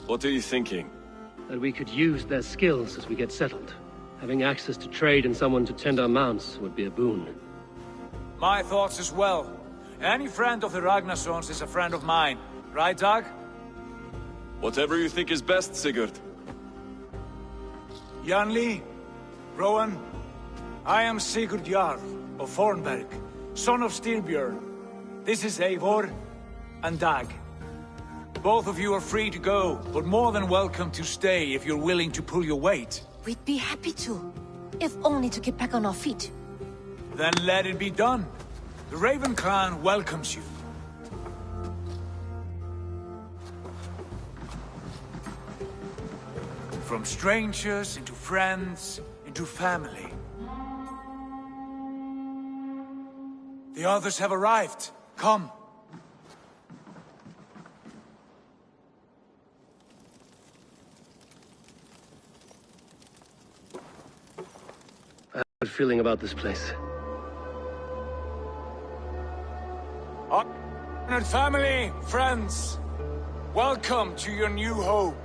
What are you thinking? That we could use their skills as we get settled. Having access to trade and someone to tend our mounts would be a boon. My thoughts as well. Any friend of the Ragnarsons is a friend of mine. Right, Dag? Whatever you think is best, Sigurd. Janli, Rowan, I am Sigurd Jarl of Fornberg, son of Styrbjörn. This is Eivor and Dag. Both of you are free to go, but more than welcome to stay if you're willing to pull your weight. We'd be happy to, if only to get back on our feet. Then let it be done. The Raven clan welcomes you. From strangers into friends, into family. The others have arrived. Come. I have a good feeling about this place. Honored family, friends, welcome to your new home.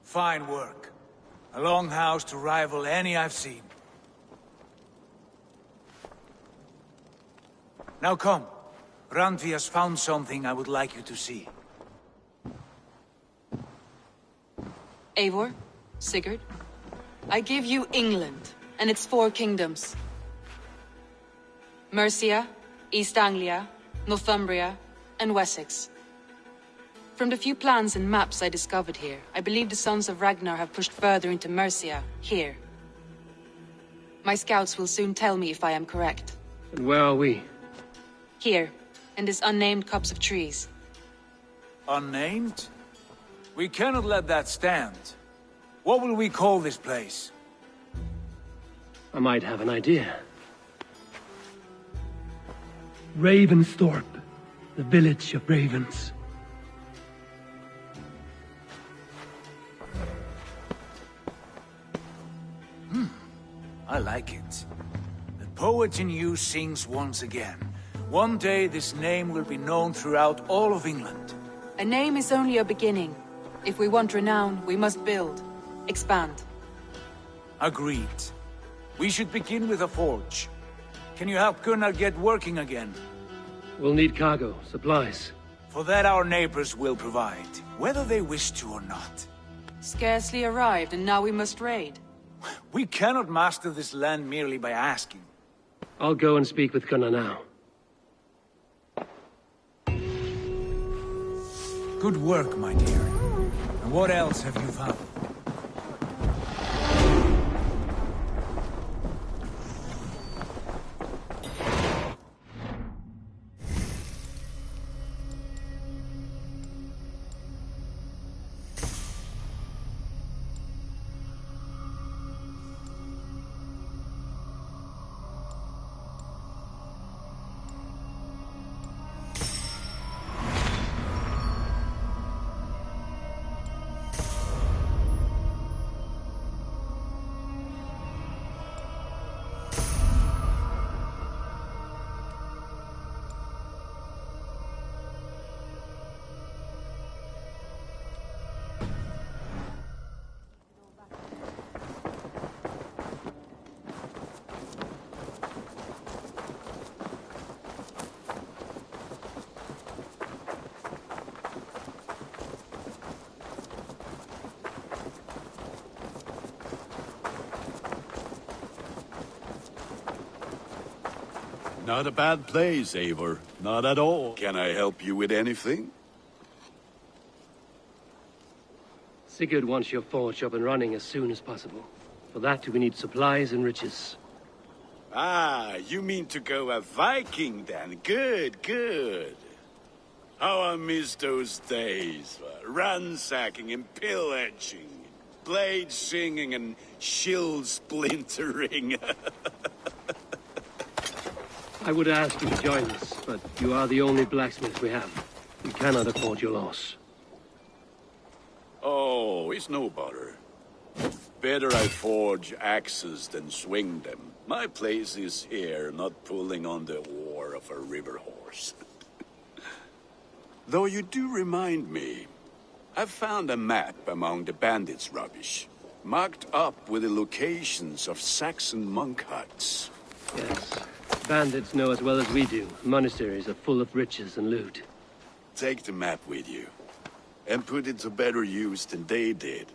Fine work. A longhouse to rival any I've seen. Now come. Randvi has found something I would like you to see. Eivor, Sigurd, I give you England and its 4 kingdoms. Mercia, East Anglia, Northumbria, and Wessex. From the few plans and maps I discovered here, I believe the Sons of Ragnar have pushed further into Mercia, here. My scouts will soon tell me if I am correct. And where are we? Here, in this unnamed copse of trees. Unnamed? We cannot let that stand. What will we call this place? I might have an idea. Ravensthorpe, the village of ravens. I like it. The poet in you sings once again. One day this name will be known throughout all of England. A name is only a beginning. If we want renown, we must build. Expand. Agreed. We should begin with a forge. Can you help Gunnar get working again? We'll need cargo, supplies. For that our neighbors will provide, whether they wish to or not. Scarcely arrived, and now we must raid. We cannot master this land merely by asking. I'll go and speak with Gunnar now. Good work, my dear. And what else have you found? Not a bad place, Eivor. Not at all. Can I help you with anything? Sigurd wants your forge up and running as soon as possible. For that, we need supplies and riches. Ah, you mean to go a Viking then? Good, good. How I miss those days. Ransacking and pillaging. Blade singing and shield splintering. I would ask you to join us, but you are the only blacksmith we have. We cannot afford your loss. Oh, it's no bother. Better I forge axes than swing them. My place is here, not pulling on the oar of a river horse. Though you do remind me, I've found a map among the bandits' rubbish, marked up with the locations of Saxon monk huts. Yes. Bandits know as well as we do. Monasteries are full of riches and loot. Take the map with you, and put it to better use than they did.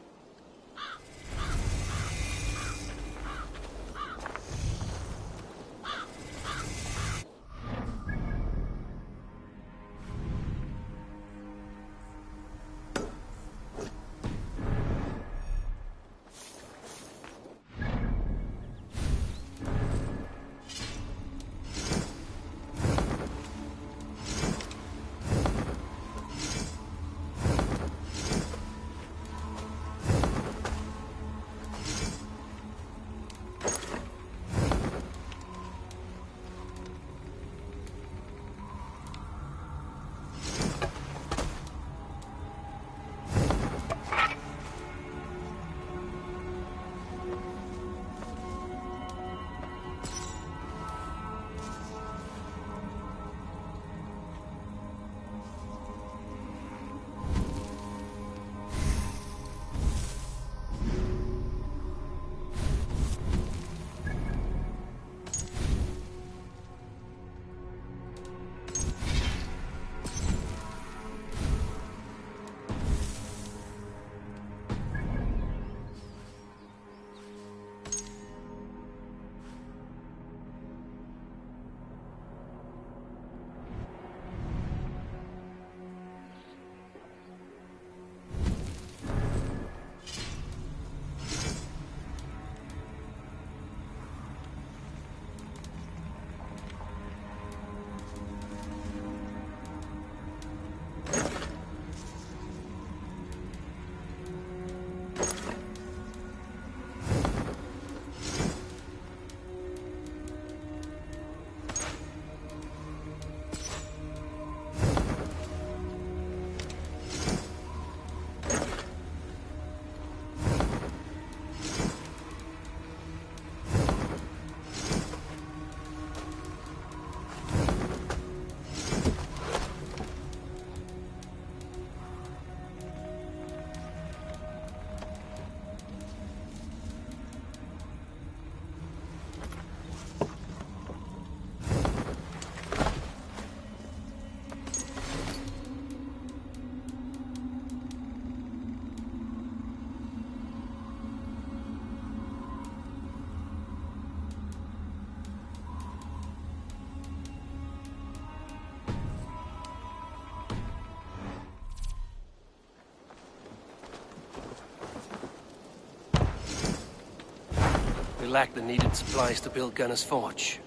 We lack the needed supplies to build Gunner's Forge.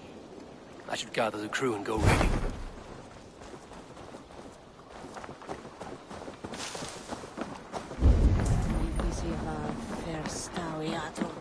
I should gather the crew and go raiding. Visivā ferstaujato.